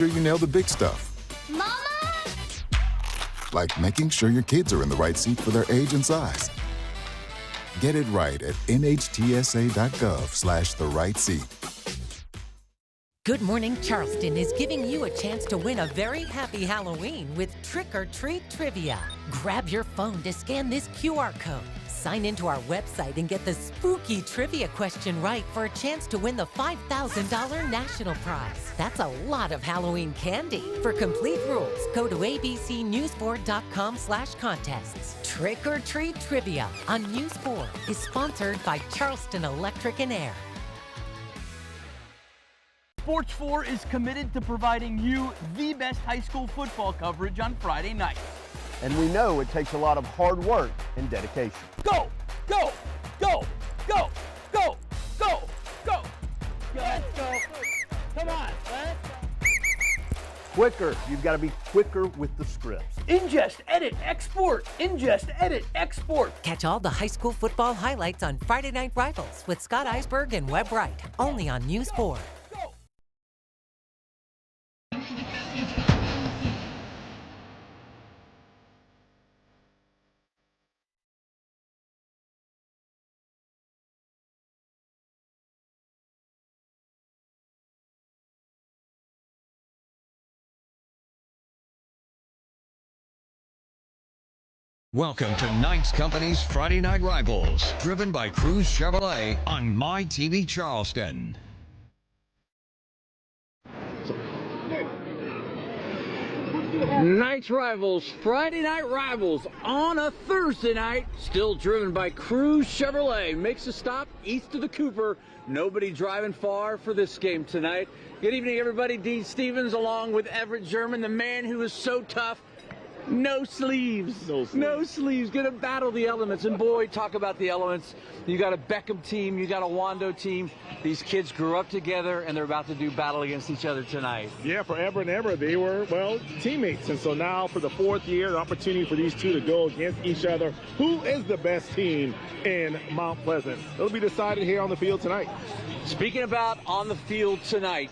sure you nail the big stuff. Mama! Like making sure your kids are in the right seat for their age and size. Get it right at nhtsa.gov/the-right-seat. Good Morning Charleston is giving you a chance to win a very happy Halloween with Trick or Treat Trivia. Grab your phone to scan this QR code. Sign into our website and get the spooky trivia question right for a chance to win the $5,000 national prize. That's a lot of Halloween candy. For complete rules, go to abcnewsboard.com/contests. Trick or Treat Trivia on News 4 is sponsored by Charleston Electric and Air. Sports 4 is committed to providing you the best high school football coverage on Friday night. And we know it takes a lot of hard work and dedication. Go, go, go, go, go, go, go. Let's go. Come on. Let's go. Quicker. You've got to be quicker with the scripts. Ingest, edit, export. Ingest, edit, export. Catch all the high school football highlights on Friday Night Rivals with Scott Eisberg and Webb Wright, only on News 4. Welcome to Knights Company's Friday Night Rivals, driven by Cruz Chevrolet on My TV Charleston. Knights Rivals, Friday Night Rivals on a Thursday night, still driven by Cruz Chevrolet. Makes a stop east of the Cooper. Nobody driving far for this game tonight. Good evening, everybody. Dean Stevens along with Everett German, the man who is so tough. No sleeves. No sleeves. Gonna battle the elements. And boy, talk about the elements. You got a Beckham team, you got a Wando team. These kids grew up together and they're about to do battle against each other tonight. Yeah, forever and ever. They were, well, teammates. And so now for the fourth year, an opportunity for these two to go against each other. Who is the best team in Mount Pleasant? It'll be decided here on the field tonight. Speaking about on the field tonight,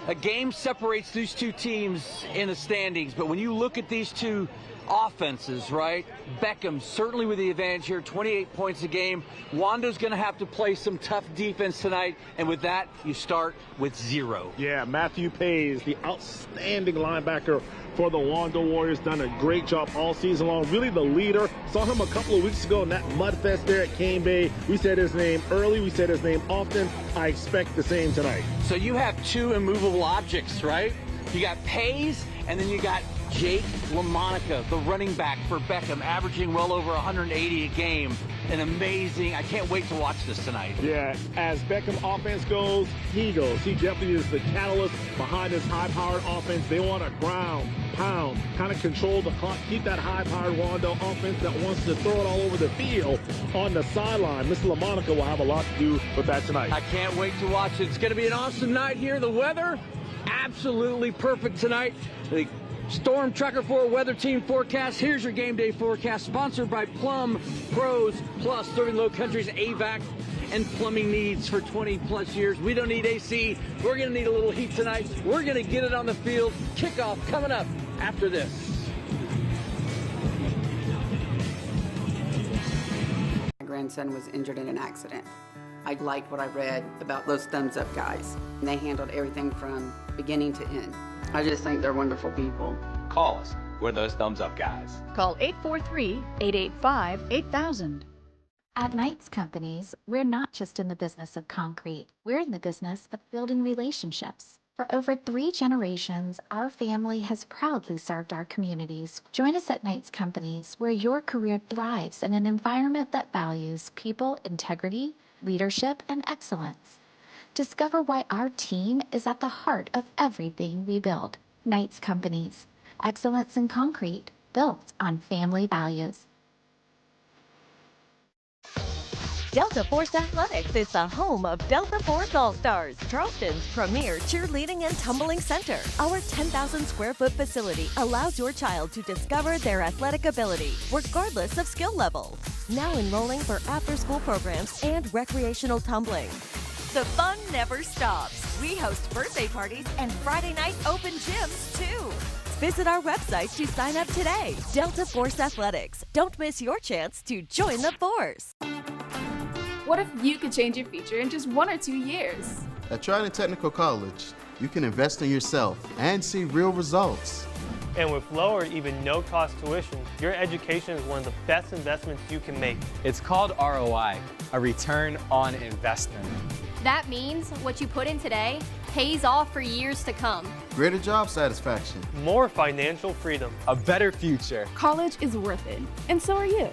a game separates these two teams in the standings, but when you look at these two offenses, right, Beckham certainly with the advantage here, 28 points a game. Wando's going to have to play some tough defense tonight, and with that, you start with 0. Yeah, Matthew Pays, the outstanding linebacker for the Wando Warriors, done a great job all season long. Really the leader. Saw him a couple of weeks ago in that mud fest there at Cane Bay. We said his name early. We said his name often. I expect the same tonight. So you have two immovable objects, right? You got Pays, and then you got Jake LaMonica, the running back for Beckham, averaging well over 180 a game. An amazing, I can't wait to watch this tonight. Yeah, as Beckham offense goes, he goes. He definitely is the catalyst behind this high-powered offense. They want to ground, pound, kind of control the clock, keep that high-powered Wando offense that wants to throw it all over the field on the sideline. Mr. LaMonica will have a lot to do with that tonight. I can't wait to watch it. It's going to be an awesome night here. The weather, absolutely perfect tonight. The Storm Tracker 4 Weather Team forecast. Here's your game day forecast, sponsored by Plum Pros Plus, serving Low Country's AVAC and plumbing needs for 20-plus years. We don't need AC. We're going to need a little heat tonight. We're going to get it on the field. Kickoff coming up after this. My grandson was injured in an accident. I liked what I read about those thumbs up guys. They handled everything from beginning to end. I just think they're wonderful people. Call us. We're those thumbs up guys. Call 843-885-8000. At Knights Companies, we're not just in the business of concrete. We're in the business of building relationships. For over 3 generations, our family has proudly served our communities. Join us at Knights Companies, where your career thrives in an environment that values people, integrity, leadership, and excellence. Discover why our team is at the heart of everything we build. Knights Companies. Excellence in concrete, built on family values. Delta Force Athletics is the home of Delta Force All-Stars, Charleston's premier cheerleading and tumbling center. Our 10,000 square foot facility allows your child to discover their athletic ability, regardless of skill level. Now enrolling for after-school programs and recreational tumbling. The fun never stops. We host birthday parties and Friday night open gyms, too. Visit our website to sign up today. Delta Force Athletics. Don't miss your chance to join the Force. What if you could change your future in just 1 or 2 years? At Trident Technical College, you can invest in yourself and see real results. And with low or even no-cost tuition, your education is one of the best investments you can make. It's called ROI, a return on investment. That means what you put in today pays off for years to come. Greater job satisfaction. More financial freedom. A better future. College is worth it, and so are you.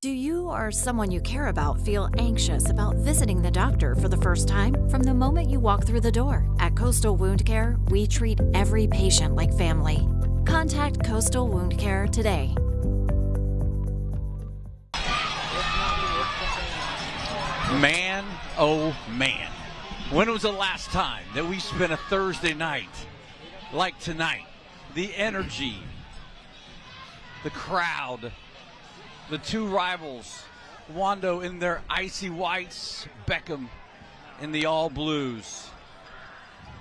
Do you or someone you care about feel anxious about visiting the doctor for the first time? From the moment you walk through the door, at Coastal Wound Care, we treat every patient like family. Contact Coastal Wound Care today. Man, oh man. When was the last time that we spent a Thursday night like tonight? The energy, the crowd, the two rivals, Wando in their icy whites, Beckham in the all blues.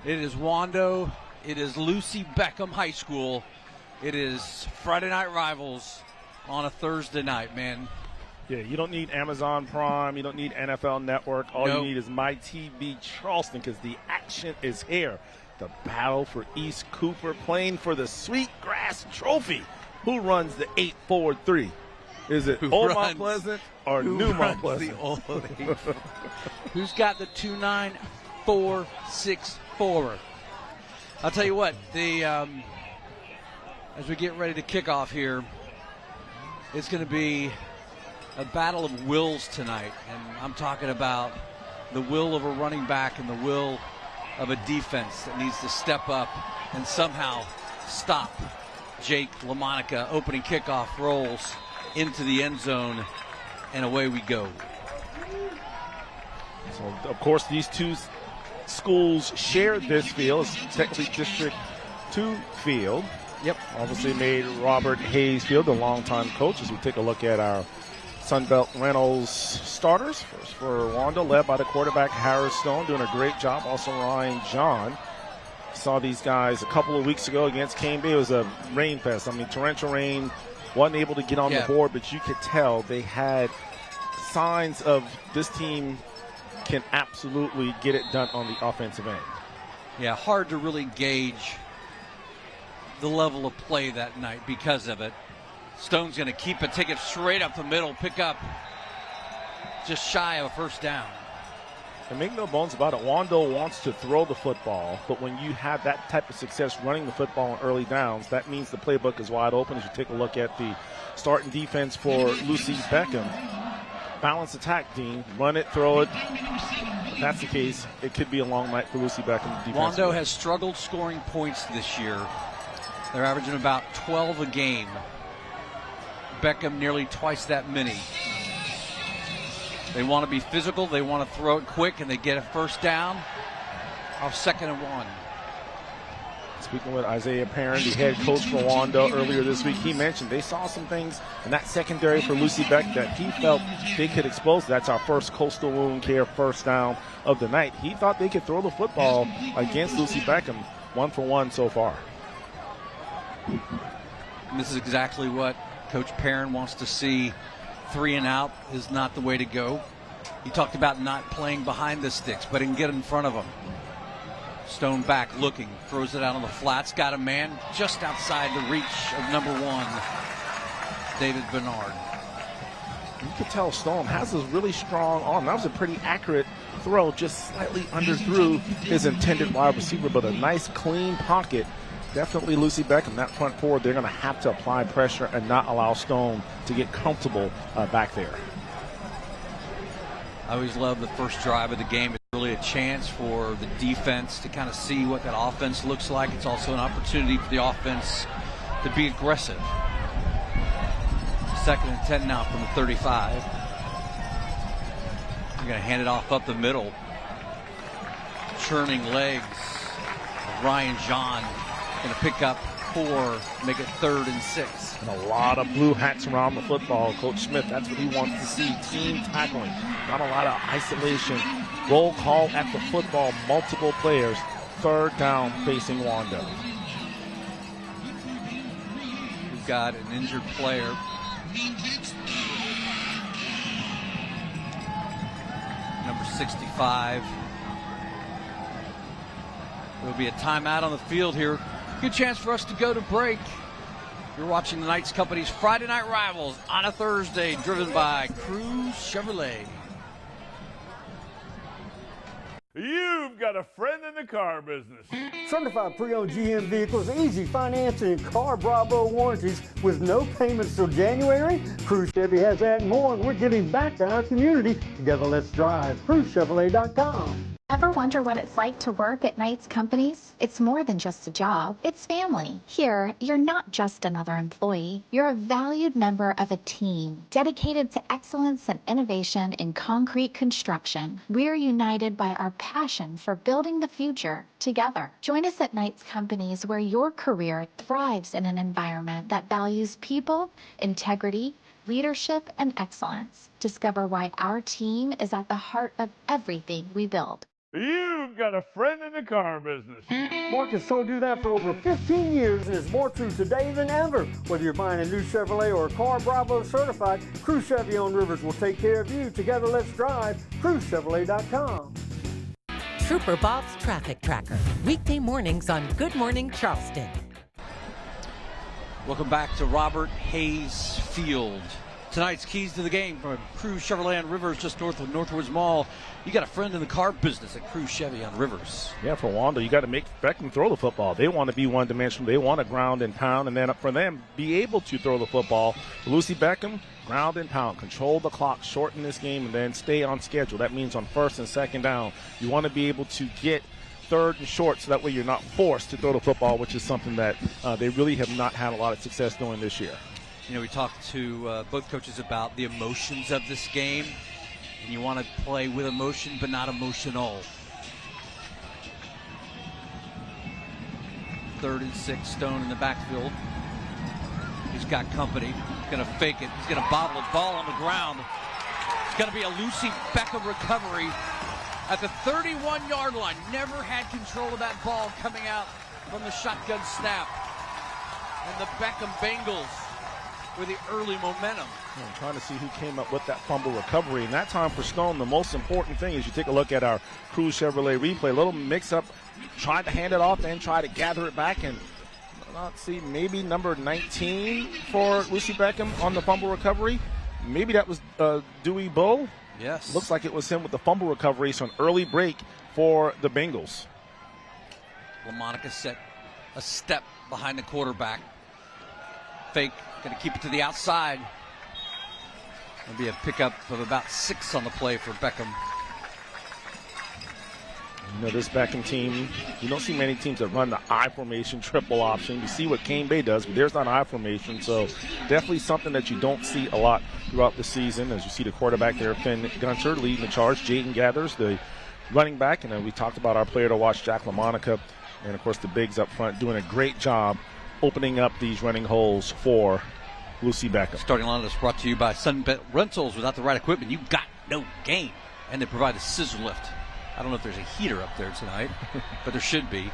It is Wando, it is Lucy Beckham High School, it is Friday Night Rivals on a Thursday night, man. Yeah, you don't need Amazon Prime, you don't need NFL Network, all you need is My TV Charleston, because the action is here. The battle for East Cooper, playing for the Sweetgrass Trophy. Who runs the 8-4-3? Is it Old Mount Pleasant or New Mount Pleasant? Who's got the 2-9-4-6-4? I'll tell you what, as we get ready to kick off here, it's going to be a battle of wills tonight. And I'm talking about the will of a running back and the will of a defense that needs to step up and somehow stop Jake LaMonica. Opening kickoff rolls into the end zone, and away we go. So, of course, these two schools share this field. It's technically District 2 field. Yep. Obviously made Robert Hayes Field, the longtime coach, as we take a look at our Sunbelt Reynolds starters. First for Wando, led by the quarterback Harris Stone, doing a great job. Also Ryan John. Saw these guys a couple of weeks ago against Cane Bay. It was a rain fest. I mean, torrential rain. Wasn't able to get on the board, but you could tell they had signs of this team can absolutely get it done on the offensive end. Yeah, hard to really gauge the level of play that night because of it. Stone's going to keep it, take it straight up the middle, pick up just shy of a first down. And make no bones about it, Wando wants to throw the football, but when you have that type of success running the football on early downs, that means the playbook is wide open. As you take a look at the starting defense for Lucy Beckham, balanced attack, Dean. Run it, throw it. If that's the case, it could be a long night for Lucy Beckham. Wando has struggled scoring points this year. They're averaging about 12 a game. Beckham nearly twice that many. They want to be physical, they want to throw it quick, and they get a first down off 2nd and 1. Speaking with Isaiah Perrin, the head coach for Wando, earlier this week, he mentioned they saw some things in that secondary for Lucy Beck that he felt they could expose. That's our first Coastal Wound Care first down of the night. He thought they could throw the football against Lucy Beckham, 1 for 1 so far. And this is exactly what Coach Perrin wants to see. 3 and out is not the way to go. He talked about not playing behind the sticks, but he can get in front of them. Stone back looking, throws it out on the flats, got a man just outside the reach of number 1, David Bernard. You can tell Stone has a really strong arm. That was a pretty accurate throw, just slightly underthrew his intended wide receiver, but a nice clean pocket. Definitely Lucy Beckham, that front forward, they're going to have to apply pressure and not allow Stone to get comfortable back there. I always love the first drive of the game. It's really a chance for the defense to kind of see what that offense looks like. It's also an opportunity for the offense to be aggressive. 2nd and 10 now from the 35. You're going to hand it off up the middle. Churning legs. Ryan John going to pick up core, make it 3rd and 6. And a lot of blue hats around the football. Coach Smith, that's what he wants to see. Team tackling. Not a lot of isolation. Roll call at the football. Multiple players. 3rd down facing Wando. We've got an injured player. Number 65. There'll be a timeout on the field here. Good chance for us to go to break. You're watching the Knights Company's Friday Night Rivals on a Thursday, driven by Cruz Chevrolet. You've got a friend in the car business. Certified pre-owned GM vehicles, easy financing, and Car Bravo warranties with no payments till January. Cruz Chevy has that and more, and we're giving back to our community. Together, let's drive. CruzChevrolet.com. Ever wonder what it's like to work at Knights Companies? It's more than just a job. It's family. Here, you're not just another employee. You're a valued member of a team dedicated to excellence and innovation in concrete construction. We're united by our passion for building the future together. Join us at Knights Companies, where your career thrives in an environment that values people, integrity, leadership, and excellence. Discover why our team is at the heart of everything we build. You've got a friend in the car business. Mark has told you that for over 15 years, and it's more true today than ever. Whether you're buying a new Chevrolet or a Car Bravo certified, Cruz Chevy on Rivers will take care of you. Together, let's drive. CruzChevrolet.com. Trooper Bob's Traffic Tracker, weekday mornings on Good Morning Charleston. Welcome back to Robert Hayes Field. Tonight's keys to the game from Cruz Chevrolet on Rivers, just north of Northwoods Mall. You got a friend in the car business at Cruz Chevy on Rivers. Yeah, for Wando, you got to make Beckham throw the football. They want to be one-dimensional. They want to ground and pound, and then for them, be able to throw the football. Lucy Beckham, ground and pound, control the clock, shorten this game, and then stay on schedule. That means on 1st and 2nd down, you want to be able to get 3rd and short, so that way you're not forced to throw the football, which is something that they really have not had a lot of success doing this year. You know, we talked to both coaches about the emotions of this game, and you want to play with emotion but not emotional. 3rd and 6, Stone in the backfield. He's got company. He's going to fake it. He's going to bobble it. Ball on the ground. It's going to be a Lucy Beckham recovery at the 31-yard line. Never had control of that ball coming out from the shotgun snap. And the Beckham Bengals with the early momentum. I'm trying to see who came up with that fumble recovery. And that time for Stone, the most important thing is you take a look at our Cruz Chevrolet replay. A little mix-up, tried to hand it off, then try to gather it back. And let's see, maybe number 19 for Lucy Beckham on the fumble recovery. Maybe that was Dewey Bull. Yes. Looks like it was him with the fumble recovery, so an early break for the Bengals. LaMonica set a step behind the quarterback. Fake, going to keep it to the outside. There'll be a pickup of about 6 on the play for Beckham. You know, this Beckham team, you don't see many teams that run the I formation triple option. You see what Cane Bay does, but there's not I formation, so definitely something that you don't see a lot throughout the season. As you see the quarterback there, Finn Gunter, leading the charge. Jaden Gathers, the running back, and then we talked about our player to watch, Jack LaMonica, and of course the bigs up front doing a great job opening up these running holes for Lucy Beckham. Starting line is brought to you by Sunbelt Rentals. Without the right equipment, you got no game. And they provide a scissor lift. I don't know if there's a heater up there tonight, but there should be.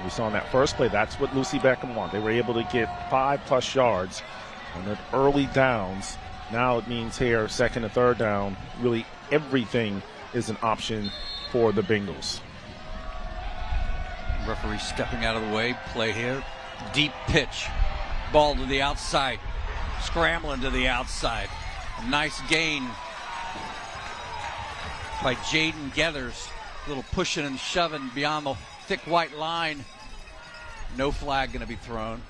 We saw in that first play, that's what Lucy Beckham wanted. They were able to get 5+ yards on the early downs. Now it means here, 2nd and 3rd down, really everything is an option for the Bengals. Referee stepping out of the way. Play here. Deep pitch. Ball to the outside. Scrambling to the outside. A nice gain by Jaden Gathers. A little pushing and shoving beyond the thick white line. No flag going to be thrown.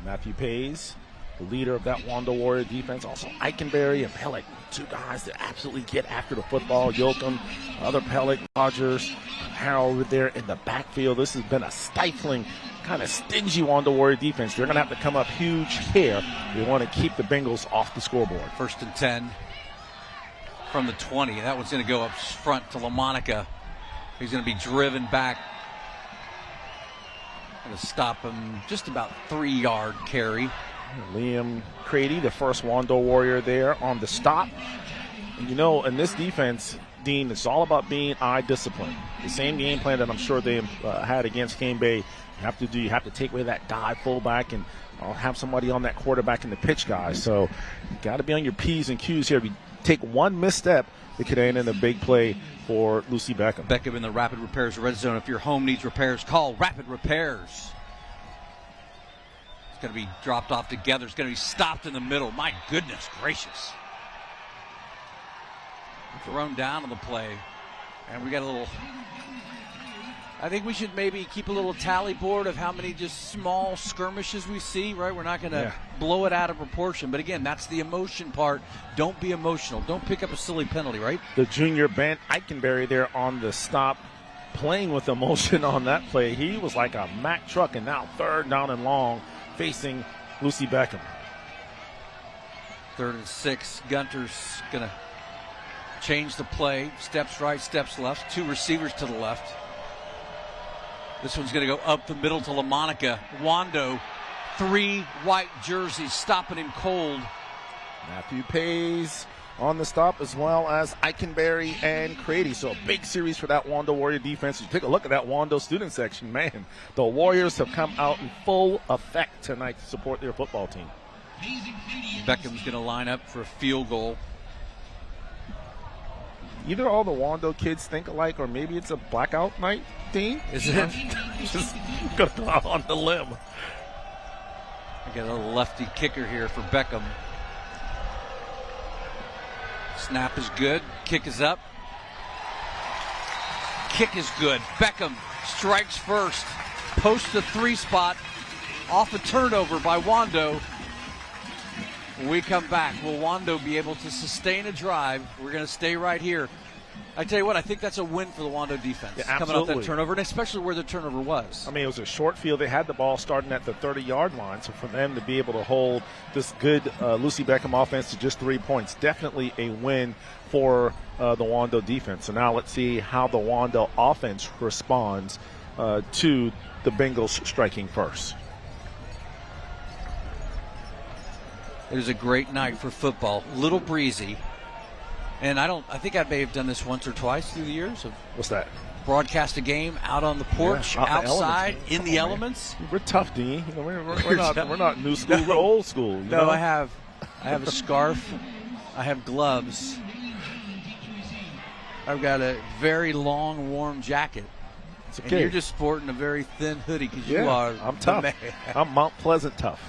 Matthew Pays, the leader of that Wando Warrior defense. Also Eikenberry and Pellick, 2 guys that absolutely get after the football. Yoakum, other Pellick, Rogers, Harold there in the backfield. This has been a stifling, kind of stingy Wando Warrior defense. They're going to have to come up huge here. They want to keep the Bengals off the scoreboard. 1st and 10 from the 20. That one's going to go up front to LaMonica. He's going to be driven back Going to stop him just about 3-yard carry. Liam Crady, the first Wando Warrior there on the stop. And you know, in this defense, Dean, it's all about being eye discipline. The same game plan that I'm sure they had against Cane Bay. You have to take away that dive fullback and have somebody on that quarterback and the pitch guy. So you got to be on your P's and Q's here. If you take one misstep, it could end in a big play for Lucy Beckham. Beckham in the Rapid Repairs red zone. If your home needs repairs, call Rapid Repairs. It's going to be dropped off together. It's going to be stopped in the middle. My goodness gracious. Thrown down on the play. And we got a little... I think we should maybe keep a little tally board of how many just small skirmishes we see, right? We're not going to blow it out of proportion. But again, that's the emotion part. Don't be emotional. Don't pick up a silly penalty, right? The junior Ben Eichenberry there on the stop, playing with emotion on that play. He was like a Mack truck, and now 3rd down and long facing Lucy Beckham. 3rd and 6. Gunter's going to change the play. Steps right, steps left. 2 receivers to the left. This one's going to go up the middle to LaMonica. Wando, 3 white jerseys, stopping him cold. Matthew Pays on the stop, as well as Eichenberry and Crady. So a big series for that Wando Warrior defense. You take a look at that Wando student section. Man, the Warriors have come out in full effect tonight to support their football team. Beckham's going to line up for a field goal. Either all the Wando kids think alike, or maybe it's a blackout night, Dean. Is it? Just go on the limb. I got a little lefty kicker here for Beckham. Snap is good. Kick is up. Kick is good. Beckham strikes first. Posts the 3 spot. Off a turnover by Wando. When we come back, will Wando be able to sustain a drive? We're going to stay right here. I tell you what, I think that's a win for the Wando defense. Yeah, coming off that turnover, and especially where the turnover was. I mean, it was a short field. They had the ball starting at the 30-yard line, so for them to be able to hold this good Lucy Beckham offense to just 3 points, definitely a win for the Wando defense. So now let's see how the Wando offense responds to the Bengals striking first. It was a great night for football. Little breezy. And I think I may have done this once or twice through the years. What's that? Broadcast a game out on the porch, outside, in the elements. We're tough, Dean. You know, we're not new school, we're old school. You know? I have a scarf. I have gloves. I've got a very long, warm jacket. It's okay. And you're just sporting a very thin hoodie because you are. I'm tough. I'm Mount Pleasant tough.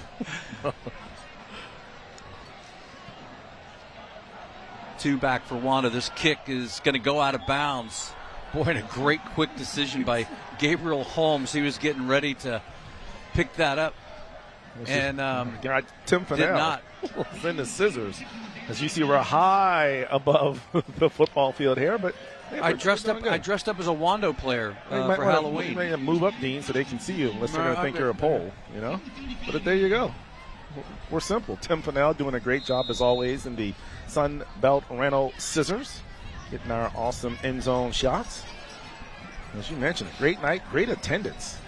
2 back for Wando. This kick is going to go out of bounds. Boy, and a great quick decision by Gabriel Holmes. He was getting ready to pick that up. And Tim Fennell did not. was in the scissors. As you see, we're high above the football field here, but I dressed up as a Wando player for Halloween. You might move up, Dean, so they can see you unless they're going to think you're a pole, you know? But there you go. We're simple. Tim Fennell doing a great job, as always, in the Sun Belt Rental Scissors, getting our awesome end zone shots. As you mentioned, great night, great attendance.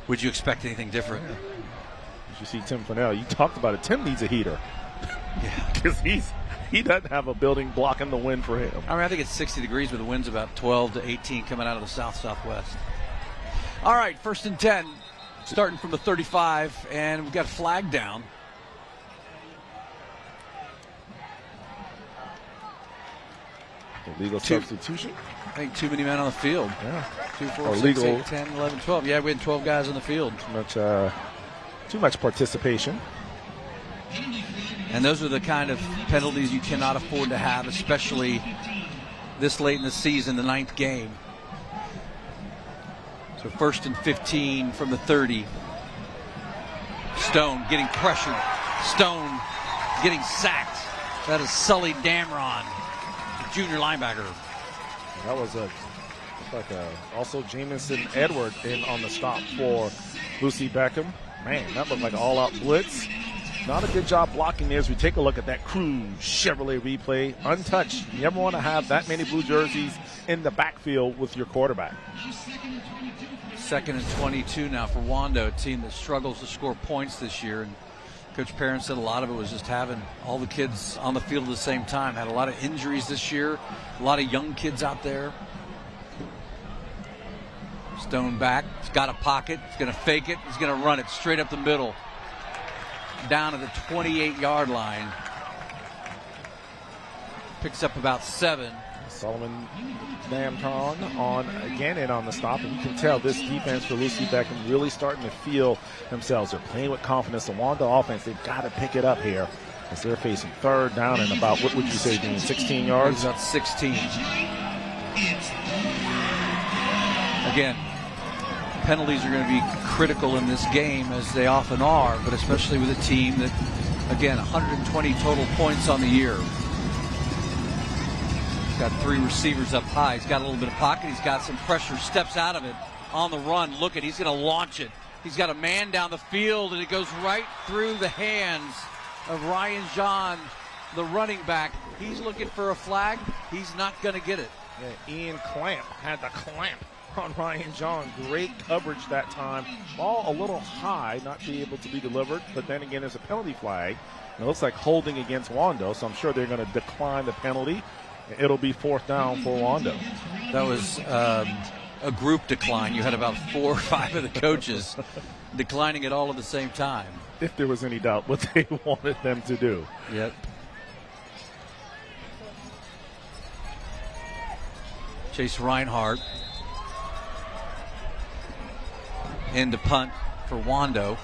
Would you expect anything different? Yeah. As you see Tim Fennell, you talked about it. Tim needs a heater. Yeah. Because he doesn't have a building blocking the wind for him. I mean, I think it's 60 degrees, but the wind's about 12 to 18 coming out of the south-southwest. All right, 1st and 10. Starting from the 35, and we've got a flag down. Illegal substitution? I think too many men on the field. Yeah. 2, 4, 6, 8, 10, 11, 12. Yeah, we had 12 guys on the field. Too much participation. And those are the kind of penalties you cannot afford to have, especially this late in the season, the 9th game. So 1st and 15 from the 30. Stone getting pressured. Stone getting sacked. That is Sully Damron, the junior linebacker. That was also Jamison Edward in on the stop for Lucy Beckham. Man, that looked like an all-out blitz. Not a good job blocking there as we take a look at that Cruz Chevrolet replay. Untouched. You never want to have that many blue jerseys in the backfield with your quarterback. 2nd and 22 now for Wando, a team that struggles to score points this year. And Coach Perrin said a lot of it was just having all the kids on the field at the same time. Had a lot of injuries this year, a lot of young kids out there. Stone back, he's got a pocket, he's going to fake it, he's going to run it straight up the middle. Down at the 28-yard line. Picks up about 7. Solomon Namton on again and on the stop. And you can tell this defense for Lucy Beckham really starting to feel themselves. They're playing with confidence. The Wando offense, they've got to pick it up here as they're facing 3rd down and about, what would you say, Dean, 16 yards? About 16. Again, penalties are going to be critical in this game, as they often are, but especially with a team that, again, 120 total points on the year. He's got 3 receivers up high. He's got a little bit of pocket. He's got some pressure. Steps out of it on the run. Look at, he's going to launch it. He's got a man down the field, and it goes right through the hands of Ryan John, the running back. He's looking for a flag. He's not going to get it. Yeah, Ian Clamp had the clamp on Ryan John. Great coverage that time. Ball a little high, not be able to be delivered, but then again, there's a penalty flag. And it looks like holding against Wando, so I'm sure they're going to decline the penalty. It'll be 4th down for Wando. That was a group decline. You had about 4 or 5 of the coaches declining it all at the same time. If there was any doubt what they wanted them to do. Yep. Chase Reinhardt into punt for Wando.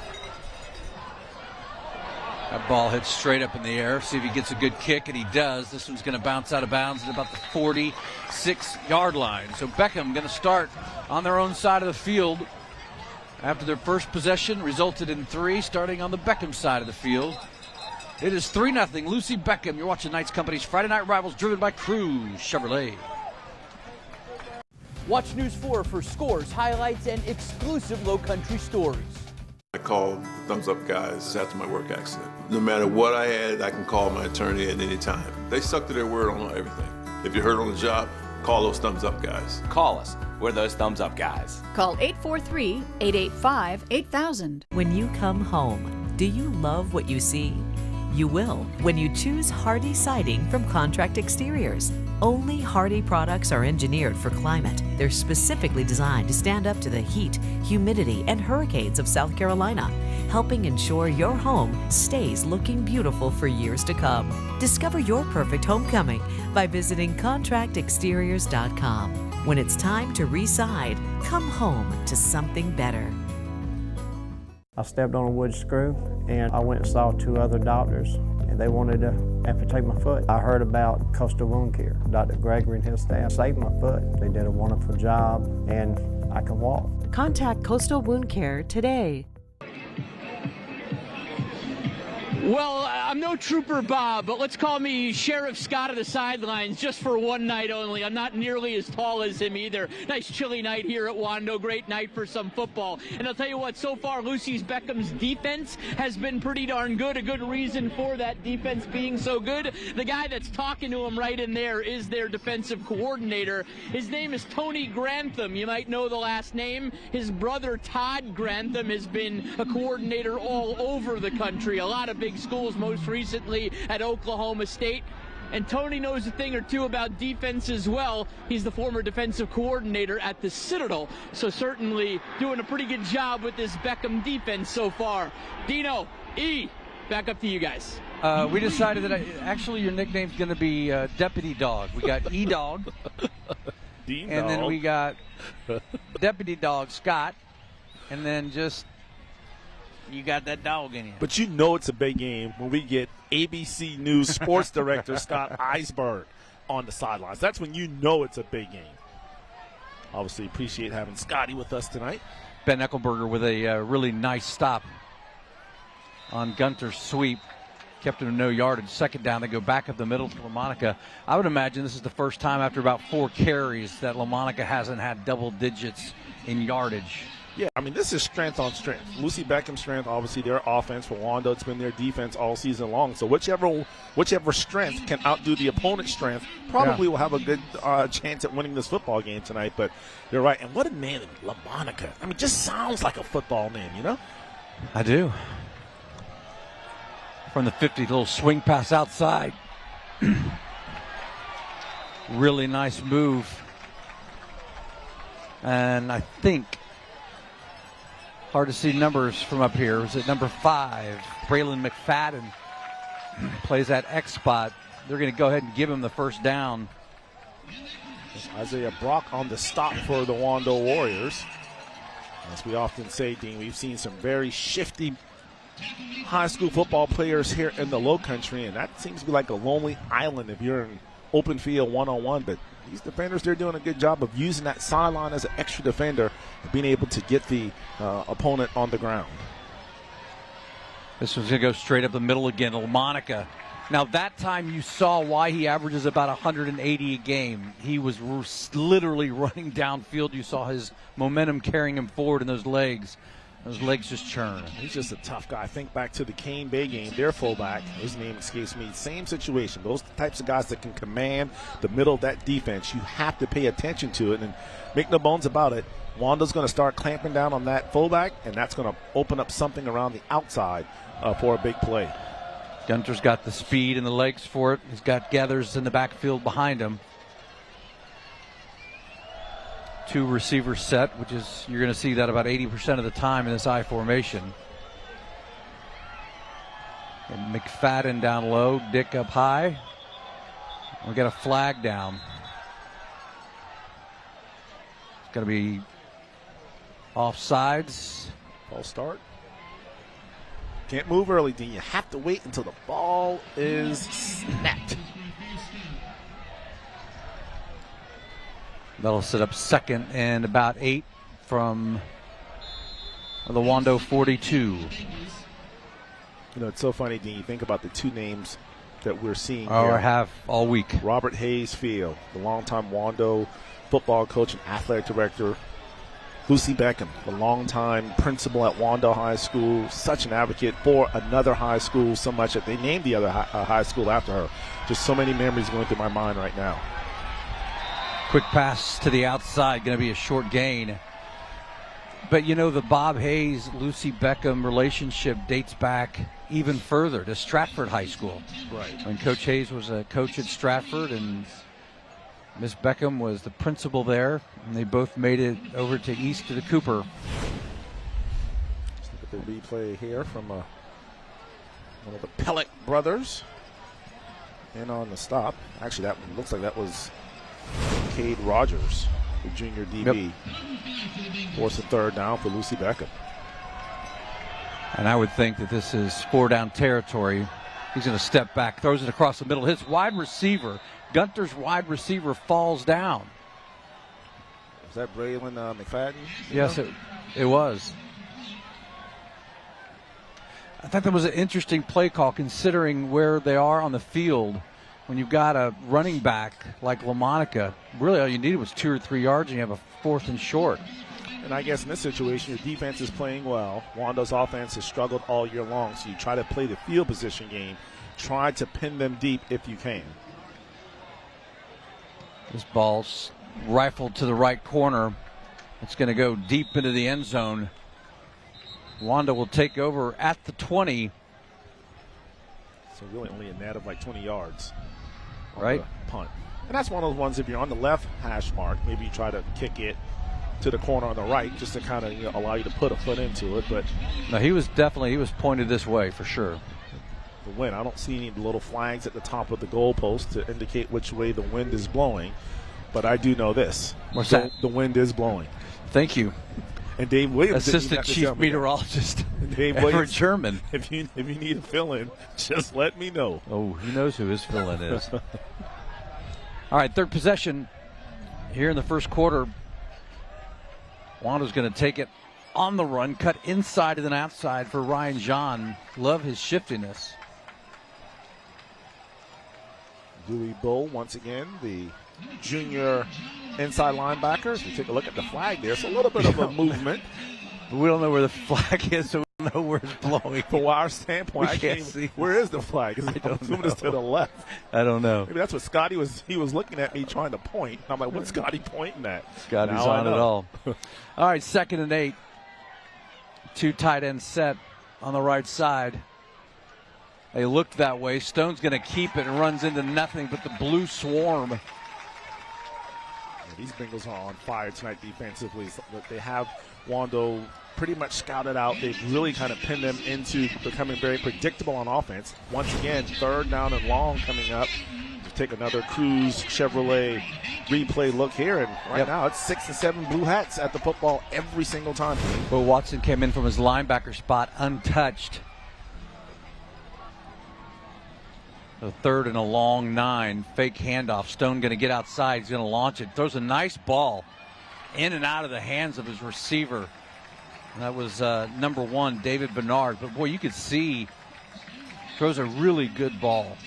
That ball hits straight up in the air. See if he gets a good kick, and he does. This one's going to bounce out of bounds at about the 46-yard line. So Beckham going to start on their own side of the field after their first possession resulted in 3, starting on the Beckham side of the field. It is 3-0. Lucy Beckham. You're watching Knights Company's Friday Night Rivals, driven by Cruz Chevrolet. Watch News 4 for scores, highlights, and exclusive Low Country stories. I call the thumbs up guys after my work accident. No matter what I had, I can call my attorney at any time. They stuck to their word on everything. If you're hurt on the job, call those thumbs up guys. Call us. We're those thumbs up guys. Call 843-885-8000. When you come home, do you love what you see? You will when you choose Hardy Siding from Contract Exteriors. Only Hardy products are engineered for climate. They're specifically designed to stand up to the heat, humidity, and hurricanes of South Carolina, helping ensure your home stays looking beautiful for years to come. Discover your perfect homecoming by visiting contractexteriors.com. When it's time to re-side, come home to something better. I stepped on a wood screw and I went and saw 2 other doctors and they wanted to amputate my foot. I heard about Coastal Wound Care. Dr. Gregory and his staff saved my foot. They did a wonderful job and I can walk. Contact Coastal Wound Care today. Well, I'm no Trooper Bob, but let's call me Sheriff Scott of the Sidelines just for one night only. I'm not nearly as tall as him either. Nice chilly night here at Wando. Great night for some football. And I'll tell you what, so far, Lucy's Beckham's defense has been pretty darn good. A good reason for that defense being so good. The guy that's talking to him right in there is their defensive coordinator. His name is Tony Grantham. You might know the last name. His brother, Todd Grantham, has been a coordinator all over the country. A lot of big schools, most recently at Oklahoma State. And Tony knows a thing or two about defense as well. He's the former defensive coordinator at the Citadel, so certainly doing a pretty good job with this Beckham defense so far. Dino, E, back up to you guys. We decided that actually your nickname's going to be Deputy Dog. We got E-Dog, and then we got Deputy Dog Scott, and then just you got that dog in you. But you know it's a big game when we get ABC News sports director Scott Eisberg on the sidelines. That's when you know it's a big game. Obviously appreciate having Scotty with us tonight. Ben Eckelberger with a really nice stop on Gunter's sweep. Kept him to no yardage. 2nd down, they go back up the middle to LaMonica. I would imagine this is the first time after about 4 carries that LaMonica hasn't had double digits in yardage Yeah, I mean, this is strength on strength. Lucy Beckham's strength, obviously their offense. For Wando, it's been their defense all season long. So whichever strength can outdo the opponent's strength probably will have a good chance at winning this football game tonight. But you're right. And what a name, LaMonica. I mean, just sounds like a football name, you know? I do. From the 50, little swing pass outside. Really nice move. And I think, hard to see numbers from up here, is it number 5, Braylon McFadden plays that X spot. They're going to go ahead and give him the first down. Isaiah Brock on the stop for the Wando Warriors. As we often say, Dean, we've seen some very shifty high school football players here in the Low Country, and that seems to be like a lonely island if you're in open field one-on-one. But these defenders, they're doing a good job of using that sideline as an extra defender, being able to get the opponent on the ground. This one's going to go straight up the middle again. LaMonica. Now, that time you saw why he averages about 180 a game. He was literally running downfield. You saw his momentum carrying him forward in those legs. Those legs just churn. He's just a tough guy. Think back to the Kane Bay game. Their fullback, his name escapes me, same situation. Those types of guys that can command the middle of that defense. You have to pay attention to it. And make no bones about it, Wanda's going to start clamping down on that fullback, and that's going to open up something around the outside for a big play. Gunter's got the speed and the legs for it. He's got Gathers in the backfield behind him. 2 receivers set, which is, you're going to see that about 80% of the time in this I formation. And McFadden down low, Dick up high. We got a flag down. It's going to be offsides. Ball start. Can't move early, Dean. You have to wait until the ball is snapped. That'll set up second and about 8 from the Wando 42. You know, it's so funny, Dean. You think about the 2 names that we're seeing here. I have all week. Robert Hayes Field, the longtime Wando football coach and athletic director. Lucy Beckham, the longtime principal at Wando High School, such an advocate for another high school, so much that they named the other high school after her. Just so many memories going through my mind right now. Quick pass to the outside, going to be a short gain. But you know, the Bob Hayes-Lucy Beckham relationship dates back even further to Stratford High School. Right. When Coach Hayes was a coach at Stratford and Miss Beckham was the principal there, and they both made it over to east to the Cooper. Let's look at the replay here from one of the Pellick brothers. And on the stop. Actually, that looks like that was Cade Rogers, the junior DB. Yep. 4th and 3rd down for Lucy Beckham. And I would think that this is 4 down territory. He's going to step back, throws it across the middle. His wide receiver, Gunter's wide receiver, falls down. Was that Braylon McFadden? Yes, it was. I thought that was an interesting play call considering where they are on the field. When you've got a running back like LaMonica, really all you needed was 2 or 3 yards and you have a 4th and short. And I guess in this situation, your defense is playing well. Wando's offense has struggled all year long, so you try to play the field position game. Try to pin them deep if you can. This ball's rifled to the right corner. It's going to go deep into the end zone. Wando will take over at the 20. So really only a net of like 20 yards. Right. Punt. And that's one of those ones, if you're on the left hash mark, maybe you try to kick it to the corner on the right just to kind of allow you to put a foot into it. But no, he was pointed this way for sure. The wind, I don't see any little flags at the top of the goalpost to indicate which way the wind is blowing. But I do know this. What's that? The wind is blowing. Thank you. And Dave Williams, Assistant Chief Meteorologist, Dave Everett Williams, German. If you need a fill-in, just let me know. Oh, he knows who his fill-in is. All right, 3rd possession here in the first quarter. Wando's going to take it on the run, cut inside and then outside for Ryan John. Love his shiftiness. Dewey Bull, once again, the junior inside linebacker. If you take a look at the flag there, it's a little bit of a movement We don't know where the flag is, so we don't know where it's blowing. From our standpoint, We I can't can't see. see. Where is the flag? I'm assuming it's to the left. I don't know. Maybe that's what Scotty was. He was looking at me trying to point. I'm like, what's Scotty pointing at? Scotty's Now I on it know. all. All right, 2nd and 8. 2 tight end set on the right side. They looked that way. Stone's going to keep it and runs into nothing but the blue swarm. Yeah, these Bengals are on fire tonight defensively. They have Wando pretty much scouted out. They've really kind of pinned them into becoming very predictable on offense. Once again, 3rd down and long coming up. To take another Cruz Chevrolet replay look here, and right now it's 6 and 7 blue hats at the football every single time. But Watson came in from his linebacker spot untouched. The 3rd and a long 9. Fake handoff. Stone going to get outside. He's going to launch it. Throws a nice ball in and out of the hands of his receiver. And that was number 1, David Bernard. But, boy, you could see throws a really good ball.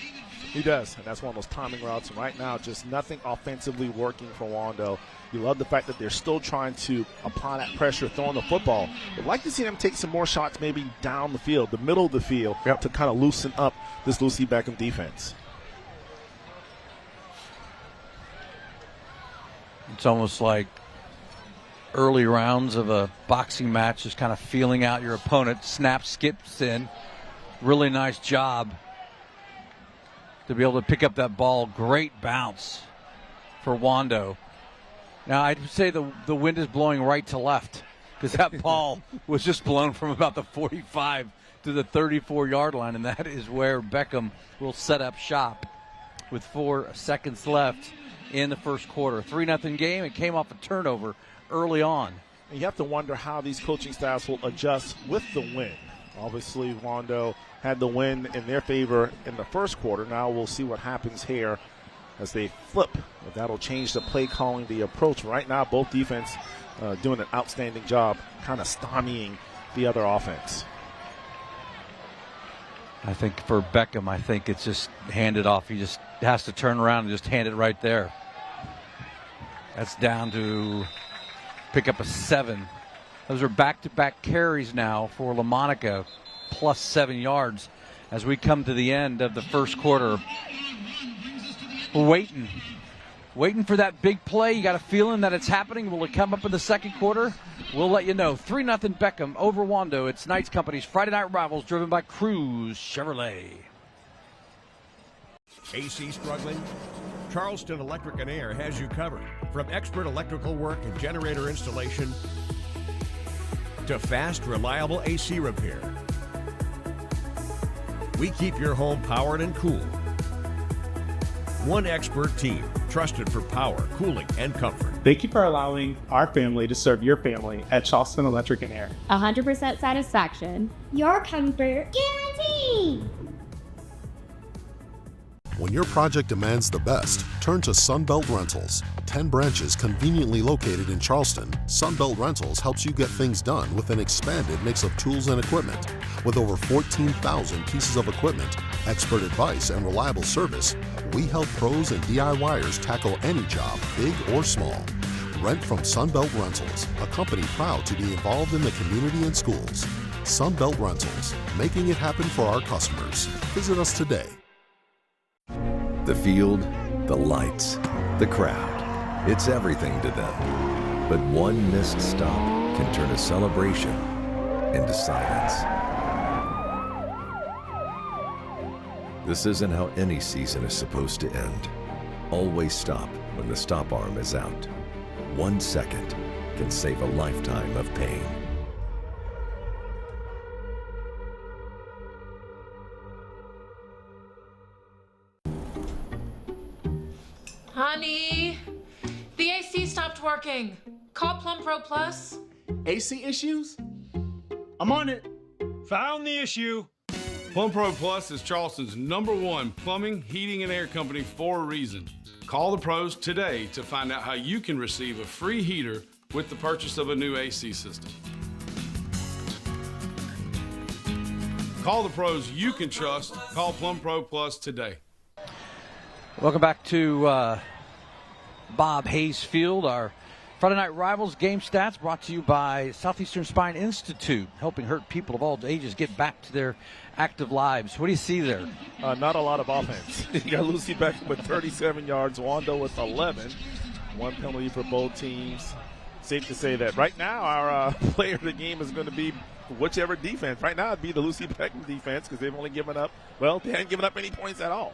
He does, and that's one of those timing routes. And right now, just nothing offensively working for Wando. You love the fact that they're still trying to apply that pressure, throwing the football. I'd like to see them take some more shots maybe down the field, the middle of the field, to kind of loosen up this Lucy Beckham defense. It's almost like early rounds of a boxing match, just kind of feeling out your opponent. Snap, skips in. Really nice job to be able to pick up that ball. Great bounce for Wando. Now, I'd say the wind is blowing right to left because that ball was just blown from about the 45 to the 34-yard line, and that is where Beckham will set up shop with 4 seconds left in the first quarter. 3-0 game. It came off a turnover early on. And you have to wonder how these coaching staffs will adjust with the win. Obviously, Wando had the win in their favor in the first quarter. Now we'll see what happens here as they flip. But that'll change the play calling, the approach. Right now, both defense doing an outstanding job kind of stymieing the other offense. I think for Beckham, I think it's just handed off. He just has to turn around and just hand it right there. That's down to pick up a 7. Those are back-to-back carries now for LaMonica, plus 7 yards as we come to the end of the first quarter. We're waiting for that big play. You got a feeling that it's happening. Will it come up in the second quarter? We'll let you know. 3-0 Beckham over Wando. It's Knights Company's Friday Night Rivals, driven by Cruz Chevrolet. AC struggling? Charleston Electric and Air has you covered. From expert electrical work and generator installation to fast, reliable AC repair. We keep your home powered and cool. One expert team, trusted for power, cooling, and comfort. Thank you for allowing our family to serve your family at Charleston Electric and Air. 100% satisfaction. Your comfort guaranteed. When your project demands the best, turn to Sunbelt Rentals. 10 branches conveniently located in Charleston, Sunbelt Rentals helps you get things done with an expanded mix of tools and equipment. With over 14,000 pieces of equipment, expert advice, and reliable service, we help pros and DIYers tackle any job, big or small. Rent from Sunbelt Rentals, a company proud to be involved in the community and schools. Sunbelt Rentals, making it happen for our customers. Visit us today. The field, the lights, the crowd. It's everything to them. But one missed stop can turn a celebration into silence. This isn't how any season is supposed to end. Always stop when the stop arm is out. 1 second can save a lifetime of pain. Honey, the AC stopped working. Call Plum Pro Plus. AC issues? I'm on it. Found the issue. Plum Pro Plus is Charleston's #1 plumbing, heating, and air company for a reason. Call the pros today to find out how you can receive a free heater with the purchase of a new AC system. Call the pros you can trust. Call Plum Pro Plus today. Welcome back to Bob Hayes Field, our Friday Night Rivals game stats brought to you by Southeastern Spine Institute, helping hurt people of all ages get back to their active lives. What do you see there? Not a lot of offense. You got Lucy Beckham with 37 yards, Wando with 11. One penalty for both teams. Safe to say that right now our player of the game is going to be whichever defense. Right now it'd be the Lucy Beckham defense because they've only given up, well, they haven't given up any points at all.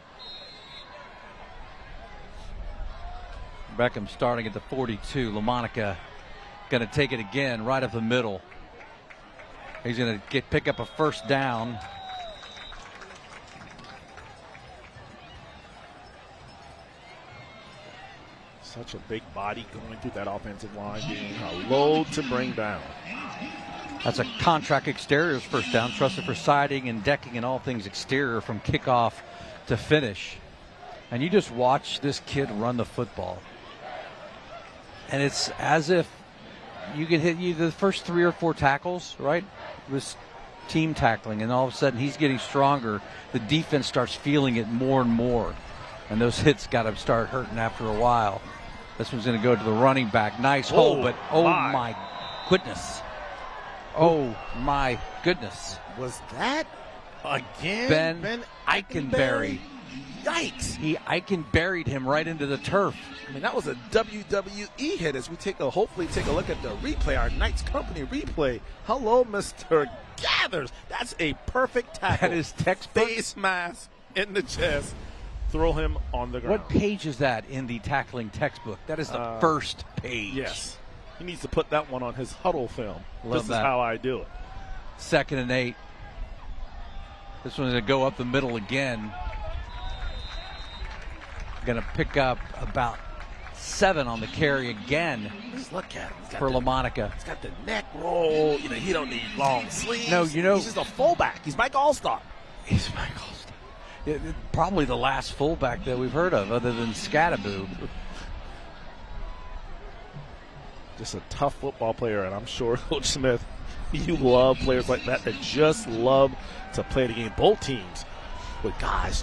Beckham starting at the 42. LaMonica going to take it again right up the middle. He's going to pick up a first down. Such a big body going through that offensive line, being a load to bring down. That's a contract exteriors first down, trusted for siding and decking and all things exterior from kickoff to finish. And you just watch this kid run the football. And it's as if you could hit you the first 3 or 4 tackles, right? It was team tackling, and all of a sudden he's getting stronger. The defense starts feeling it more and more. And those hits got to start hurting after a while. This one's going to go to the running back. Nice hole, but oh my goodness. Oh my goodness. Was that again? Ben Eikenberry. Yikes. He Eikenberried him right into the turf. I mean, that was a WWE hit as we hopefully take a look at the replay, our Knights Company replay. Hello, Mr. Gathers. That's a perfect tackle. That is textbook. Face mask in the chest. Throw him on the ground. What page is that in the tackling textbook? That is the first page. Yes. He needs to put that one on his huddle film. Love this that. is how I do it. 2nd and 8. This one's going to go up the middle again. Going to pick up about 7 on the carry again. Just look at him. For LaMonica. He's got the neck roll. You know, he don't need long sleeves. No, you know. He's just a fullback. He's Mike Allstar. He's Mike Allstar. Probably the last fullback that we've heard of other than Scattaboo. Just a tough football player, and I'm sure, Coach Smith, you love players like that just love to play the game. Both teams, but guys,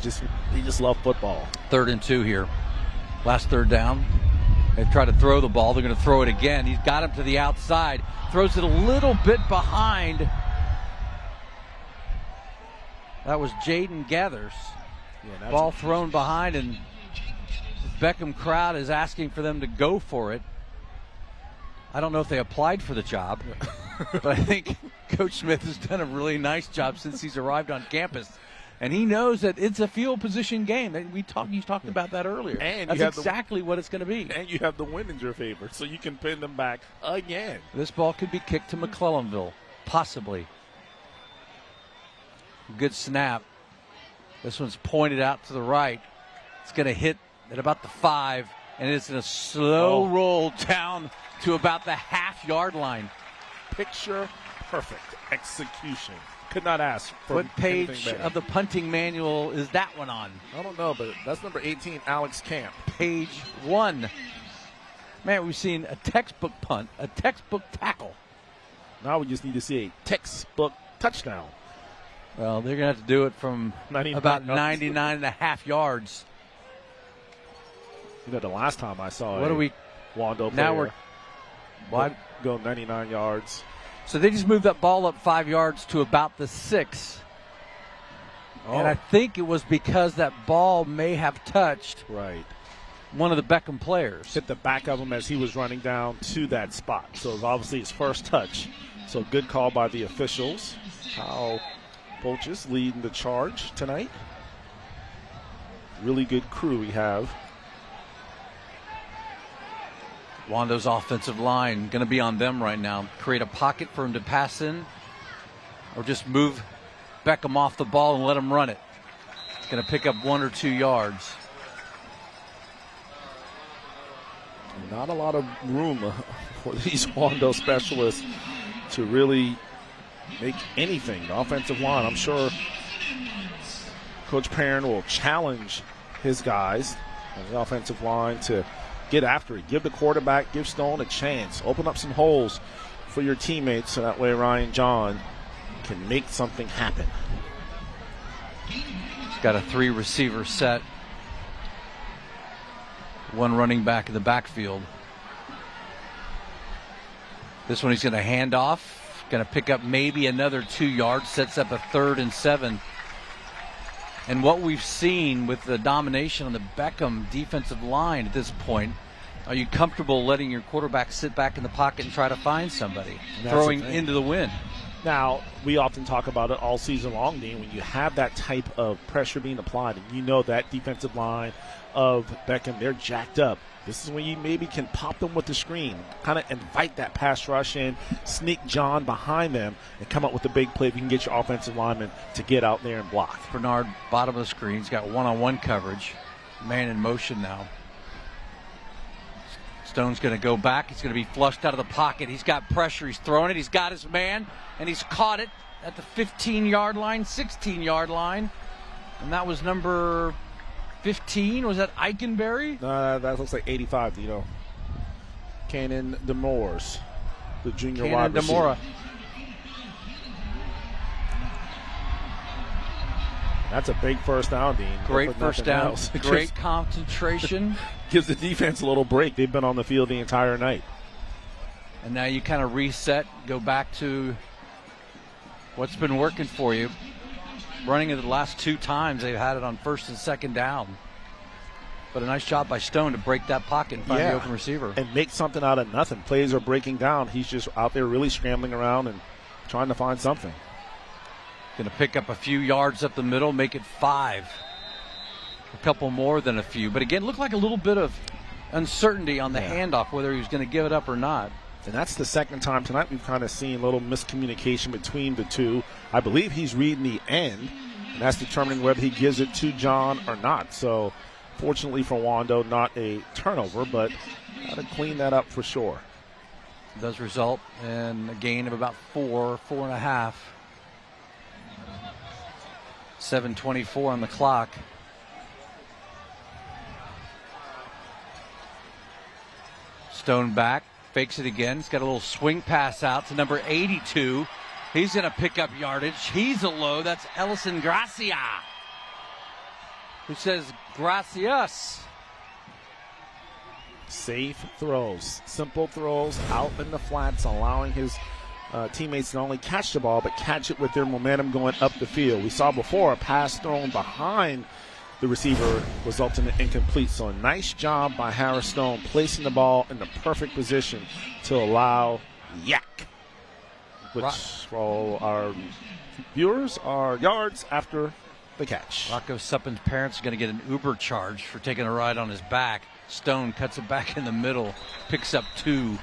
they just love football. 3rd and 2 here. Last 3rd down. They've tried to throw the ball. They're going to throw it again. He's got him to the outside. Throws it a little bit behind. That was Jaden Gathers. Yeah, ball thrown behind, and the Beckham crowd is asking for them to go for it. I don't know if they applied for the job, but I think Coach Smith has done a really nice job since he's arrived on campus. And he knows that it's a field position game. You talked about that earlier. And that's exactly what it's going to be. And you have the wind in your favor, so you can pin them back again. This ball could be kicked to McClellanville, possibly. Good snap. This one's pointed out to the right. It's going to hit at about the 5, and it's in a slow roll down to about the half-yard line. Picture perfect execution. Could not ask for what page anything better. Of the punting manual is that one on? I don't know, but that's number 18, Alex Camp. Page 1. Man, we've seen a textbook punt, a textbook tackle. Now we just need to see a textbook touchdown. Well, they're going to have to do it from about 99 and a half yards. You know, the last time I saw Wando now player we're go 99 yards. So they just moved that ball up 5 yards to about the 6. And I think it was because that ball may have touched one of the Beckham players. Hit the back of him as he was running down to that spot. So it was obviously his first touch. So good call by the officials. How Polchis leading the charge tonight. Really good crew we have. Wando's offensive line going to be on them right now. Create a pocket for him to pass in, or just move Beckham off the ball and let him run it. It's going to pick up 1 or 2 yards. Not a lot of room for these Wando specialists to really make anything. The offensive line, I'm sure Coach Perrin will challenge his guys on the offensive line to get after it. Give the quarterback, give Stone a chance. Open up some holes for your teammates so that way Ryan John can make something happen. He's got a 3-receiver set. 1 running back in the backfield. This one he's going to hand off, going to pick up maybe another 2 yards, sets up a 3rd and 7. And what we've seen with the domination on the Beckham defensive line at this point, are you comfortable letting your quarterback sit back in the pocket and try to find somebody, throwing into the wind? Now, we often talk about it all season long, Dean, when you have that type of pressure being applied and you know that defensive line of Beckham, they're jacked up. This is when you maybe can pop them with the screen, kind of invite that pass rush in, sneak John behind them, and come up with a big play if you can get your offensive lineman to get out there and block. Bernard, bottom of the screen. He's got one-on-one coverage. Man in motion now. Stone's going to go back. He's going to be flushed out of the pocket. He's got pressure. He's throwing it. He's got his man, and he's caught it at the 15-yard line, 16-yard line. And that was number 15. Was that Eikenberry? That looks like 85, you know. Cannon DeMoores, the junior wide receiver. That's a big first down, Dean. Great first down. Great concentration. Gives the defense a little break. They've been on the field the entire night. And now you kind of reset, go back to what's been working for you. Running it the last 2 times, they've had it on 1st and 2nd down. But a nice job by Stone to break that pocket and find the open receiver. And make something out of nothing. Plays are breaking down. He's just out there really scrambling around and trying to find something. Going to pick up a few yards up the middle, make it 5. A couple more than a few. But again, looked like a little bit of uncertainty on the handoff, whether he was going to give it up or not. And that's the second time tonight we've kind of seen a little miscommunication between the two. I believe he's reading the end, and that's determining whether he gives it to John or not. So, fortunately for Wando, not a turnover, but got to clean that up for sure. It does result in a gain of about 4.5. 7:24 on the clock. Stone back, fakes it again. He's got a little swing pass out to number 82. He's going to pick up yardage. He's a low. That's Ellison Gracia, who says gracias. Safe throws, simple throws out in the flats, allowing his teammates not only catch the ball, but catch it with their momentum going up the field. We saw before a pass thrown behind the receiver resulting in incomplete. So a nice job by Harris Stone placing the ball in the perfect position to allow yak, which for our viewers are yards after the catch. Rocco Suppin's parents are going to get an Uber charge for taking a ride on his back. Stone cuts it back in the middle, picks up 2.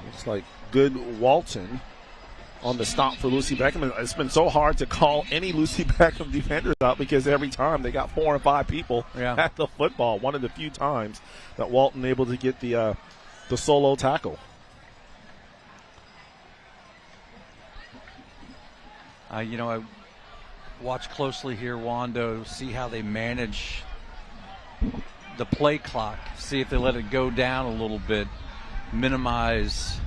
Looks like good Walton on the stop for Lucy Beckham. It's been so hard to call any Lucy Beckham defenders out because every time they got 4 and 5 people at the football. One of the few times that Walton able to get the solo tackle. I watch closely here, Wando, see how they manage the play clock, see if they let it go down a little bit, minimize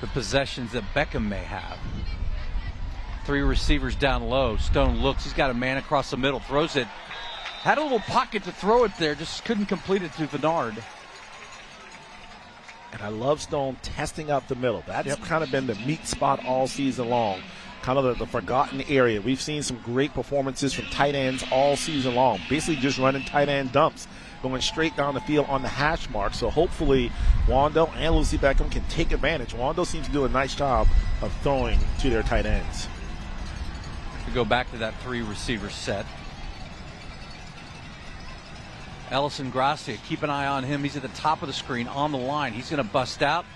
the possessions that Beckham may have. 3 receivers down low. Stone looks. He's got a man across the middle. Throws it. Had a little pocket to throw it there. Just couldn't complete it to Bernard. And I love Stone testing out the middle. That's kind of been the meat spot all season long. Kind of the forgotten area. We've seen some great performances from tight ends all season long. Basically just running tight end dumps, going straight down the field on the hash mark. So hopefully Wando and Lucy Beckham can take advantage. Wando seems to do a nice job of throwing to their tight ends. We go back to that 3 receiver set. Ellison Gracia, keep an eye on him. He's at the top of the screen on the line. He's going to bust out.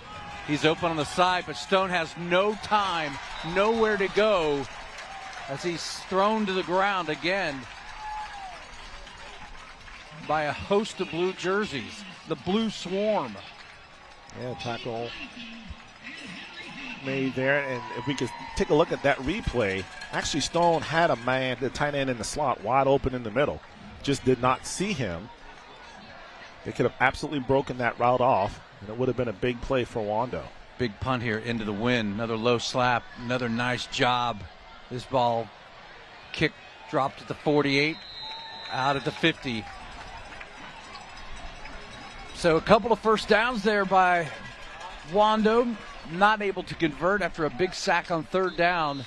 He's open on the side, but Stone has no time, nowhere to go as he's thrown to the ground again by a host of blue jerseys, the Blue Swarm. Yeah, tackle made there, and if we could take a look at that replay, actually Stone had a man, the tight end in the slot, wide open in the middle. Just did not see him. They could have absolutely broken that route off, and it would have been a big play for Wando. Big punt here into the wind. Another low slap, another nice job. This ball kick dropped at the 48, out at the 50. So a couple of first downs there by Wando, not able to convert after a big sack on third down.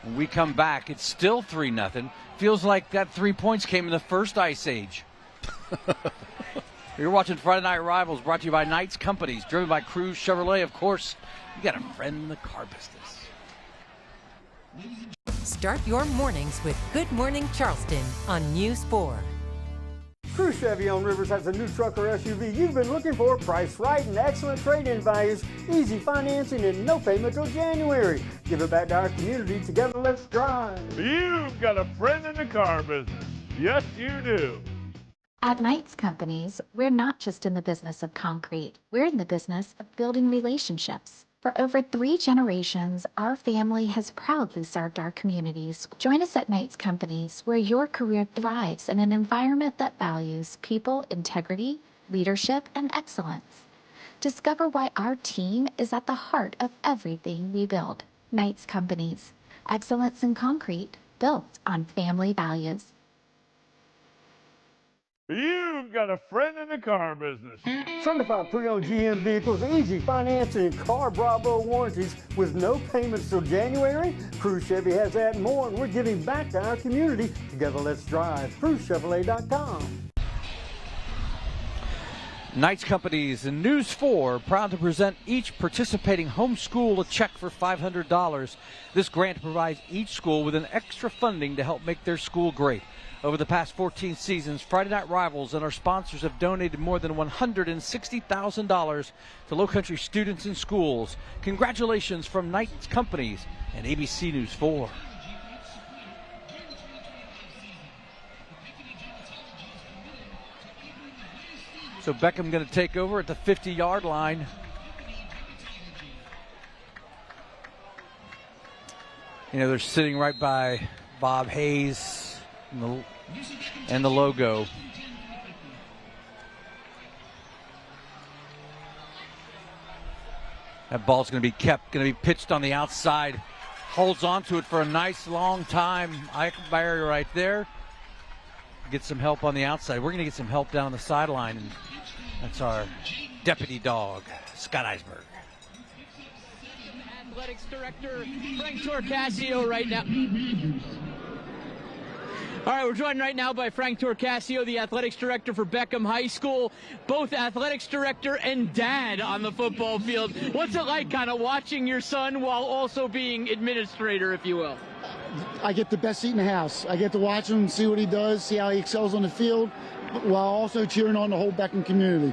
When we come back, it's still 3-0. Feels like that 3 points came in the first Ice Age. You're watching Friday Night Rivals, brought to you by Knights Companies, driven by Cruz Chevrolet. Of course, you got a friend in the car business. Start your mornings with Good Morning Charleston on News 4. Cruz Chevy on Rivers has a new truck or SUV you've been looking for, priced right and excellent trade-in values, easy financing and no payment till January. Give it back to our community. Together, let's drive. You've got a friend in the car business. Yes, you do. At Knights Companies, we're not just in the business of concrete. We're in the business of building relationships. For over 3 generations, our family has proudly served our communities. Join us at Knights Companies, where your career thrives in an environment that values people, integrity, leadership, and excellence. Discover why our team is at the heart of everything we build. Knights Companies, excellence in concrete, built on family values. You've got a friend in the car business. Certified pre-owned GM vehicles, easy financing, and car Bravo warranties with no payments till January. Cruz Chevy has that and more, and we're giving back to our community. Together, let's drive. CruzChevrolet.com. Knights Companies and News 4 proud to present each participating homeschool a check for $500. This grant provides each school with an extra funding to help make their school great. Over the past 14 seasons, Friday Night Rivals and our sponsors have donated more than $160,000 to Lowcountry students and schools. Congratulations from Knights Companies and ABC News 4. So Beckham going to take over at the 50-yard line. You know, they're sitting right by Bob Hayes and the logo. That ball's going to be pitched on the outside. Holds on to it for a nice long time. Barrier right there. Get some help on the outside. We're going to get some help down the sideline, and that's our deputy dog, Scott Eisberg. Athletics Director Frank Torcasio right now. All right, we're joined right now by Frank Torcasio, the athletics director for Beckham High School, both athletics director and dad on the football field. What's it like kind of watching your son while also being administrator, if you will? I get the best seat in the house. I get to watch him, see what he does, see how he excels on the field, while also cheering on the whole Beckham community.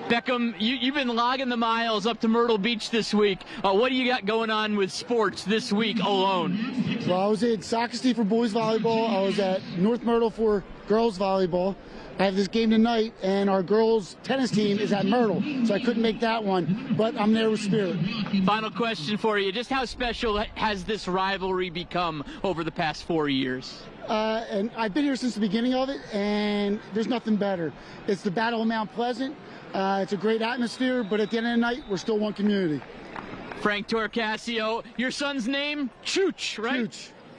Beckham, you've been logging the miles up to Myrtle Beach this week. What do you got going on with sports this week alone? Well, I was at Socastee for boys volleyball. I was at North Myrtle for girls volleyball. I have this game tonight, and our girls tennis team is at Myrtle, so I couldn't make that one, but I'm there with spirit. Final question for you. Just how special has this rivalry become over the past 4 years? And I've been here since the beginning of it, and there's nothing better. It's the Battle of Mount Pleasant. It's a great atmosphere, but at the end of the night, we're still one community. Frank Torcasio, your son's name? Chooch, right?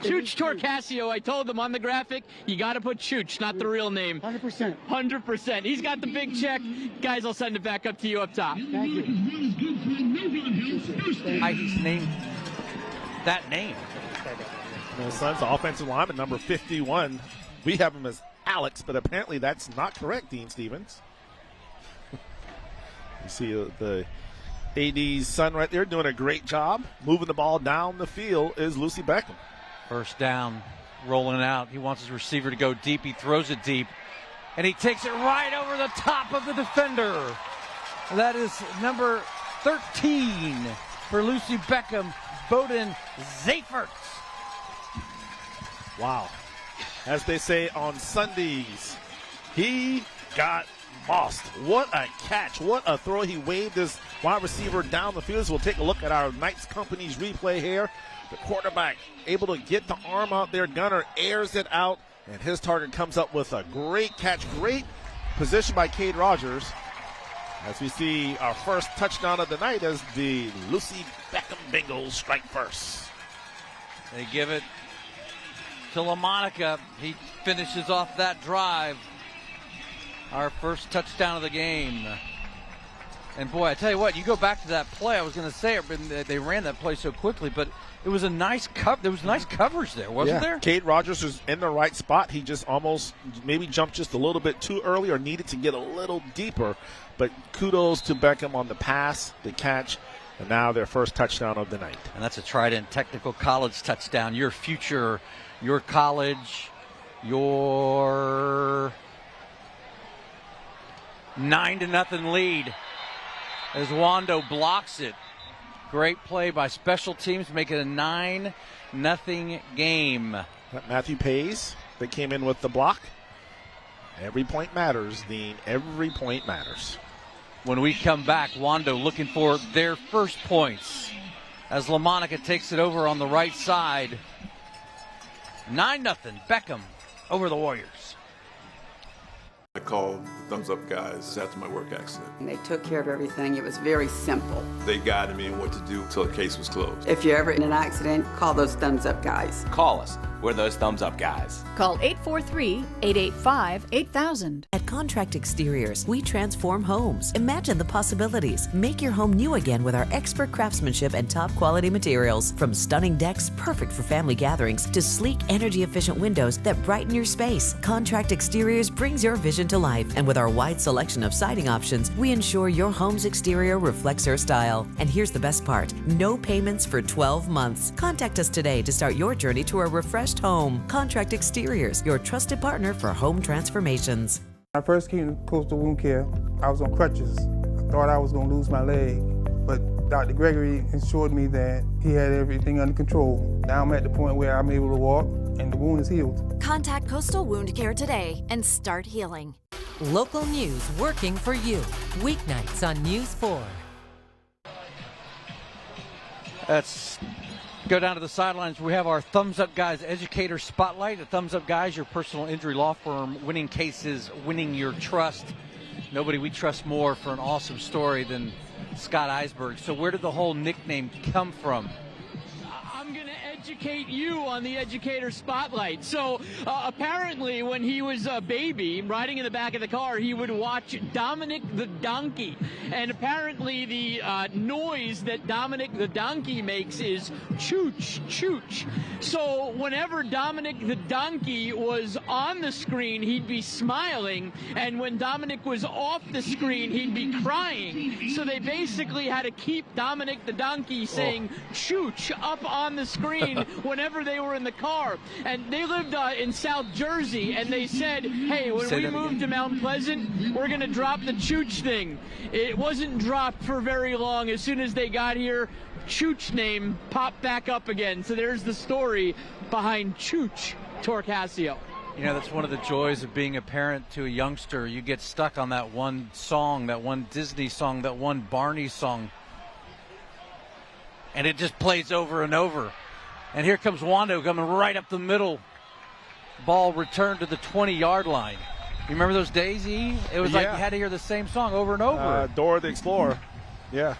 Chooch Torcasio. I told him on the graphic, you got to put Chooch, not the real name. 100%. 100%. He's got the big check. Guys, I'll send it back up to you up top. Thank you. He's named that name. His son's offensive lineman, number 51. We have him as Alex, but apparently that's not correct, Dean Stevens. You see the AD's son right there doing a great job. Moving the ball down the field is Lucy Beckham. First down, rolling it out. He wants his receiver to go deep. He throws it deep, and he takes it right over the top of the defender. That is number 13 for Lucy Beckham, Bowden Zafert. Wow. As they say on Sundays, he got mossed. What a catch. What a throw. He waved his wide receiver down the field. So we'll take a look at our Knights Company's replay here. The quarterback able to get the arm out there. Gunner airs it out, and his target comes up with a great catch. Great position by Cade Rogers. As we see our first touchdown of the night as the Lucy Beckham Bengals strike first. They give it to LaMonica. He finishes off that drive. Our first touchdown of the game. And boy, I tell you what, you go back to that play, I was going to say it, but they ran that play so quickly, but it was a nice there was nice coverage there, wasn't there? Cade Rogers was in the right spot. He just almost maybe jumped just a little bit too early or needed to get a little deeper. But kudos to Beckham on the pass, the catch, and now their first touchdown of the night. And that's a Trident Technical College touchdown. Your future, your college, your 9-0 lead as Wando blocks it. Great play by special teams, make it a 9-0 game. Matthew Pays, they came in with the block. Every point matters, Dean. Every point matters. When we come back, Wando looking for their first points as LaMonica takes it over on the right side. 9-0, Beckham over the Warriors. I called the Thumbs Up guys after my work accident. And they took care of everything. It was very simple. They guided me in what to do until the case was closed. If you're ever in an accident, call those Thumbs Up guys. Call us. We're those Thumbs Up guys. Call 843-885-8000. At Contract Exteriors, we transform homes. Imagine the possibilities. Make your home new again with our expert craftsmanship and top quality materials. From stunning decks perfect for family gatherings to sleek, energy-efficient windows that brighten your space. Contract Exteriors brings your vision to life. And with our wide selection of siding options, we ensure your home's exterior reflects your style. And here's the best part. No payments for 12 months. Contact us today to start your journey to a refreshed home. Contract Exteriors, your trusted partner for home transformations. When I first came to Coastal Wound Care, I was on crutches. I thought I was going to lose my leg, but Dr. Gregory assured me that he had everything under control. Now I'm at the point where I'm able to walk and the wound is healed. Contact Coastal Wound Care today and start healing. Local news working for you. Weeknights on News 4. Let's go down to the sidelines. We have our Thumbs Up Guys Educator Spotlight. The Thumbs Up Guys, your personal injury law firm, winning cases, winning your trust. Nobody we trust more for an awesome story than Scott Eisberg. So where did the whole nickname come from? I'm going to educate you on the Educator Spotlight. So apparently when he was a baby riding in the back of the car, he would watch Dominic the Donkey. And apparently the noise that Dominic the Donkey makes is chooch, chooch. So whenever Dominic the Donkey was on the screen, he'd be smiling. And when Dominic was off the screen, he'd be crying. So they basically had to keep Dominic the Donkey saying chooch up on the screen whenever they were in the car. And they lived in South Jersey, and they said, hey, when we moved to Mount Pleasant, we're going to drop the chooch thing. It wasn't dropped for very long. As soon as they got here, Chooch name popped back up again. So there's the story behind Chooch Torcasio. You know, that's one of the joys of being a parent to a youngster. You get stuck on that one song, that one Disney song, that one Barney song. And it just plays over and over. And here comes Wando coming right up the middle. Ball returned to the 20-yard line. You remember those days, E? It was like you had to hear the same song over and over. Dora the Explorer. Yeah.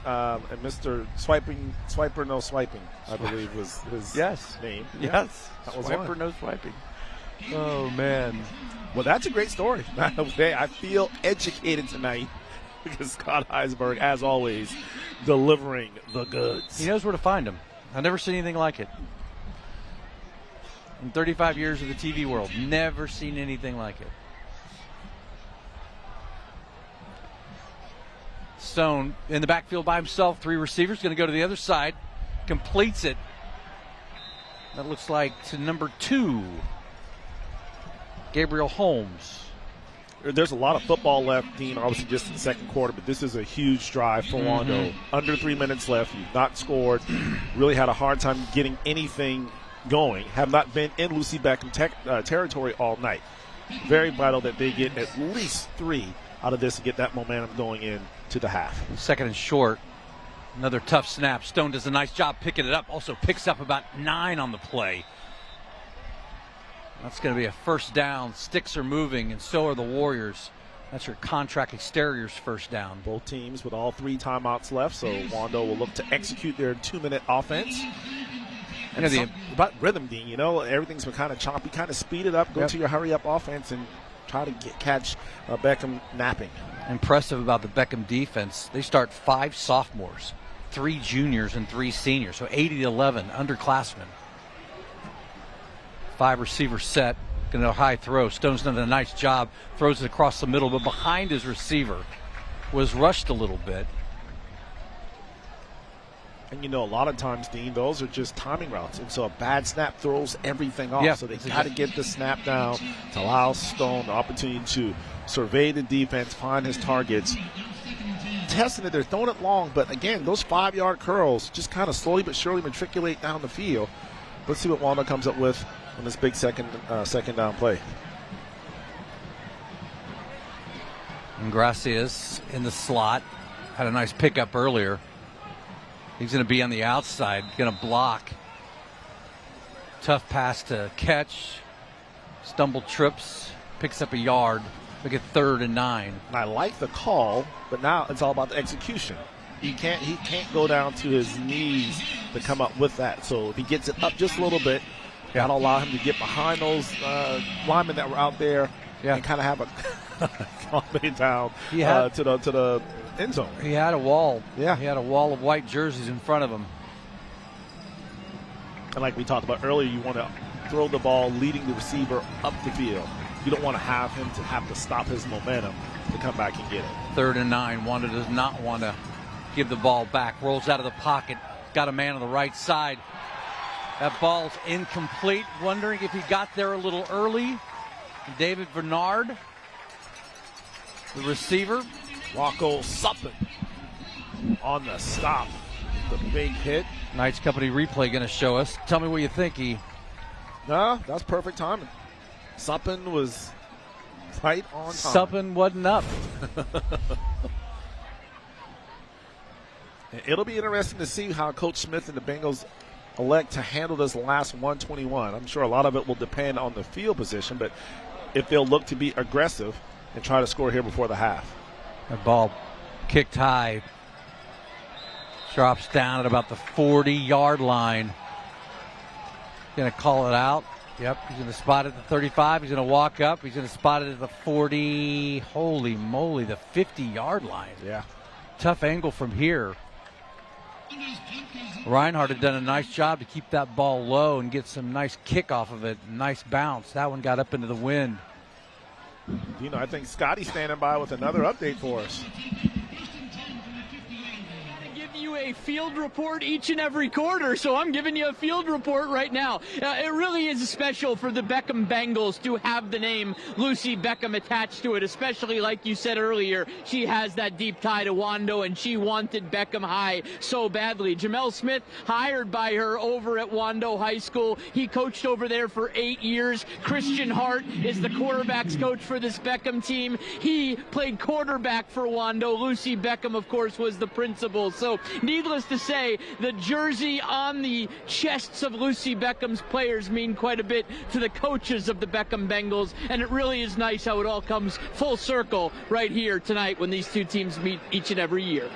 And Mr. Swiper No Swiping, I believe was his name. Yes. That was Swiper one. No Swiping. Oh, man. Well, that's a great story. I feel educated tonight because Scott Eisberg, as always, delivering the goods. He knows where to find them. I've never seen anything like it. In 35 years of the TV world, never seen anything like it. Stone in the backfield by himself, 3 receivers, going to go to the other side, completes it. That looks like to number 2, Gabriel Holmes. There's a lot of football left, Dean, obviously just in the second quarter, but this is a huge drive for Wando. Under 3 minutes left. You've not scored. Really had a hard time getting anything going. Have not been in Lucy Beckham territory all night. Very vital that they get at least 3 out of this and get that momentum going in to the half. Second and short. Another tough snap. Stone does a nice job picking it up. Also picks up about 9 on the play. That's going to be a first down. Sticks are moving, and so are the Warriors. That's your Contract Exteriors first down. Both teams with all 3 timeouts left, so Wando will look to execute their 2-minute offense. And about rhythm, Dean, everything's been kind of choppy, kind of speed it up, go to your hurry-up offense, and try to catch Beckham napping. Impressive about the Beckham defense. They start 5 sophomores, 3 juniors, and 3 seniors. So 80-11 underclassmen. 5 receiver set. Going to high throw. Stone's done a nice job. Throws it across the middle, but behind his receiver. Was rushed a little bit. And a lot of times, Dean, those are just timing routes. And so a bad snap throws everything off. Yeah, so they got to get the snap down to allow Stone the opportunity to survey the defense, find his targets. Testing it, they're throwing it long. But again, those 5-yard curls just kind of slowly but surely matriculate down the field. Let's see what Wando comes up with on this big second down play. And Gracias in the slot. Had a nice pickup earlier. He's going to be on the outside, going to block. Tough pass to catch. Stumble trips, picks up a yard. Make it 3rd and 9. And I like the call, but now it's all about the execution. He can't go down to his knees to come up with that. So if he gets it up just a little bit, that'll allow him to get behind those linemen that were out there and kind of have a way down to the end zone. He had a wall. Yeah. He had a wall of white jerseys in front of him. And like we talked about earlier, you want to throw the ball leading the receiver up the field. You don't want to have him to have to stop his momentum to come back and get it. 3rd and 9. Wanda does not want to give the ball back. Rolls out of the pocket. Got a man on the right side. That ball's incomplete. Wondering if he got there a little early. David Bernard, the receiver. Rocco Suppen on the stop. The big hit. Knights Company replay going to show us. Tell me what you think, No, that's perfect timing. Suppen was right on time. Suppen wasn't up. It'll be interesting to see how Coach Smith and the Bengals elect to handle this last 121. I'm sure a lot of it will depend on the field position, but if they'll look to be aggressive and try to score here before the half. That ball kicked high. Drops down at about the 40-yard line. Going to call it out. Yep, he's going to spot it at the 35. He's going to walk up. He's going to spot it at the 40. Holy moly, the 50-yard line. Yeah. Tough angle from here. Reinhardt had done a nice job to keep that ball low and get some nice kick off of it. Nice bounce. That one got up into the wind. I think Scotty's standing by with another update for us. You a field report each and every quarter, so I'm giving you a field report right now. It really is special for the Beckham Bengals to have the name Lucy Beckham attached to it, especially like you said earlier, she has that deep tie to Wando, and she wanted Beckham High so badly. Jamel Smith, hired by her over at Wando High School. He coached over there for 8 years. Christian Hart is the quarterbacks coach for this Beckham team. He played quarterback for Wando. Lucy Beckham, of course, was the principal. So needless to say, the jersey on the chests of Lucy Beckham's players mean quite a bit to the coaches of the Beckham Bengals, and it really is nice how it all comes full circle right here tonight when these two teams meet each and every year.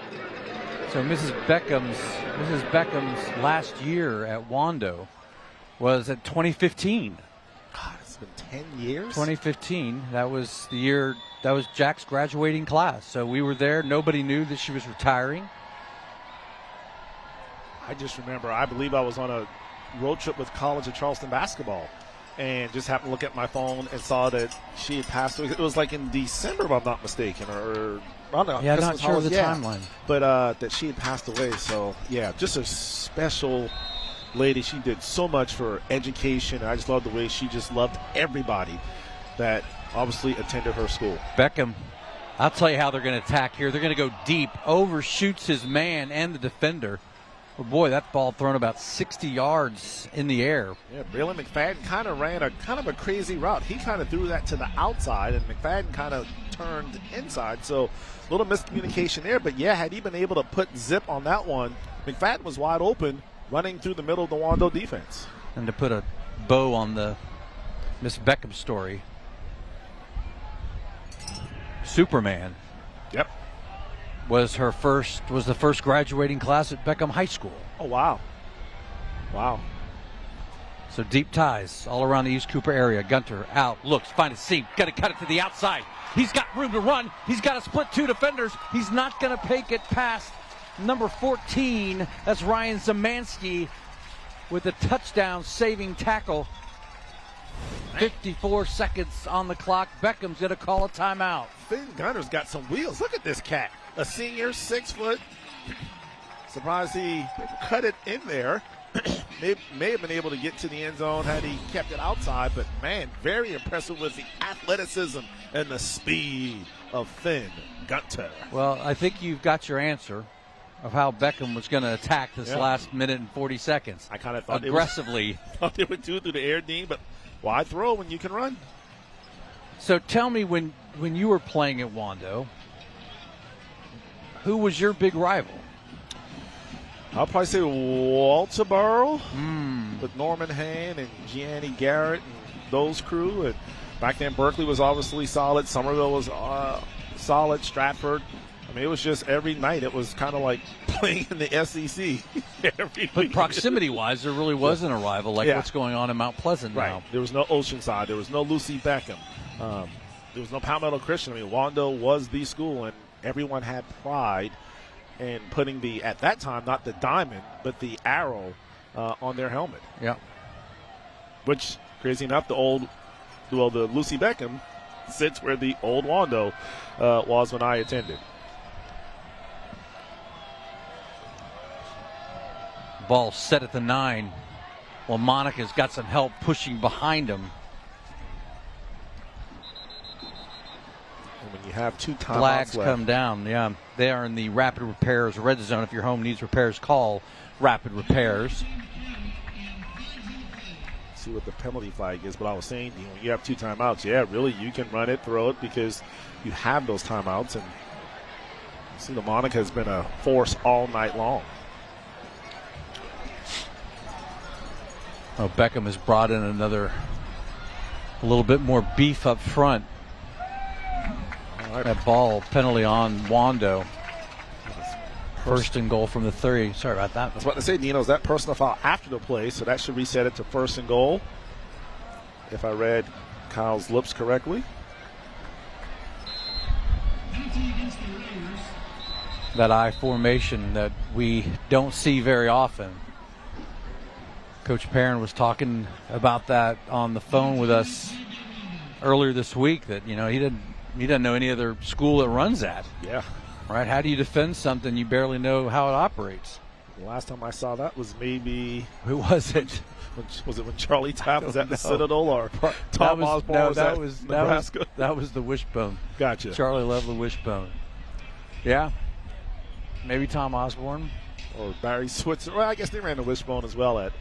So Mrs. Beckham's last year at Wando was at 2015. God, it's been 10 years? 2015. That was the year, that was Jack's graduating class. So we were there. Nobody knew that she was retiring. I just remember, I believe I was on a road trip with College of Charleston basketball and just happened to look at my phone and saw that she had passed away. It was like in December, if I'm not mistaken, or I don't know. Yeah, not sure of the timeline. But that she had passed away. So, yeah, just a special lady. She did so much for education. I just love the way she just loved everybody that obviously attended her school. Beckham, I'll tell you how they're going to attack here. They're going to go deep, overshoots his man and the defender. Oh boy, that ball thrown about 60 yards in the air. Yeah, Braylon McFadden kind of ran a crazy route. He kind of threw that to the outside, and McFadden kind of turned inside. So a little miscommunication there. But, yeah, had he been able to put zip on that one, McFadden was wide open running through the middle of the Wando defense. And to put a bow on the Miss Beckham story, Superman. Yep. Was the first graduating class at Beckham High School. Oh, wow. Wow. So deep ties all around the East Cooper area. Gunter out, looks, find a seam, got to cut it to the outside. He's got room to run. He's got to split 2 defenders. He's not going to make it past number 14. That's Ryan Zemansky with a touchdown saving tackle. 54 seconds on the clock. Beckham's going to call a timeout. Finn Gunter's got some wheels. Look at this cat. A senior, 6 foot. Surprised he cut it in there. may have been able to get to the end zone had he kept it outside, but man, very impressive with the athleticism and the speed of Finn Gunter. Well, I think you've got your answer of how Beckham was going to attack this last minute and 40 seconds. I kind of thought aggressively. Thought they would do it through the air, Dean, but why throw when you can run? So tell me, when you were playing at Wando, who was your big rival? I'll probably say Walterboro with Norman Hain and Gianni Garrett and those crew. And back then, Berkeley was obviously solid. Somerville was solid. Stratford. I mean, it was just every night. It was kind of like playing in the SEC. But proximity-wise, there really wasn't a rival like what's going on in Mount Pleasant now. There was no Oceanside. There was no Lucy Beckham. There was no Palmetto Christian. I mean, Wando was the school, and everyone had pride in putting the, at that time, not the diamond, but the arrow on their helmet. Yeah. Which, crazy enough, the Lucy Beckham sits where the old Wando was when I attended. Ball set at the 9. Well, Monica's got some help pushing behind him. And when you have 2 timeouts Flags left. come down. Yeah, they are in the rapid repairs red zone. If your home needs repairs, call Rapid Repairs. See what the penalty flag is. But I was saying, when you have 2 timeouts, really, you can run it, throw it, because you have those timeouts. And you see, the Monica has been a force all night long. Oh, Beckham has brought in a little bit more beef up front. That ball penalty on Wando. First and goal from the 30. Sorry about that. I was about to say, Dino, is that personal foul after the play, so that should reset it to 1st and goal, if I read Kyle's lips correctly. That I formation that we don't see very often. Coach Perrin was talking about that on the phone with us earlier this week, that he doesn't know any other school that runs that. Yeah. Right? How do you defend something you barely know how it operates? The last time I saw that was maybe... Who was it? Was it when Charlie Tapp was at the Citadel, or Tom Osborne was at Nebraska? That was the Wishbone. Gotcha. Charlie loved the Wishbone. Yeah. Maybe Tom Osborne. Or Barry Switzer. Well, I guess they ran the Wishbone as well at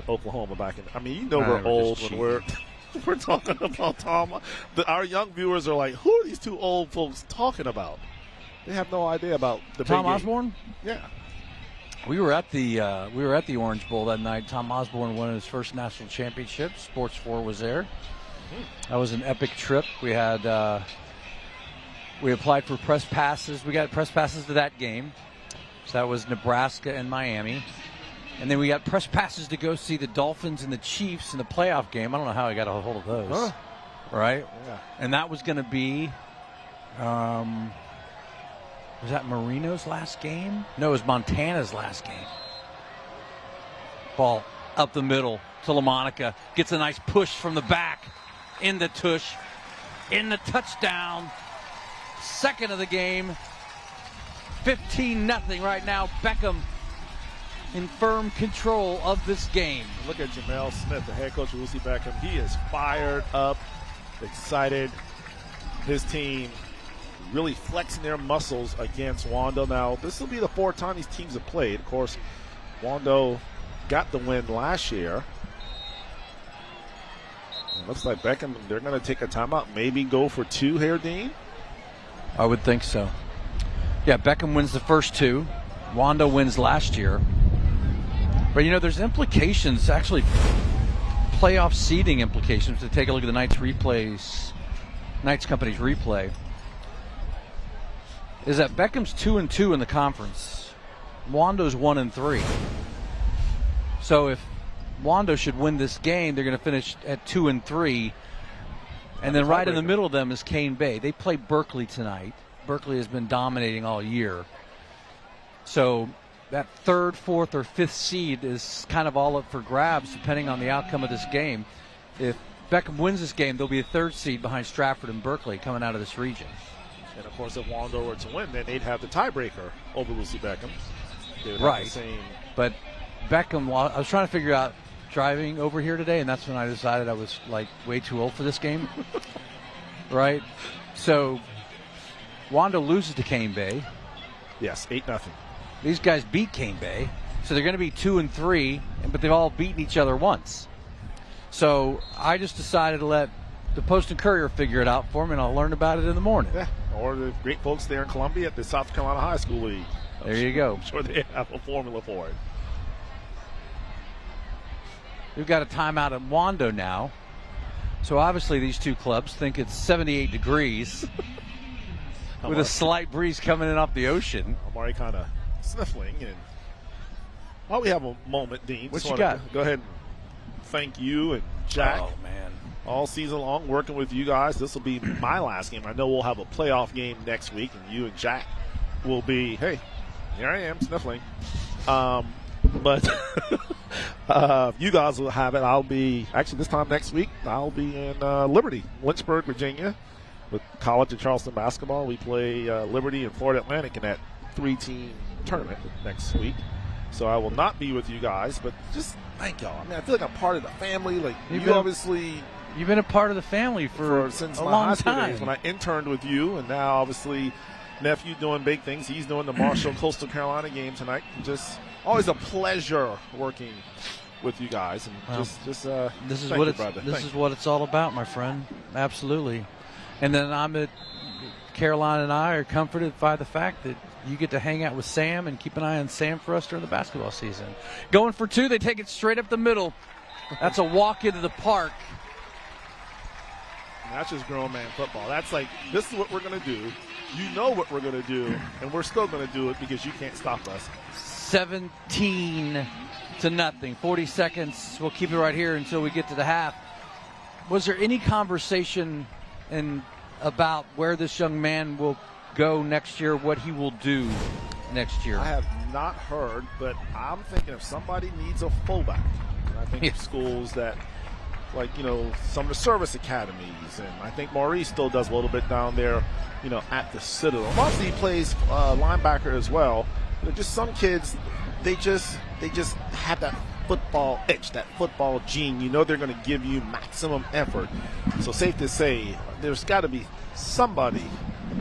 Oklahoma back in. I mean, we're old when we're talking about Tom. Our young viewers are like, who are these 2 old folks talking about? They have no idea about the Tom big game. Osborne. Yeah, we were at the Orange Bowl that night. Tom Osborne won his first national championship. Sports 4 was there. That was an epic trip. We had we applied for press passes. We got press passes to that game. So that was Nebraska and Miami. And then we got press passes to go see the Dolphins and the Chiefs in the playoff game. I don't know how I got a hold of those. Huh. Right? Yeah. And that was going to be, was that Marino's last game? No, it was Montana's last game. Ball up the middle to LaMonica. Gets a nice push from the back. In the tush. In the touchdown. Second of the game. 15-0 right now. Beckham in firm control of this game. Look at Jamel Smith, the head coach of Lucy Beckham. He is fired up, excited. His team really flexing their muscles against Wando. Now, this will be the 4th time these teams have played. Of course, Wando got the win last year. It looks like Beckham, they're going to take a timeout, maybe go for 2 here, Dean? I would think so. Yeah, Beckham wins the first 2. Wando wins last year. But, there's implications, actually, playoff seeding implications, to take a look at the Knights Company's replay, is that Beckham's 2-2 in the conference. Wando's 1-3. So if Wando should win this game. They're going to finish at 2-3. And then right in the middle of them is Cane Bay. They play Berkeley tonight. Berkeley has been dominating all year. So that 3rd, 4th, or 5th seed is kind of all up for grabs depending on the outcome of this game. If Beckham wins this game, they'll be a 3rd seed behind Stratford and Berkeley coming out of this region. And, of course, if Wando were to win, then they'd have the tiebreaker over Lucy Beckham. They would have Right. the same. But Beckham, I was trying to figure out driving over here today, and that's when I decided I was, like, way too old for this game. Right? So Wando loses to Cane Bay. Yes, 8-0. These guys beat Cane Bay, so they're going to be 2-3, but they've all beaten each other once. So I just decided to let the Post and Courier figure it out for me, and I'll learn about it in the morning. Yeah, or the great folks there in Columbia at the South Carolina High School League. There you go. I'm sure they have a formula for it. We've got a timeout at Wando now. So obviously these two clubs think it's 78 degrees with a slight breeze coming in off the ocean. I'm already kind of sniffling. And while we have a moment, Dean, what just you got? Go ahead and thank you and Jack. Oh, man. All season long working with you guys. This will be my last game. I know we'll have a playoff game next week, and you and Jack will be, hey, here I am, sniffling. But you guys will have it. I'll be, actually this time next week, I'll be in Liberty, Lynchburg, Virginia, with College of Charleston basketball. We play Liberty and Florida Atlantic in that 3-team tournament next week. So I will not be with you guys, but just thank y'all. I mean, I feel like I'm part of the family. Like, You've been a part of the family for since a my long high school time. days when I interned with you, and now obviously nephew doing big things. He's doing the Marshall Coastal Carolina game tonight. Just always a pleasure working with you guys, and this is what it's all about, my friend. Absolutely. And then Caroline and I are comforted by the fact that you get to hang out with Sam and keep an eye on Sam for us during the basketball season. Going for two, they take it straight up the middle. That's a walk into the park. That's just grown man football. That's like, this is what we're going to do. You know what we're going to do, and we're still going to do it because you can't stop us. 17-0. 40 seconds. We'll keep it right here until we get to the half. Was there any conversation about where this young man will go next year, what he will do next year? I have not heard, but I'm thinking if somebody needs a fullback, and I think of schools that, like, some of the service academies, and I think Maurice still does a little bit down there, at the Citadel. Obviously, he plays linebacker as well. Just some kids, they just have that football itch, that football gene. They're going to give you maximum effort. So safe to say, there's got to be somebody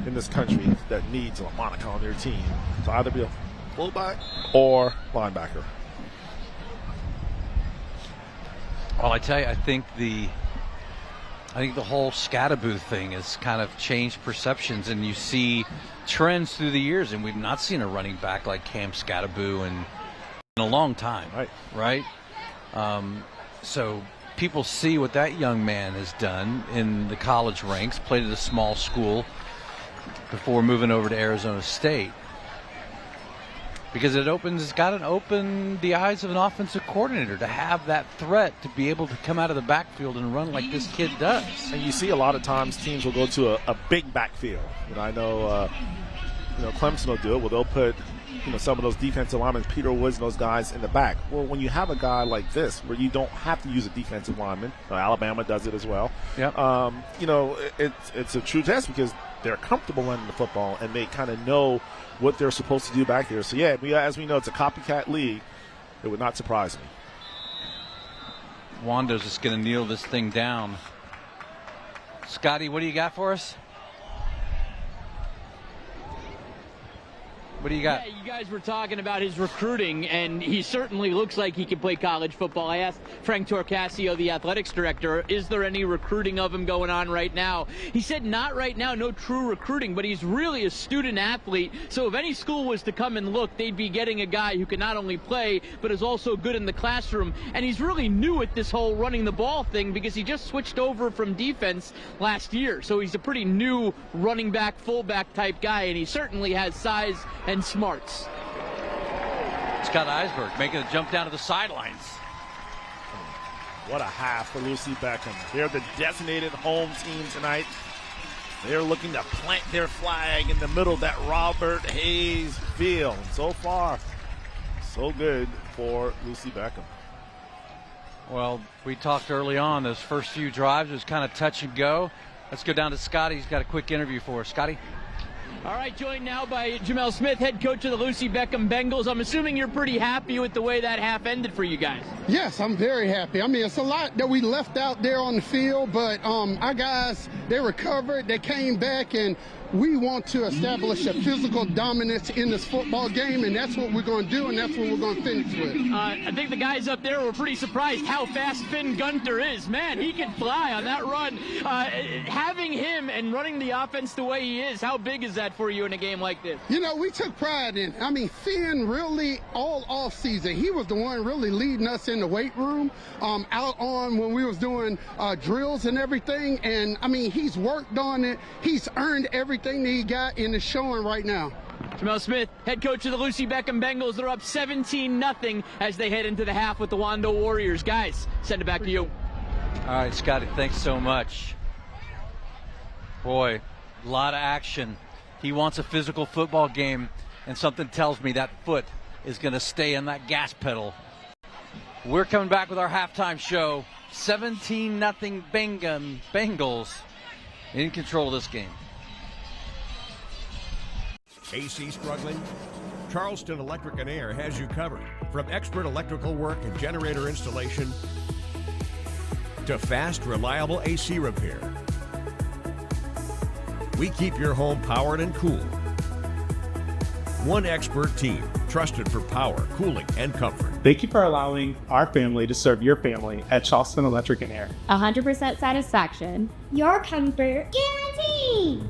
in this country that needs a Monica on their team to either be a fullback or linebacker. Well, I tell you, I think the whole Scattaboo thing has kind of changed perceptions, and you see trends through the years, and we've not seen a running back like Cam Scattaboo in a long time. Right? So people see what that young man has done in the college ranks, played at a small school before moving over to Arizona State. Because it's got to open the eyes of an offensive coordinator to have that threat to be able to come out of the backfield and run like this kid does. And you see a lot of times teams will go to a big backfield. I know, Clemson will do it. Well, they'll put, some of those defensive linemen, Peter Woods and those guys in the back. Well, when you have a guy like this where you don't have to use a defensive lineman, Alabama does it as well. Yep. It's a true test because they're comfortable running the football and they kind of know what they're supposed to do back there. So, as we know, it's a copycat league. It would not surprise me. Wando's just going to kneel this thing down. Scotty, what do you got for us? What do you got? Yeah, you guys were talking about his recruiting, and he certainly looks like he can play college football. I asked Frank Torcasio, the athletics director, is there any recruiting of him going on right now? He said not right now, no true recruiting, but he's really a student athlete. So if any school was to come and look, they'd be getting a guy who can not only play, but is also good in the classroom. And he's really new at this whole running the ball thing because he just switched over from defense last year. So he's a pretty new running back, fullback type guy, and he certainly has size and smarts. Scott Eisberg making a jump down to the sidelines. What a half for Lucy Beckham. They're the designated home team tonight. They're looking to plant their flag in the middle of that Robert Hayes field. So far, so good for Lucy Beckham. Well, we talked early on, those first few drives was kind of touch and go. Let's go down to Scotty. He's got a quick interview for us. Scotty? All right, joined now by Jamel Smith, head coach of the Lucy Beckham Bengals. I'm assuming you're pretty happy with the way that half ended for you guys. Yes, I'm very happy. I mean, it's a lot that we left out there on the field, but our guys, they recovered, they came back, and we want to establish a physical dominance in this football game, and that's what we're going to do, and that's what we're going to finish with. I think the guys up there were pretty surprised how fast Finn Gunter is. Man, he can fly on that run. Having him and running the offense the way he is, how big is that for you in a game like this? You know, we took pride in it. I mean, Finn really, all off season, he was the one really leading us in the weight room, out on when we was doing drills and everything, and I mean, he's worked on it. He's earned everything that he got, and it's showing right now. Jamel Smith, head coach of the Lucy Beckham Bengals. They're up 17-0 as they head into the half with the Wando Warriors. Guys, send it back to you. All right, Scotty, thanks so much. Boy, a lot of action. He wants a physical football game, and something tells me that foot is going to stay on that gas pedal. We're coming back with our halftime show. 17-0 Bengals in control of this game. AC struggling? Charleston Electric and Air has you covered. From expert electrical work and generator installation to fast, reliable AC repair. We keep your home powered and cool. One expert team, trusted for power, cooling, and comfort. Thank you for allowing our family to serve your family at Charleston Electric and Air. 100% satisfaction. Your comfort guaranteed.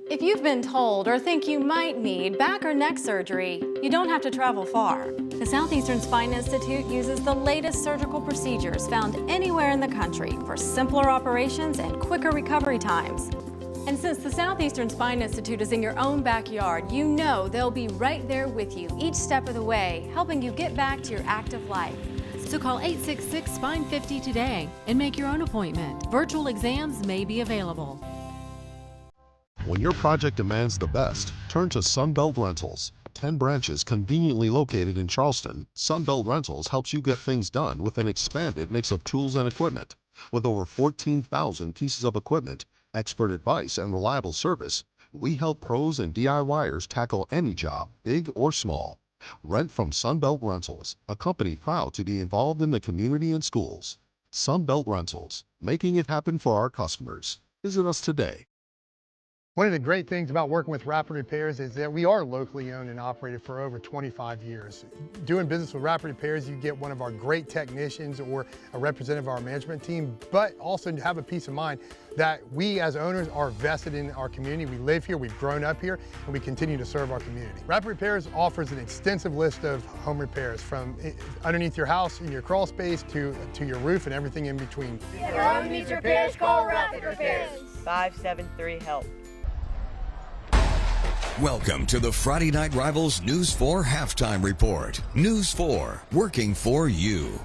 If you've been told or think you might need back or neck surgery, you don't have to travel far. The Southeastern Spine Institute uses the latest surgical procedures found anywhere in the country for simpler operations and quicker recovery times. And since the Southeastern Spine Institute is in your own backyard, you know they'll be right there with you each step of the way, helping you get back to your active life. So call 866-SPINE50 today and make your own appointment. Virtual exams may be available. When your project demands the best, turn to Sunbelt Rentals. 10 branches conveniently located in Charleston, Sunbelt Rentals helps you get things done with an expanded mix of tools and equipment. With over 14,000 pieces of equipment, expert advice, and reliable service, we help pros and DIYers tackle any job, big or small. Rent from Sunbelt Rentals, a company proud to be involved in the community and schools. Sunbelt Rentals, making it happen for our customers. Visit us today. One of the great things about working with Rapid Repairs is that we are locally owned and operated for over 25 years. Doing business with Rapid Repairs, you get one of our great technicians or a representative of our management team, but also to have a peace of mind that we as owners are vested in our community. We live here, we've grown up here, and we continue to serve our community. Rapid Repairs offers an extensive list of home repairs from underneath your house in your crawl space to your roof and everything in between. If your home needs repairs, call Rapid Repairs. 573-HELP. Welcome to the Friday Night Rivals News 4 Halftime Report. News 4, working for you.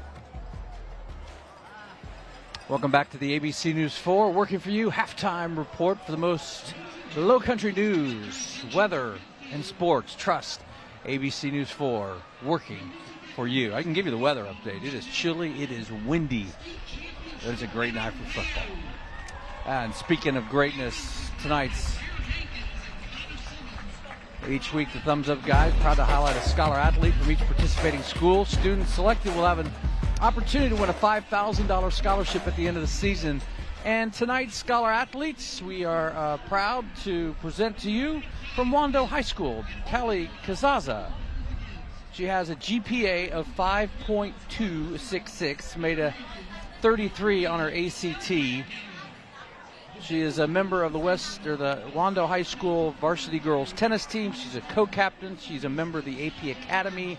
Welcome back to the ABC News 4, working for you halftime report for the most low country news, weather, and sports. Trust ABC News 4, working for you. I can give you the weather update. It is chilly, it is windy. It is a great night for football. And speaking of greatness, tonight's each week, the Thumbs Up guys, proud to highlight a scholar athlete from each participating school. Students selected will have an opportunity to win a $5,000 scholarship at the end of the season. And tonight's scholar athletes, we are proud to present to you from Wando High School, Kelly Kazaza. She has a GPA of 5.266, made a 33 on her ACT. She is a member of the Wando High School varsity girls tennis team. She's a co-captain. She's a member of the AP Academy.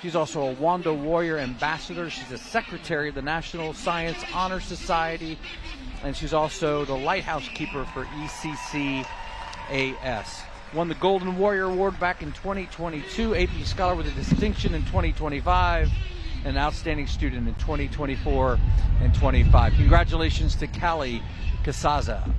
She's also a Wando Warrior ambassador. She's a secretary of the National Science Honor Society. And she's also the lighthouse keeper for ECCAS. Won the Golden Warrior Award back in 2022. AP Scholar with a distinction in 2025. an outstanding student in 2024 and 25. Congratulations to Callie Casaza.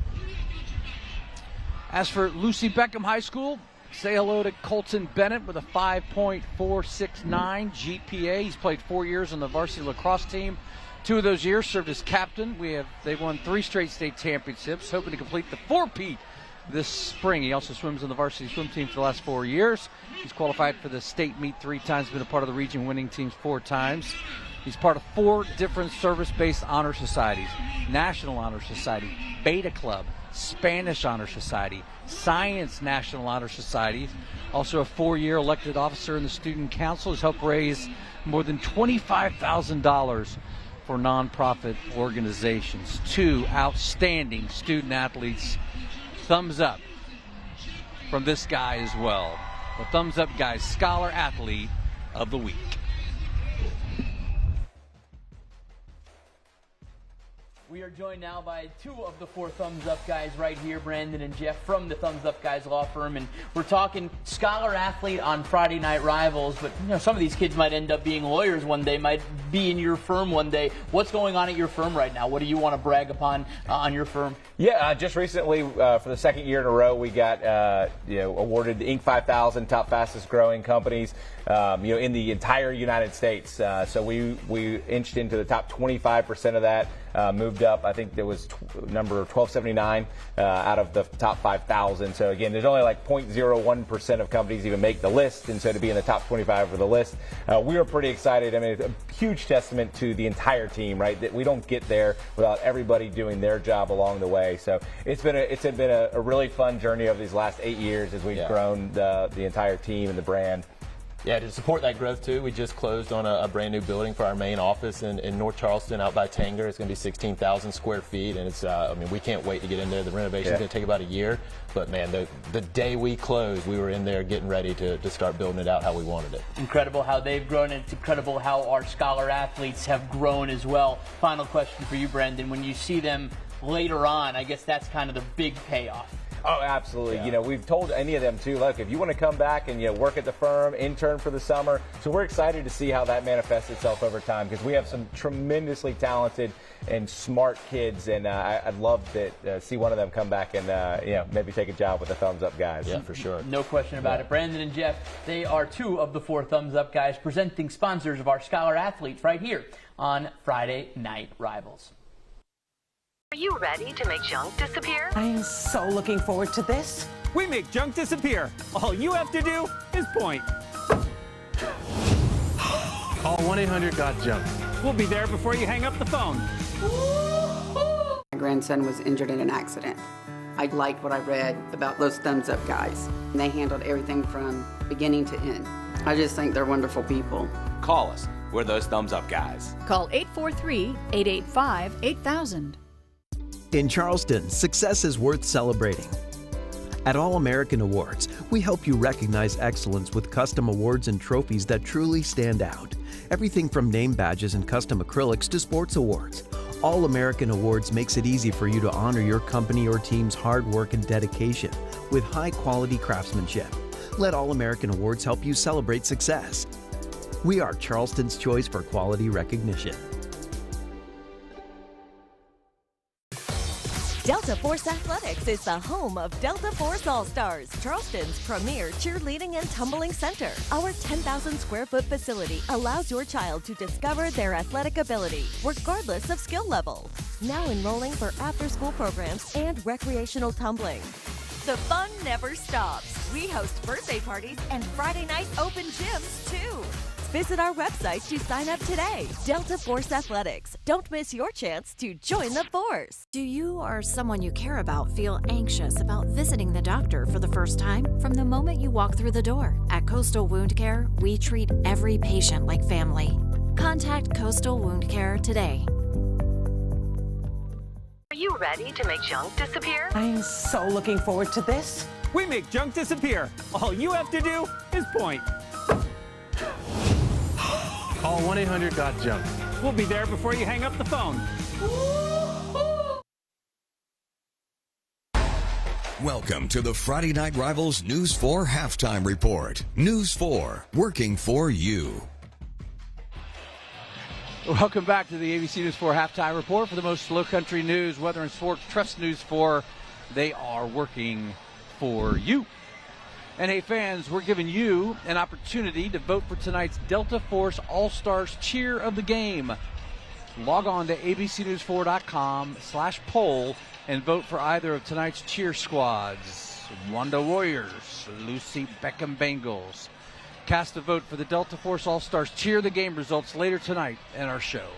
As for Lucy Beckham High School, say hello to Colton Bennett with a 5.469 GPA. He's played 4 years on the varsity lacrosse team. 2 of those years served as captain. They won 3 straight state championships, hoping to complete the 4-peat this spring. He also swims on the varsity swim team for the last 4 years. He's qualified for the state meet 3 times, been a part of the region winning teams 4 times. He's part of 4 different service-based honor societies: National Honor Society, Beta Club, Spanish Honor Society, Science National Honor Society. Also a 4-year elected officer in the student council. Has helped raise more than $25,000 for nonprofit organizations. 2 outstanding student athletes. Thumbs up from this guy as well. The Thumbs Up Guy Scholar Athlete of the Week. We are joined now by 2 of the 4 Thumbs Up guys right here, Brandon and Jeff from the Thumbs Up Guys law firm, and we're talking scholar athlete on Friday Night Rivals. But some of these kids might end up being lawyers one day, might be in your firm one day. What's going on at your firm right now? What do you want to brag upon on your firm? Yeah, just recently, for the 2nd year in a row, we got awarded the Inc. 5000 top fastest growing companies in the entire United States. So we inched into the top 25% of that. Moved up. I think there was number 1279 out of the top 5,000. So again, there's only like 0.01% of companies even make the list, and so to be in the top 25 for the list, we were pretty excited. I mean, it's a huge testament to the entire team, right? That we don't get there without everybody doing their job along the way. So it's been a really fun journey over these last 8 years as we've grown the entire team and the brand. Yeah, to support that growth, too, we just closed on a brand new building for our main office in North Charleston out by Tanger. It's going to be 16,000 square feet, and it's, we can't wait to get in there. The renovation's going to take about a year, but, man, the day we closed, we were in there getting ready to start building it out how we wanted it. Incredible how they've grown, and it's incredible how our scholar athletes have grown as well. Final question for you, Brendan. When you see them later on, I guess that's kind of the big payoff. Oh, absolutely. Yeah. We've told any of them, too, look, if you want to come back and work at the firm, intern for the summer. So we're excited to see how that manifests itself over time, because we have some tremendously talented and smart kids, and I'd love to see one of them come back and maybe take a job with the Thumbs Up Guys. Yeah, for sure. No question about it. Brandon and Jeff, they are 2 of the 4 Thumbs Up Guys, presenting sponsors of our scholar athletes right here on Friday Night Rivals. Are you ready to make junk disappear? I am so looking forward to this. We make junk disappear. All you have to do is point. Call 1-800-GOT-JUNK. We'll be there before you hang up the phone. My grandson was injured in an accident. I liked what I read about those Thumbs Up Guys. And they handled everything from beginning to end. I just think they're wonderful people. Call us. We're those Thumbs Up Guys. Call 843-885-8000. In Charleston, success is worth celebrating. At All American Awards, we help you recognize excellence with custom awards and trophies that truly stand out. Everything from name badges and custom acrylics to sports awards. All American Awards makes it easy for you to honor your company or team's hard work and dedication with high-quality craftsmanship. Let All American Awards help you celebrate success. We are Charleston's choice for quality recognition. Delta Force Athletics is the home of Delta Force All-Stars, Charleston's premier cheerleading and tumbling center. Our 10,000 square foot facility allows your child to discover their athletic ability, regardless of skill level. Now enrolling for after-school programs and recreational tumbling. The fun never stops. We host birthday parties and Friday night open gyms, too. Visit our website to sign up today. Delta Force Athletics. Don't miss your chance to join the force. Do you or someone you care about feel anxious about visiting the doctor for the first time? From the moment you walk through the door, at Coastal Wound Care, we treat every patient like family. Contact Coastal Wound Care today. Are you ready to make junk disappear? I am so looking forward to this. We make junk disappear. All you have to do is point. Call 1-800-GOT-JUNK. We'll be there before you hang up the phone. Welcome to the Friday Night Rivals News 4 Halftime Report. News 4, working for you. Welcome back to the ABC News 4 halftime report for the most slow country news, weather, and sport. Trust News 4. They are working for you. And hey, fans, we're giving you an opportunity to vote for tonight's Delta Force All-Stars Cheer of the Game. Log on to abcnews4.com/poll and vote for either of tonight's cheer squads. Wando Warriors, Lucy Beckham Bengals. Cast a vote for the Delta Force All-Stars Cheer of the Game results later tonight in our show.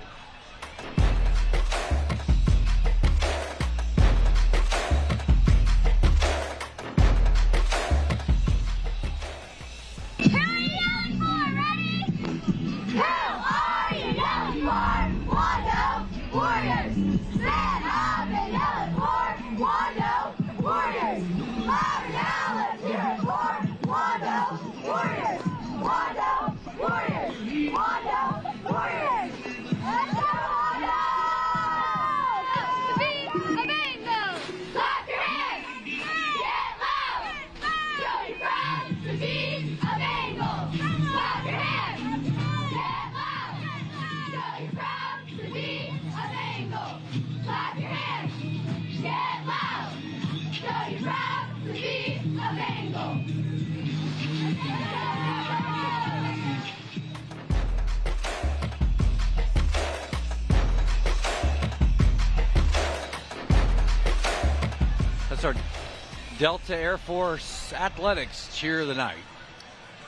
That's our Delta Air Force Athletics Cheer of the Night.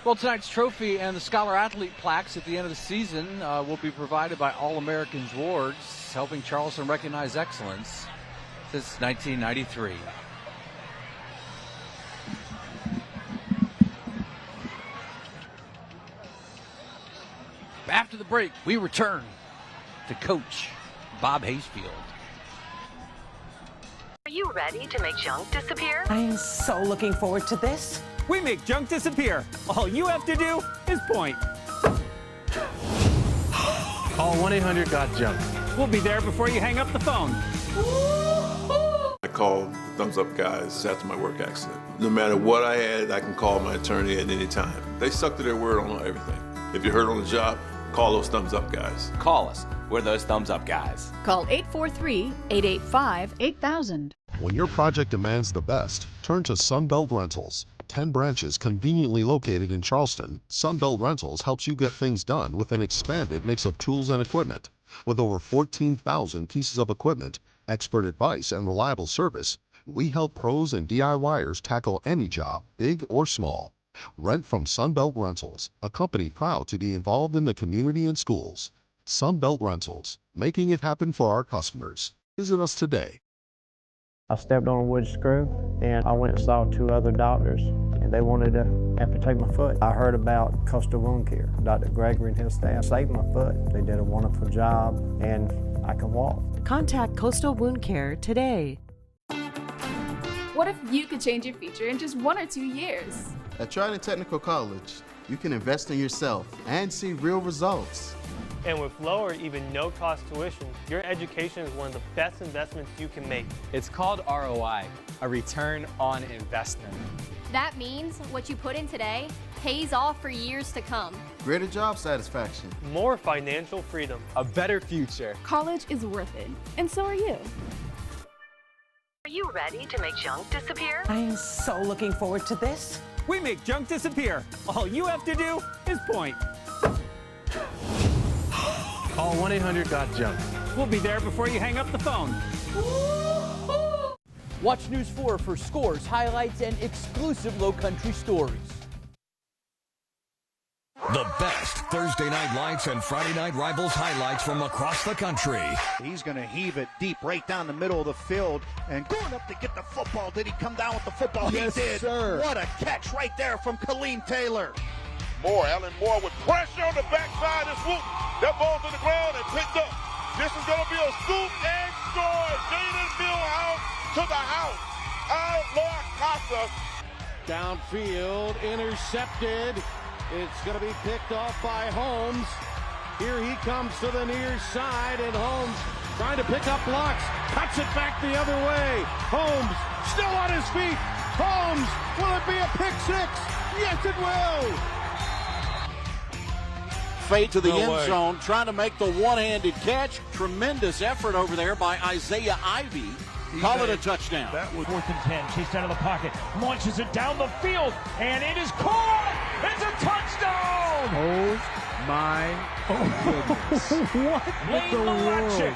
Well, tonight's trophy and the Scholar Athlete plaques at the end of the season will be provided by All-Americans Awards, helping Charleston recognize excellence since 1993. After the break, we return to Coach Bob Hayesfield. Are you ready to make junk disappear? I am so looking forward to this. We make junk disappear. All you have to do is point. Call 1-800-GOT-JUNK. We'll be there before you hang up the phone. I called the Thumbs Up guys after my work accident. No matter what I had, I can call my attorney at any time. They stuck to their word on everything. If you're hurt on the job, call those Thumbs Up guys. Call us. We're those Thumbs Up guys. Call 843-885-8000. When your project demands the best, turn to Sunbelt Rentals. 10 branches conveniently located in Charleston, Sunbelt Rentals helps you get things done with an expanded mix of tools and equipment. With over 14,000 pieces of equipment, expert advice, and reliable service, we help pros and DIYers tackle any job, big or small. Rent from Sunbelt Rentals, a company proud to be involved in the community and schools. Sunbelt Rentals, making it happen for our customers. Visit us today. I stepped on a wood screw and I went and saw 2 other doctors and they wanted to amputate my foot. I heard about Coastal Wound Care. Dr. Gregory and his staff saved my foot. They did a wonderful job and I can walk. Contact Coastal Wound Care today. What if you could change your future in just 1 or 2 years? At Trident Technical College, you can invest in yourself and see real results. And with low or even no cost tuition, your education is one of the best investments you can make. It's called ROI, a return on investment. That means what you put in today pays off for years to come. Greater job satisfaction. More financial freedom. A better future. College is worth it, and so are you. Are you ready to make junk disappear? I am so looking forward to this. We make junk disappear. All you have to do is point. Call 1-800-GOT-JUNK. We'll be there before you hang up the phone. Watch News 4 for scores, highlights, and exclusive Low Country stories. The best Thursday night lights and Friday night rivals highlights from across the country. He's going to heave it deep right down the middle of the field and going up to get the football. Did he come down with the football? Yes, he did. Sir. What a catch right there from Kaleem Taylor. Allen Moore with pressure on the backside and swoop. That ball's on the ground and picked up. This is going to be a scoop and score. Jaden Millhouse to the house. Outlaw Casa. Downfield, intercepted. It's going to be picked off by Holmes. Here he comes to the near side, and Holmes trying to pick up blocks. Cuts it back the other way. Holmes still on his feet. Holmes, will it be a pick six? Yes, it will. fade to the No end way. zone, trying to make the one-handed catch. Tremendous effort over there by Isaiah Ivy. Call it a touchdown. That was 4th and 10. Chased out of the pocket, launches it down the field, and it is caught. It's a touchdown. Oh my goodness! What in the world?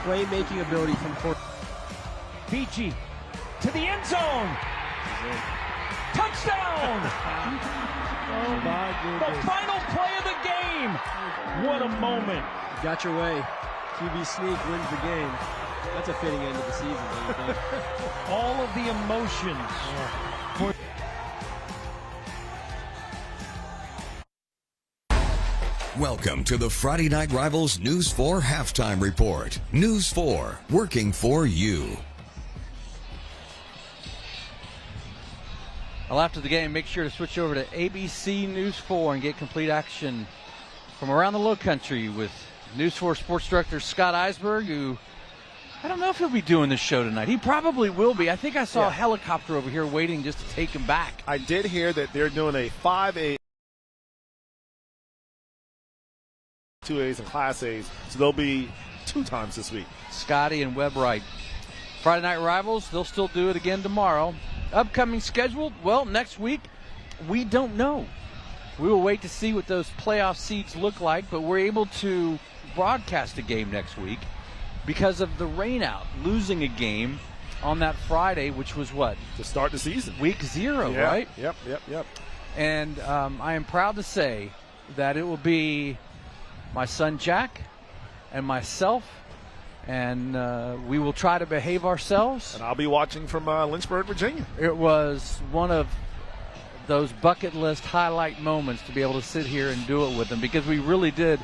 Playmaking ability from Fort. Beachy to the end zone. Touchdown! Oh my goodness! The final play of the game. What a moment! You got your way. QB sneak wins the game. That's a fitting end of the season, don't you think? All of the emotions. Welcome to the Friday Night Rivals News 4 Halftime Report. News 4, working for you. Well, after the game, make sure to switch over to ABC News 4 and get complete action from around the Low Country with News 4 Sports Director Scott Eisberg, who I don't know if he'll be doing this show tonight. He probably will be. I think I saw a helicopter over here waiting just to take him back. I did hear that they're doing a 5A, 2As, and Class A's, so they'll be 2 times this week. Scotty and Webb Wright. Friday Night Rivals, they'll still do it again tomorrow. Upcoming schedule, well, next week, we don't know. We will wait to see what those playoff seeds look like, but we're able to broadcast a game next week because of the rain out, losing a game on that Friday, which was what? To start the season. Week 0, right? Yep. And I am proud to say that it will be my son Jack and myself, and we will try to behave ourselves. And I'll be watching from Lynchburg, Virginia. It was one of those bucket list highlight moments to be able to sit here and do it with them, because we really did.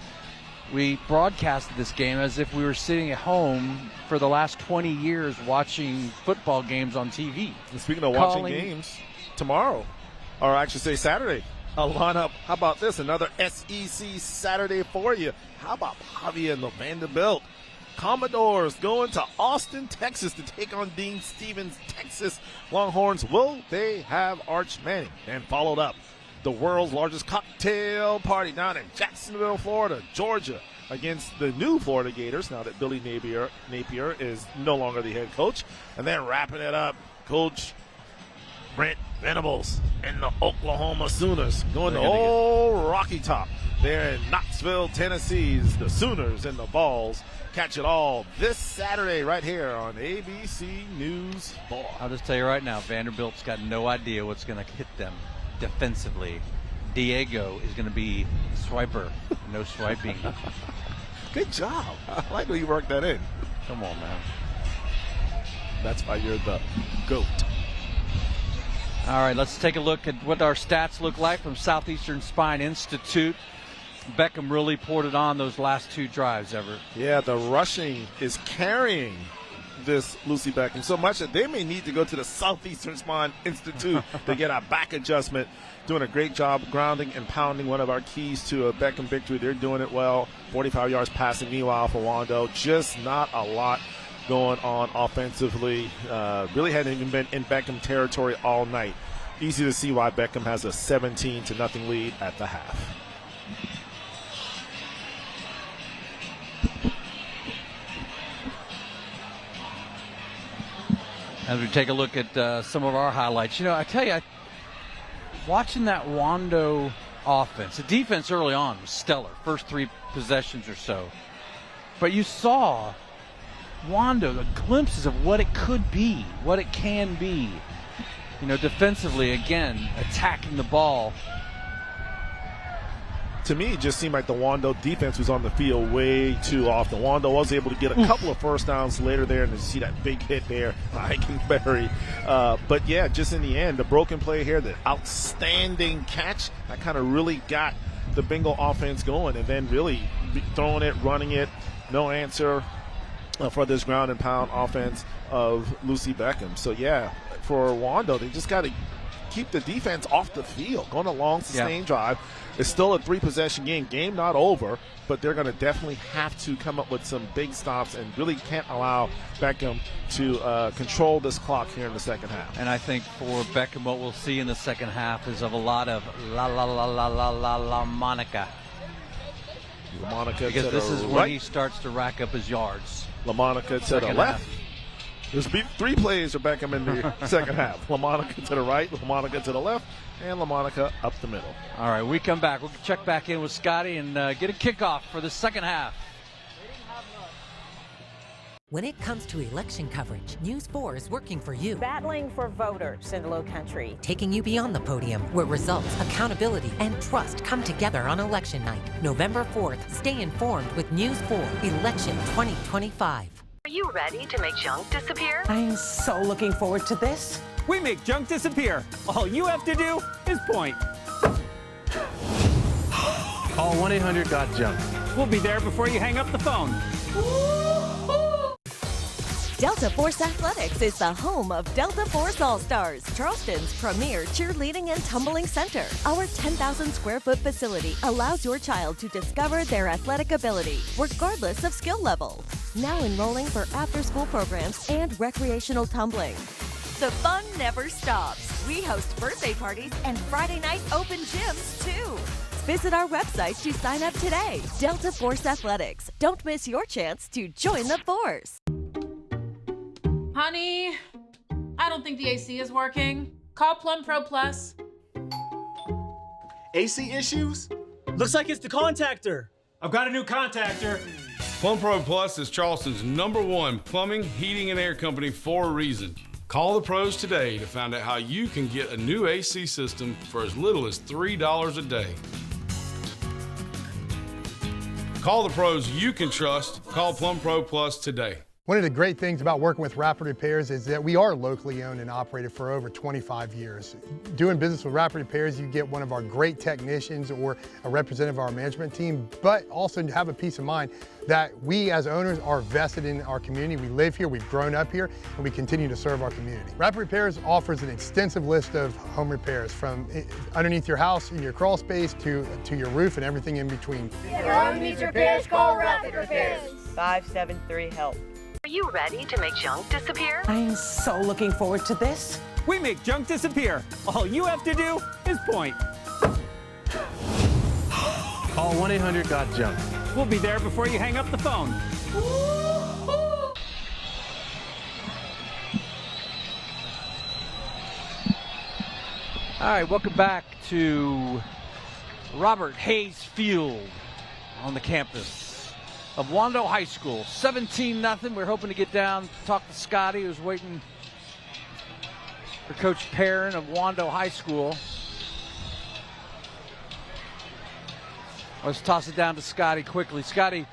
We broadcasted this game as if we were sitting at home for the last 20 years watching football games on TV. And speaking of watching games, tomorrow, or I should say Saturday, I'll line up. How about this? Another SEC Saturday for you. How about Javier and the Vanderbilt Commodores going to Austin, Texas to take on Dean Stevens, Texas Longhorns? Will they have Arch Manning? And followed up, the world's largest cocktail party down in Jacksonville, Florida, Georgia, against the new Florida Gators, now that Billy Napier is no longer the head coach. And then wrapping it up, Coach Brent Venables and the Oklahoma Sooners going to old Rocky Top there in Knoxville, Tennessee. The Sooners and the Vols catch it all this Saturday right here on ABC News 4. I'll just tell you right now, Vanderbilt's got no idea what's going to hit them defensively. Diego is going to be swiper, no swiping. Good job. I like when you worked that in. Come on, man. That's why you're the GOAT. All right, let's take a look at what our stats look like from Southeastern Spine Institute. Beckham really poured it on those last 2 drives, Everett. Yeah, the rushing is carrying this Lucy Beckham so much that they may need to go to the Southeastern Spine Institute to get a back adjustment. Doing a great job grounding and pounding, one of our keys to a Beckham victory. They're doing it well. 45 yards passing, meanwhile, for Wando. Just not a lot going on offensively. Really hadn't even been in Beckham territory all night. Easy to see why Beckham has a 17-0 lead at the half. As we take a look at some of our highlights, I tell you, watching that Wando offense, the defense early on was stellar, first 3 possessions or so. But you saw Wando, the glimpses of what it could be, what it can be. Defensively, again, attacking the ball. To me, it just seemed like the Wando defense was on the field way too often. Wando was able to get a couple of first downs later there, and you see that big hit there, Hickenberry. But yeah, just in the end, the broken play here, the outstanding catch, that kind of really got the Bengal offense going, and then really throwing it, running it, no answer for this ground and pound offense of Lucy Beckham. So yeah, for Wando, they just got to keep the defense off the field, going a long sustained drive. It's still a 3-possession game not over, but they're going to definitely have to come up with some big stops and really can't allow Beckham to control this clock here in the second half. And I think for Beckham, what we'll see in the second half is of a lot of la la la la la la la Monica. LaMonica because to this the is right. when he starts to rack up his yards. LaMonica to the Second left. half. There's 3 plays for Beckham in the second half. LaMonica to the right, LaMonica to the left, and LaMonica up the middle. All right, we come back. We'll check back in with Scotty and get a kickoff for the second half. When it comes to election coverage, News 4 is working for you. Battling for voters in the Low Country. Taking you beyond the podium, where results, accountability, and trust come together on election night. November 4th, stay informed with News 4 Election 2025. Are you ready to make junk disappear? I'm so looking forward to this. We make junk disappear. All you have to do is point. Call 1-800-GOT-JUNK. We'll be there before you hang up the phone. Delta Force Athletics is the home of Delta Force All-Stars, Charleston's premier cheerleading and tumbling center. Our 10,000 square foot facility allows your child to discover their athletic ability, regardless of skill level. Now enrolling for after-school programs and recreational tumbling. The fun never stops. We host birthday parties and Friday night open gyms, too. Visit our website to sign up today. Delta Force Athletics. Don't miss your chance to join the force. Honey, I don't think the AC is working. Call Plum Pro Plus. AC issues? Looks like it's the contactor. I've got a new contactor. Plum Pro Plus is Charleston's #1 plumbing, heating, and air company for a reason. Call the pros today to find out how you can get a new AC system for as little as $3 a day. Call the pros you can trust. Call Plum Pro Plus today. One of the great things about working with Rapid Repairs is that we are locally owned and operated for over 25 years. Doing business with Rapid Repairs, you get one of our great technicians or a representative of our management team, but also have a peace of mind that we as owners are vested in our community. We live here, we've grown up here, and we continue to serve our community. Rapid Repairs offers an extensive list of home repairs from underneath your house in your crawl space to your roof and everything in between. If your home needs repairs, call Rapid Repairs. 573-HELP. Are you ready to make junk disappear? I'm so looking forward to this. We make junk disappear. All you have to do is point. Call 1-800-GOT-JUNK. We'll be there before you hang up the phone. All right, welcome back to Robert Hayes Field on the campus of Wando High School. 17-0. We're hoping to get down, talk to Scotty, who's waiting for Coach Perrin of Wando High School. Let's toss it down to Scotty quickly. Scotty,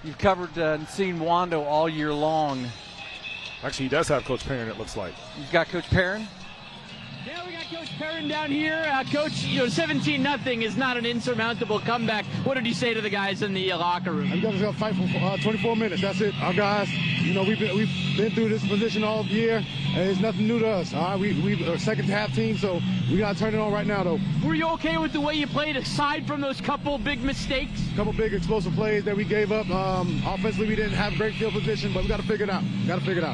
you've covered and seen Wando all year long. Actually, he does have Coach Perrin, it looks like. He's got Coach Perrin? Yeah, we got Coach Perrin down here. Coach, 17-0 is not an insurmountable comeback. What did you say to the guys in the locker room? I'm just gonna fight for 24 minutes. That's it. Our guys, we've been through this position all year, and it's nothing new to us. All right, we are a second half team, so we gotta turn it on right now, though. Were you okay with the way you played, aside from those couple big mistakes? A couple big explosive plays that we gave up. Offensively, we didn't have great field position, but we gotta figure it out.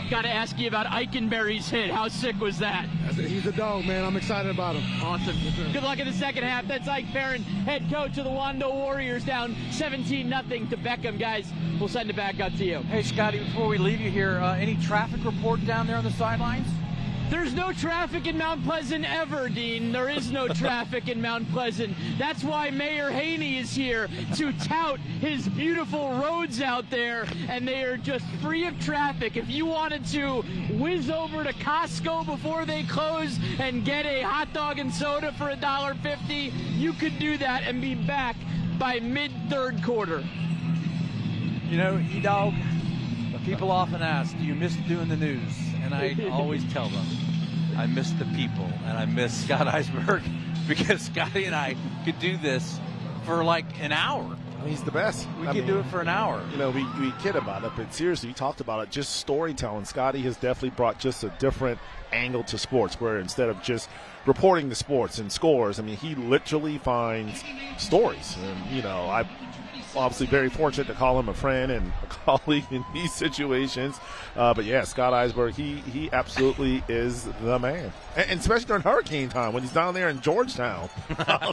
Got to ask you about Eichenberry's hit. How sick was that? He's a dog, man. I'm excited about him. Awesome. Good luck in the second half. That's Ike Perrin, head coach of the Wando Warriors, down 17-0 to Beckham. Guys, we'll send it back up to you. Hey, Scotty, before we leave you here, any traffic report down there on the sidelines? There's no traffic in Mount Pleasant ever, Dean. There is no traffic in Mount Pleasant. That's why Mayor Haney is here to tout his beautiful roads out there, and they are just free of traffic. If you wanted to whiz over to Costco before they close and get a hot dog and soda for $1.50, you could do that and be back by mid-third quarter. You know, E-Dog, people often ask, do you miss doing the news? And I always tell them, I miss the people, and I miss Scott Eisberg, because Scotty and I could do this for like an hour. He's the best. We could do it for an hour. We kid about it, but seriously, we talked about it, just storytelling. Scotty has definitely brought just a different angle to sports, where instead of just reporting the sports and scores. I mean, he literally finds stories. And, you know, I'm obviously very fortunate to call him a friend and a colleague in these situations. But, yeah, Scott Eisberg, he absolutely is the man. And especially during hurricane time when he's down there in Georgetown.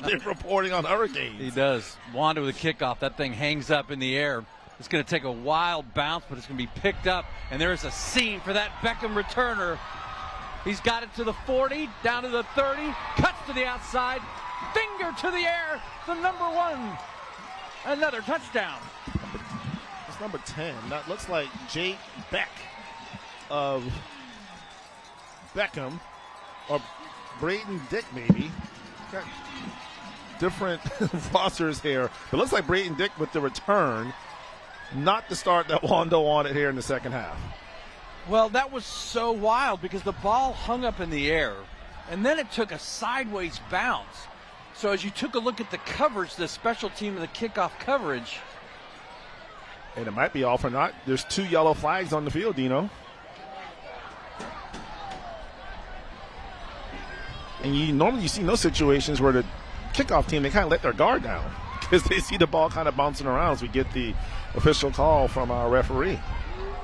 They're reporting on hurricanes. He does. Wando with a kickoff. That thing hangs up in the air. It's going to take a wild bounce, but it's going to be picked up. And there's a seam for that Beckham returner. He's got it to the 40, down to the 30, cuts to the outside, finger to the air, the number 1. Another touchdown. It's number 10. That looks like Jake Beck of Beckham, or Braden Dick maybe. Got different rosters here. It looks like Braden Dick with the return, not the start that Wando wanted here in the second half. Well, that was so wild because the ball hung up in the air, and then it took a sideways bounce. So as you took a look at the coverage, the special team of the kickoff coverage. And it might be all for naught. There's 2 yellow flags on the field, Dino. And normally you see in those situations where the kickoff team, they kind of let their guard down because they see the ball kind of bouncing around as we get the official call from our referee.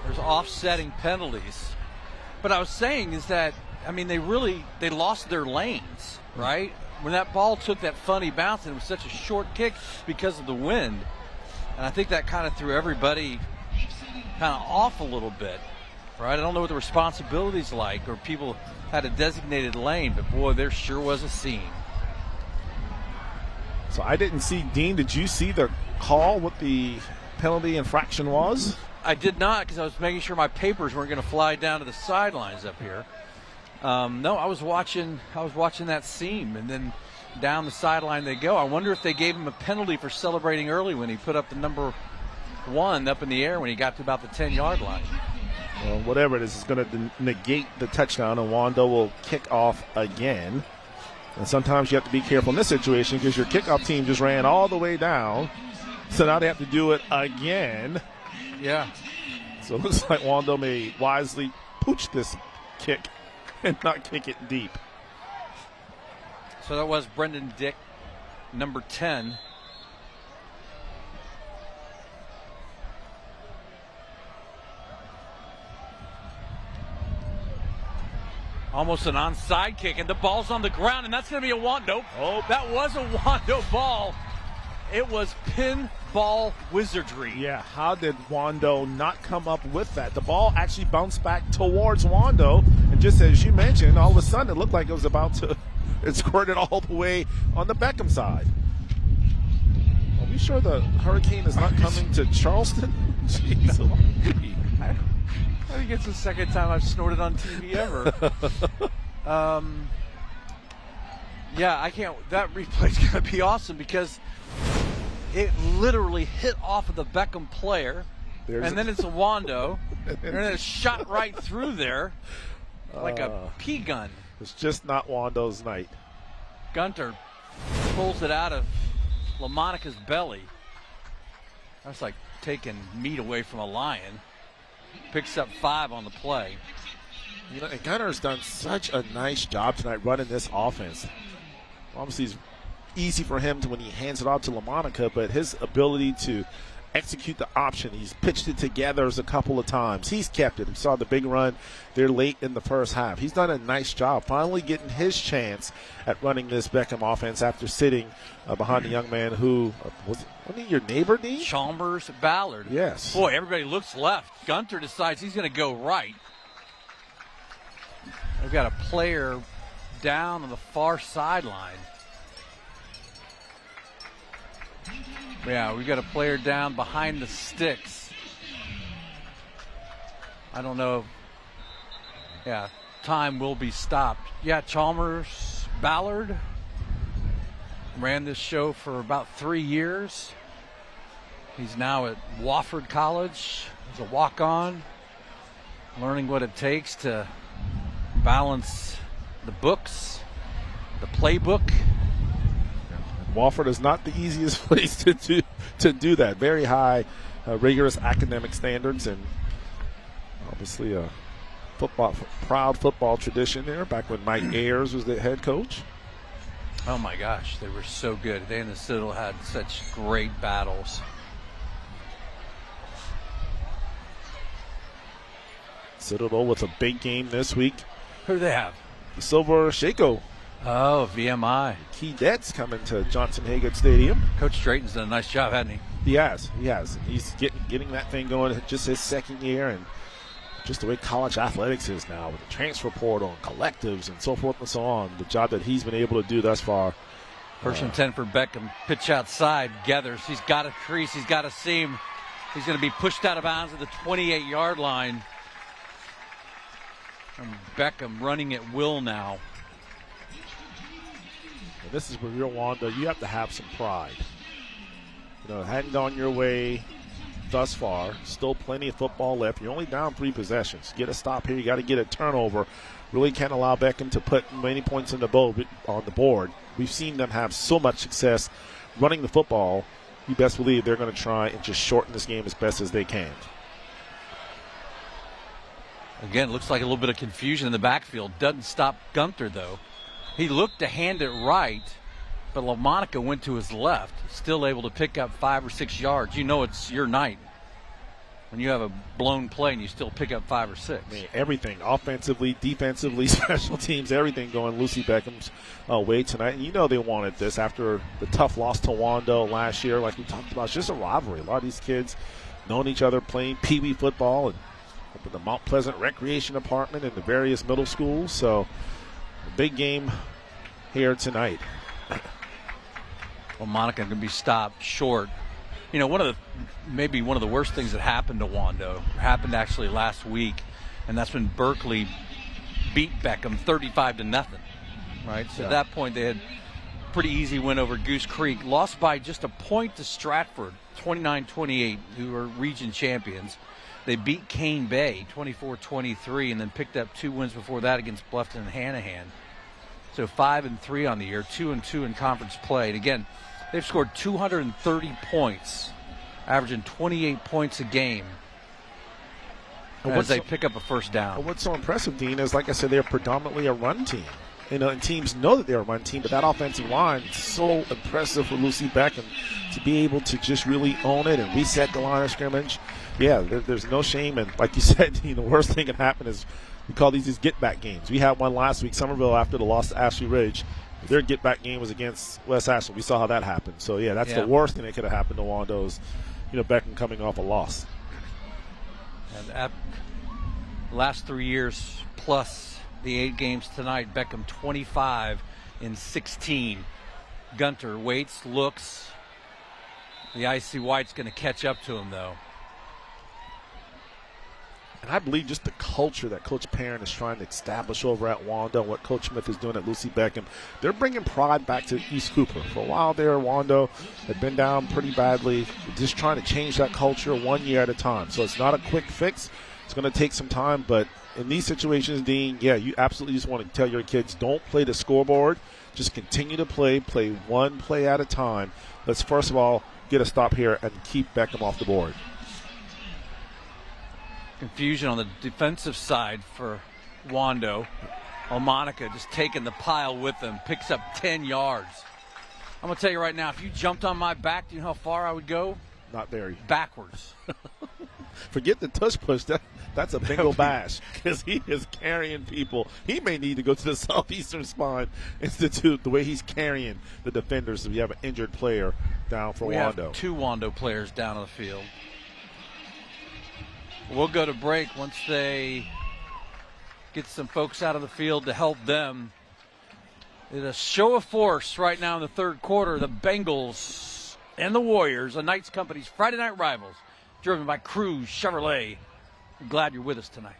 There's offsetting penalties. But I was saying is that, I mean, they lost their lanes, right? When that ball took that funny bounce, and it was such a short kick because of the wind. And I think that kind of threw everybody kind of off a little bit, right? I don't know what the responsibility's like, or people had a designated lane, but boy, there sure was a seam. So I didn't see, Dean, did you see the call, what the penalty infraction was? I did not, because I was making sure my papers weren't going to fly down to the sidelines up here. No, I was watching that seam, and then down the sideline they go. I wonder if they gave him a penalty for celebrating early when he put up the number 1 up in the air when he got to about the 10-yard line. Well, whatever it is, it's going to negate the touchdown, and Wando will kick off again. And sometimes you have to be careful in this situation because your kickoff team just ran all the way down, so now they have to do it again. Yeah. So it looks like Wando may wisely pooch this kick and not kick it deep. So that was Brendan Dick, number 10. Almost an onside kick, and the ball's on the ground, and that's going to be a Wando. Nope. Oh, that was a Wando ball. It was pinball wizardry. Yeah, how did Wando not come up with that? The ball actually bounced back towards Wando, and just as you mentioned, all of a sudden it looked like it was about to, it squirted all the way on the Beckham side. Are we sure the hurricane is not coming to Charleston? Jeez. I think it's the second time I've snorted on TV ever. Yeah, I can't. That replay's going to be awesome because it literally hit off of the Beckham player, and then it's a Wando, and then it's shot right through there like a pea gun. It's just not Wando's night. Gunter pulls it out of LaMonica's belly. That's like taking meat away from a lion. Picks up 5 on the play. You know, and Gunter's done such a nice job tonight running this offense. Obviously, it's easy for him when he hands it off to LaMonica, but his ability to execute the option, he's pitched it together a couple of times. He's kept it. We saw the big run there late in the first half. He's done a nice job finally getting his chance at running this Beckham offense after sitting behind a young man who wasn't he your neighbor, Dean? Chalmers Ballard. Yes. Boy, everybody looks left. Gunter decides he's going to go right. They've got a player down on the far sideline. Yeah, we've got a player down behind the sticks. I don't know. Yeah, time will be stopped. Yeah, Chalmers Ballard ran this show for about 3 years. He's now at Wofford College as a walk-on, learning what it takes to balance the books, the playbook. Wofford is not the easiest place to do that. Very high, rigorous academic standards, and obviously a proud football tradition there back when Mike Ayers was the head coach. Oh my gosh, they were so good. They and the Citadel had such great battles. Citadel with a big game this week. Who do they have? The Silver Shaco. Oh, VMI. Keydets coming to Johnson Haggard Stadium. Coach Drayton's done a nice job, hasn't he? He has. He's getting that thing going just his second year, and just the way college athletics is now with the transfer portal and collectives and so forth and so on. The job that he's been able to do thus far. First and 10 for Beckham. Pitch outside. Gathers. He's got a crease. He's got a seam. He's going to be pushed out of bounds at the 28-yard line. And Beckham running at will now. And this is where you're Wando. You have to have some pride. You know, it hadn't gone your way thus far. Still plenty of football left. You're only down 3 possessions. Get a stop here. You got to get a turnover. Really can't allow Beckham to put many points on the board. We've seen them have so much success running the football. You best believe they're going to try and just shorten this game as best as they can. Again, looks like a little bit of confusion in the backfield. Doesn't stop Gunther, though. He looked to hand it right, but LaMonica went to his left. Still able to pick up 5 or 6 yards. You know it's your night when you have a blown play and you still pick up 5 or 6. I mean, everything, offensively, defensively, special teams, everything going Lucy Beckham's way tonight. And you know they wanted this after the tough loss to Wando last year. Like we talked about, it's just a rivalry. A lot of these kids knowing each other, playing peewee football, and up at the Mount Pleasant Recreation Department and the various middle schools. So a big game here tonight. Well, Monica going to be stopped short. You know, maybe one of the worst things that happened to Wando happened actually last week, and that's when Berkeley beat Beckham 35-0. Right? So at that point they had a pretty easy win over Goose Creek. Lost by just a point to Stratford, 29-28, who are region champions. They beat Cane Bay 24-23 and then picked up 2 wins before that against Bluffton and Hanahan. So 5-3 on the year, 2-2 in conference play. And again, they've scored 230 points, averaging 28 points a game as they pick up a first down. What's so impressive, Dean, is like I said, they're predominantly a run team. You know, and teams know that they're a run team, but that offensive line is so impressive for Lucy Beckham to be able to just really own it and reset the line of scrimmage. Yeah, there's no shame. And like you said, Dean, the worst thing that can happen is we call these get-back games. We had one last week, Somerville, after the loss to Ashley Ridge. Their get-back game was against West Ashland. We saw how that happened. So, yeah, that's the worst thing that could have happened to Wando's, Beckham coming off a loss. And at last 3 years plus the 8 games tonight, Beckham 25 in 16. Gunter waits, looks. The Icy White's going to catch up to him, though. And I believe just the culture that Coach Perrin is trying to establish over at Wando, what Coach Smith is doing at Lucy Beckham, they're bringing pride back to East Cooper. For a while there, Wando had been down pretty badly. They're just trying to change that culture 1 year at a time. So it's not a quick fix. It's going to take some time. But in these situations, Dean, yeah, you absolutely just want to tell your kids, don't play the scoreboard. Just continue to play one play at a time. Let's first of all get a stop here and keep Beckham off the board. Confusion on the defensive side for Wando. Monica just taking the pile with them, picks up 10 yards. I'm going to tell you right now, if you jumped on my back, do you know how far I would go? Not very. Backwards. Forget the tush push. That's a bingo bash because he is carrying people. He may need to go to the Southeastern Spine Institute the way he's carrying the defenders if you have an injured player down for Wando. We have 2 Wando players down on the field. We'll go to break once they get some folks out of the field to help them. It's a show of force right now in the third quarter. The Bengals and the Warriors, a Knights Company's Friday night rivals, driven by Cruz Chevrolet. I'm glad you're with us tonight.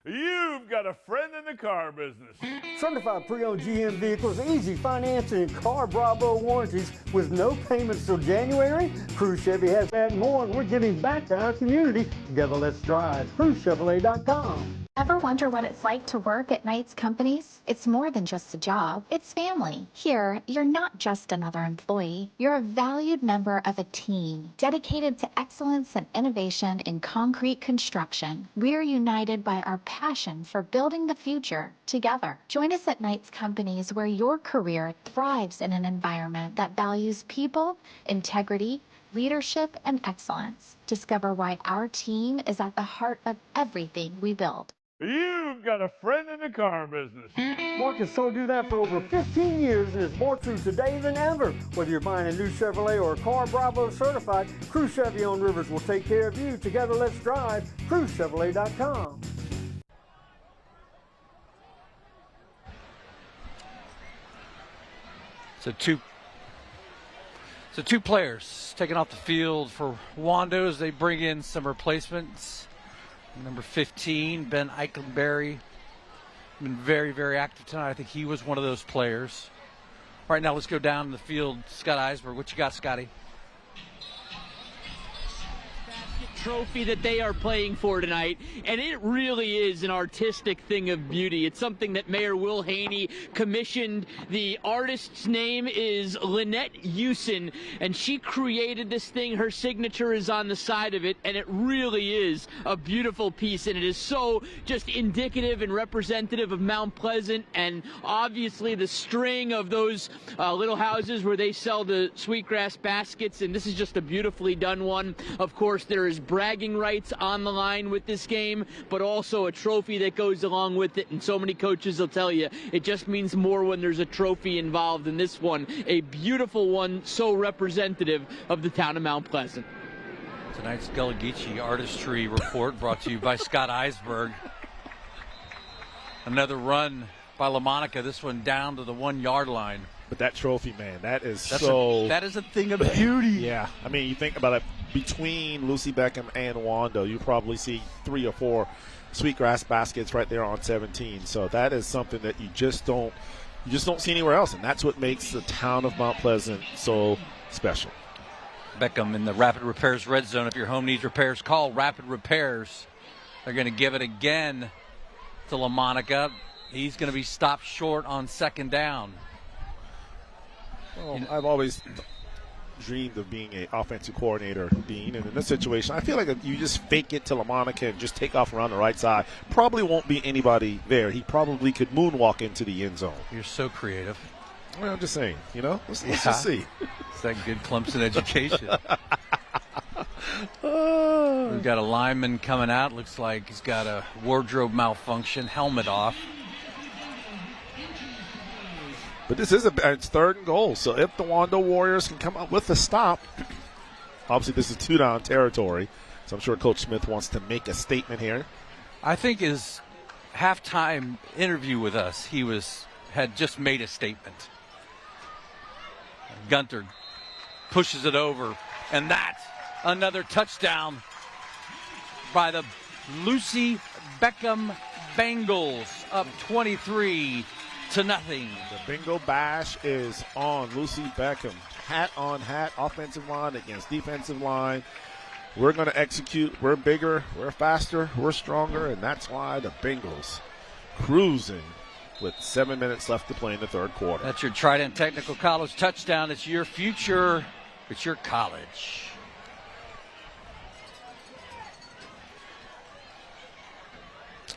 You've got a friend in the car business. Certified pre-owned GM vehicles, easy financing, and Car Bravo warranties with no payments till January. Cruz Chevy has that and more, and we're giving back to our community. Together, let's drive. CruzChevrolet.com. Ever wonder what it's like to work at Knight's Companies? It's more than just a job. It's family. Here, you're not just another employee. You're a valued member of a team dedicated to excellence and innovation in concrete construction. We're united by our passion for building the future together. Join us at Knight's Companies, where your career thrives in an environment that values people, integrity, leadership, and excellence. Discover why our team is at the heart of everything we build. You've got a friend in the car business. Mark has told you that for over 15 years, and it's more true today than ever. Whether you're buying a new Chevrolet or a car Bravo certified, Cruise Chevy on Rivers will take care of you. Together, let's drive. CruiseChevrolet.com. So two players taken off the field for Wando as they bring in some replacements. Number 15, Ben Eichenberry, been very, very active tonight. I think he was one of those players. Right now, let's go down the field. Scott Eisberg, what you got, Scotty? Trophy that they are playing for tonight, and it really is an artistic thing of beauty. It's something that Mayor Will Haney commissioned. The artist's name is Lynette Hewson, and she created this thing. Her signature is on the side of it, and it really is a beautiful piece, and it is so just indicative and representative of Mount Pleasant, and obviously the string of those little houses where they sell the sweetgrass baskets, and this is just a beautifully done one. Of course, there is bragging rights on the line with this game, but also a trophy that goes along with it, and so many coaches will tell you it just means more when there's a trophy involved. In this one, a beautiful one, so representative of the town of Mount Pleasant. Tonight's Gullah Geechee Artistry Report brought to you by Scott Eisberg. Another run by LaMonica, this one down to the 1 yard line. But that trophy, man, that is that is a thing of beauty. Yeah, I mean, you think about it, between Lucy Beckham and Wando, you probably see 3 or 4 sweetgrass baskets right there on 17. So that is something that you just don't see anywhere else, and that's what makes the town of Mount Pleasant so special. Beckham in the Rapid Repairs red zone. If your home needs repairs, call Rapid Repairs. They're going to give it again to LaMonica. He's going to be stopped short on 2nd down. Well, I've always dreamed of being an offensive coordinator, Dean, and in this situation, I feel like if you just fake it to LaMonica and just take off around the right side, probably won't be anybody there. He probably could moonwalk into the end zone. You're so creative. Well, I'm just saying, let's just see. It's that good Clemson education. We've got a lineman coming out. Looks like he's got a wardrobe malfunction, helmet off. But this is it's 3rd and goal, so if the Wando Warriors can come up with a stop, obviously this is 2-down territory, so I'm sure Coach Smith wants to make a statement here. I think his halftime interview with us, he had just made a statement. Gunter pushes it over, and that's another touchdown by the Lucy Beckham Bengals, up 23-0. The bingo bash is on Lucy Beckham. Hat on hat, offensive line against defensive line. We're going to execute. We're bigger, we're faster, we're stronger, and that's why the Bengals cruising with 7 minutes left to play in the 3rd quarter. That's your Trident Technical College touchdown. It's your future. It's your college.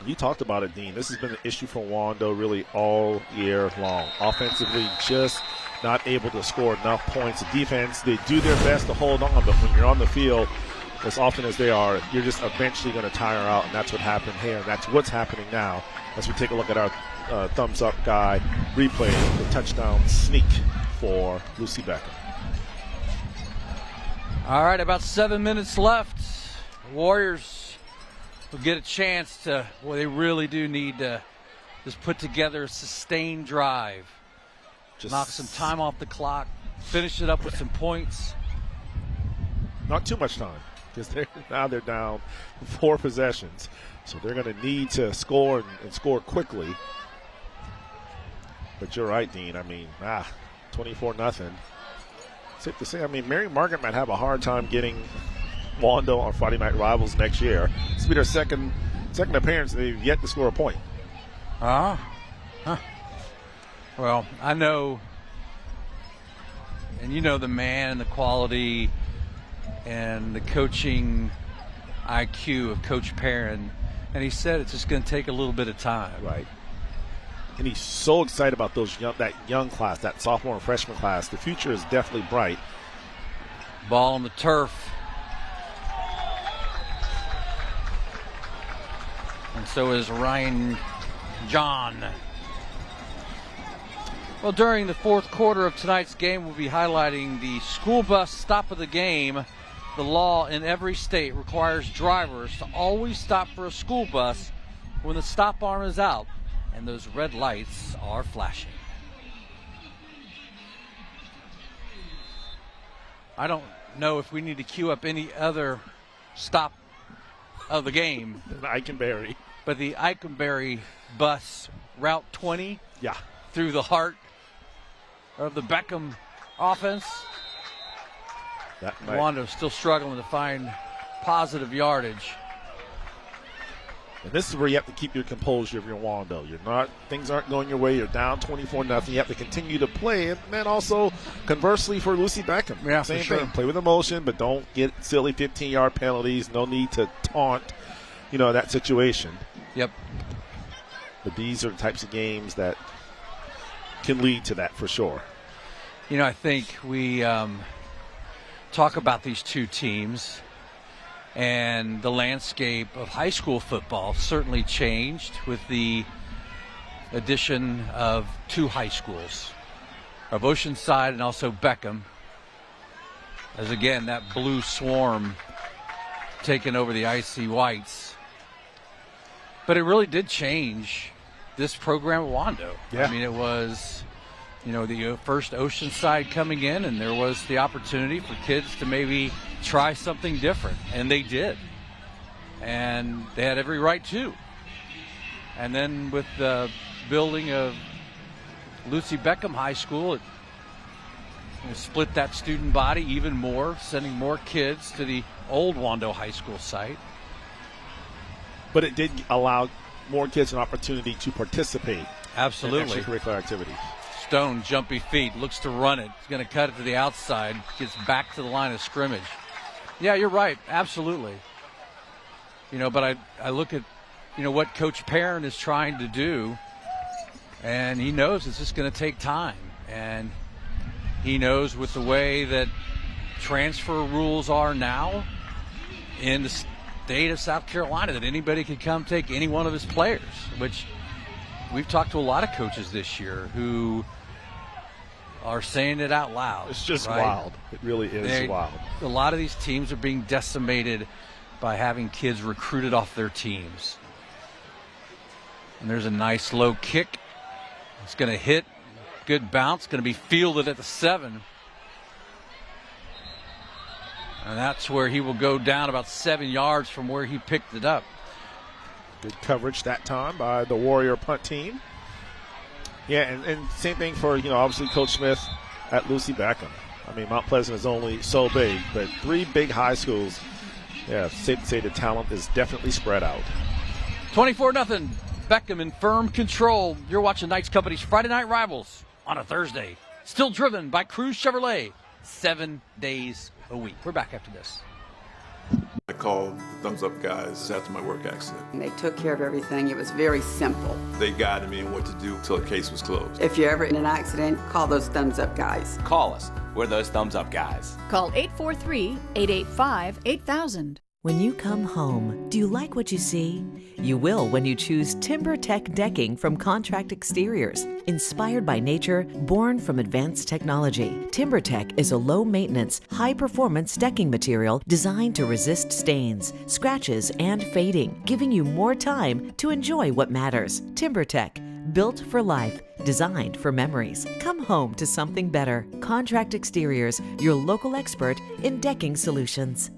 You talked about it, Dean. This has been an issue for Wando really all year long. Offensively, just not able to score enough points. The defense, they do their best to hold on, but when you're on the field, as often as they are, you're just eventually going to tire out, and that's what happened here. And that's what's happening now as we take a look at our thumbs-up guy replay, the touchdown sneak for Lucy Beckham. All right, about 7 minutes left. Warriors will get a chance to, well, they really do need to just put together a sustained drive. Just knock some time off the clock, finish it up with some points. Not too much time, because now they're down 4 possessions. So they're going to need to score and score quickly. But you're right, Dean. I mean, 24-0. Safe to say, I mean, Mary Margaret might have a hard time getting Wando on Friday Night Rivals next year. This will be their second second appearance, they've yet to score a point. Well, I know, and you know the man and the quality and the coaching IQ of Coach Perrin, and he said it's just going to take a little bit of time. Right. And he's so excited about that young class, that sophomore and freshman class. The future is definitely bright. Ball on the turf. And so is Ryan John. Well, during the fourth quarter of tonight's game, we'll be highlighting the school bus stop of the game. The law in every state requires drivers to always stop for a school bus when the stop arm is out and those red lights are flashing. I don't know if we need to queue up any other stop of the game. Eikenberry. But the Eikenberry bus, Route 20, yeah, through the heart of the Beckham offense. Wando still struggling to find positive yardage. And this is where you have to keep your composure if you're Wando. Things aren't going your way. You're down 24-0. You have to continue to play. And then also, conversely, for Lucy Beckham, same thing. Play with emotion, but don't get silly 15-yard penalties. No need to taunt, that situation. Yep. But these are the types of games that can lead to that for sure. I think we talk about these two teams, and the landscape of high school football certainly changed with the addition of two high schools, of Oceanside and also Beckham, as again that blue swarm taking over the icy whites. But it really did change this program at Wando. Yeah. I mean, it was the first Oceanside coming in, and there was the opportunity for kids to maybe try something different, and they did. And they had every right to. And then with the building of Lucy Beckham High School, it split that student body even more, sending more kids to the old Wando High School site. But it did allow more kids an opportunity to participate. Absolutely. In extracurricular activities. Stone, jumpy feet, looks to run it. He's going to cut it to the outside, gets back to the line of scrimmage. Yeah, you're right. Absolutely. But I look at, what Coach Perrin is trying to do, and he knows it's just going to take time. And he knows with the way that transfer rules are now in the state of South Carolina that anybody could come take any one of his players, which we've talked to a lot of coaches this year who are saying it out loud. It's just right? wild. It really is wild. A lot of these teams are being decimated by having kids recruited off their teams. And there's a nice low kick. It's going to hit. Good bounce. Going to be fielded at the 7. And that's where he will go down about 7 yards from where he picked it up. Good coverage that time by the Warrior punt team. Yeah, and same thing for, obviously Coach Smith at Lucy Beckham. I mean, Mount Pleasant is only so big, but 3 big high schools. Yeah, safe to say the talent is definitely spread out. 24-0. Beckham in firm control. You're watching Knights Company's Friday Night Rivals on a Thursday. Still driven by Cruise Chevrolet. 7 days a week. We're back after this. I called the Thumbs Up guys after my work accident. They took care of everything. It was very simple. They guided me in what to do till the case was closed. If you're ever in an accident, call those Thumbs Up guys. Call us. We're those Thumbs Up guys. Call 843-885-8000. When you come home, do you like what you see? You will when you choose TimberTech decking from Contract Exteriors. Inspired by nature, born from advanced technology, TimberTech is a low-maintenance, high-performance decking material designed to resist stains, scratches, and fading, giving you more time to enjoy what matters. TimberTech, built for life, designed for memories. Come home to something better. Contract Exteriors, your local expert in decking solutions.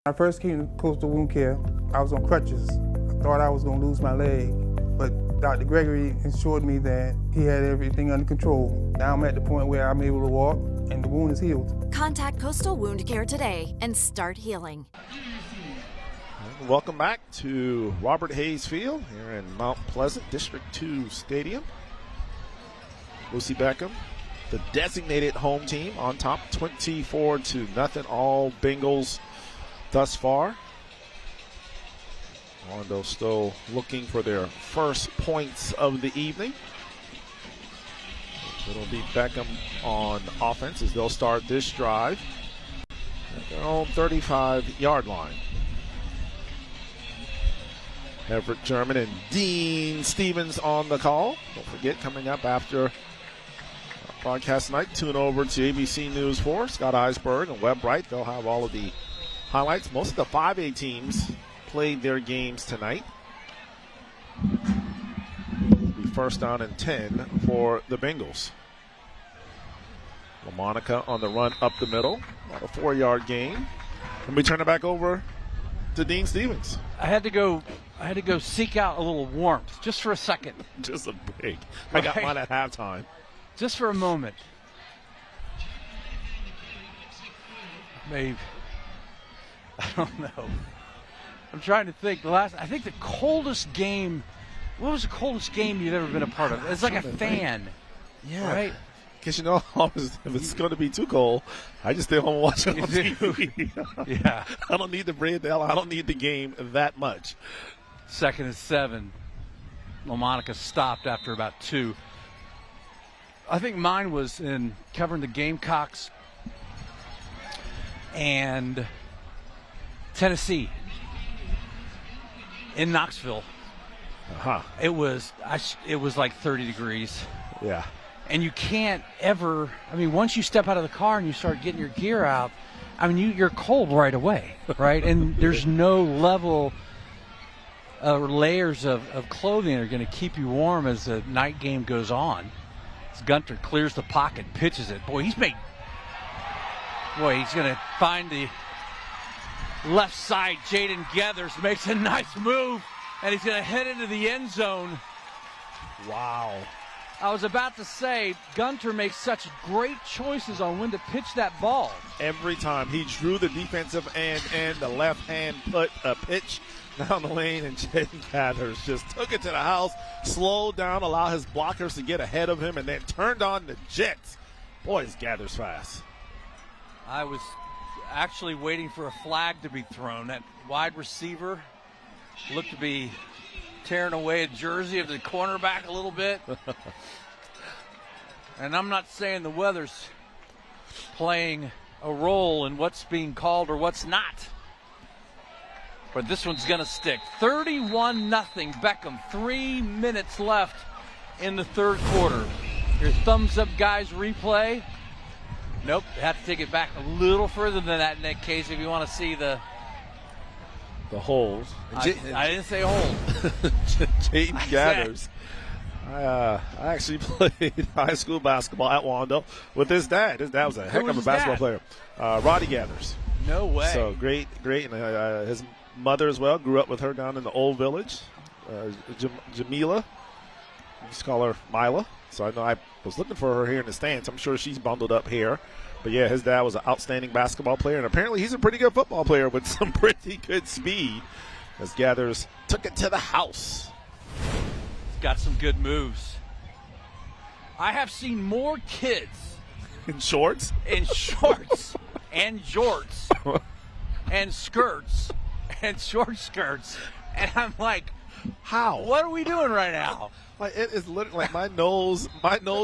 When I first came to Coastal Wound Care, I was on crutches. I thought I was going to lose my leg, but Dr. Gregory assured me that he had everything under control. Now I'm at the point where I'm able to walk and the wound is healed. Contact Coastal Wound Care today and start healing. welcome back to Robert Hayes Field here in Mount Pleasant, District 2 Stadium. Lucy Beckham, the designated home team, on top 24-0. All Bengals thus far. Wando still looking for their first points of the evening. It'll be Beckham on offense as they'll start this drive at their own 35-yard line. Everett German and Dean Stevens on the call. Don't forget, coming up after broadcast night, tune over to ABC News 4. Scott Eisberg and Webb Bright. They'll have all of the highlights. Most of the 5A teams played their games tonight. It'll be first down and 10 for the Bengals. LaMonica on the run up the middle. About a 4-yard gain. And we turn it back over to Dean Stevens. I had to go seek out a little warmth just for a second. Just a break. I got mine at halftime. Just for a moment. Maybe. I don't know. I'm trying to think. I think the coldest game. What was the coldest game you've ever been a part of? It's like a fan. Yeah. Right? Because, if it's going to be too cold, I just stay home and watch it on TV. Yeah. I don't need the bread. I don't need the game that much. 2nd and 7. LaMonica stopped after about 2. I think mine was in covering the Gamecocks and Tennessee in Knoxville. It was like 30 degrees. Yeah. And you can't ever, once you step out of the car and you start getting your gear out, you're cold right away, right? And there's no level or layers of clothing that are going to keep you warm as the night game goes on. As Gunter clears the pocket, pitches it. He's going to find the left side. Jaden Gathers makes a nice move, and he's going to head into the end zone. Wow. I was about to say, Gunter makes such great choices on when to pitch that ball. Every time he drew the defensive end and the left hand put a pitch down the lane, and Jaden Gathers just took it to the house, slowed down, allowed his blockers to get ahead of him, and then turned on the jets. Boy, is Gathers fast. I was actually waiting for a flag to be thrown. That wide receiver looked to be tearing away a jersey of the cornerback a little bit. And I'm not saying the weather's playing a role in what's being called or what's not. But this one's going to stick. 31-0 Beckham. 3 minutes left in the third quarter. Your thumbs up guys replay. Nope, have to take it back a little further than that in that case if you want to see the holes. I didn't say hole. Jaden Gathers. I actually played high school basketball at Wando with his dad. His dad was a heck of a basketball player. Roddy Gathers. No way. So great. And his mother as well. Grew up with her down in the Old Village. Jamila. You just call her Mila. So I know I was looking for her here in the stands. I'm sure she's bundled up here. But, yeah, his dad was an outstanding basketball player, and apparently he's a pretty good football player with some pretty good speed as Gathers took it to the house. He's got some good moves. I have seen more kids. In shorts? In shorts and jorts and skirts and short skirts. And I'm like, how? What are we doing right now? Like, it is literally like my nose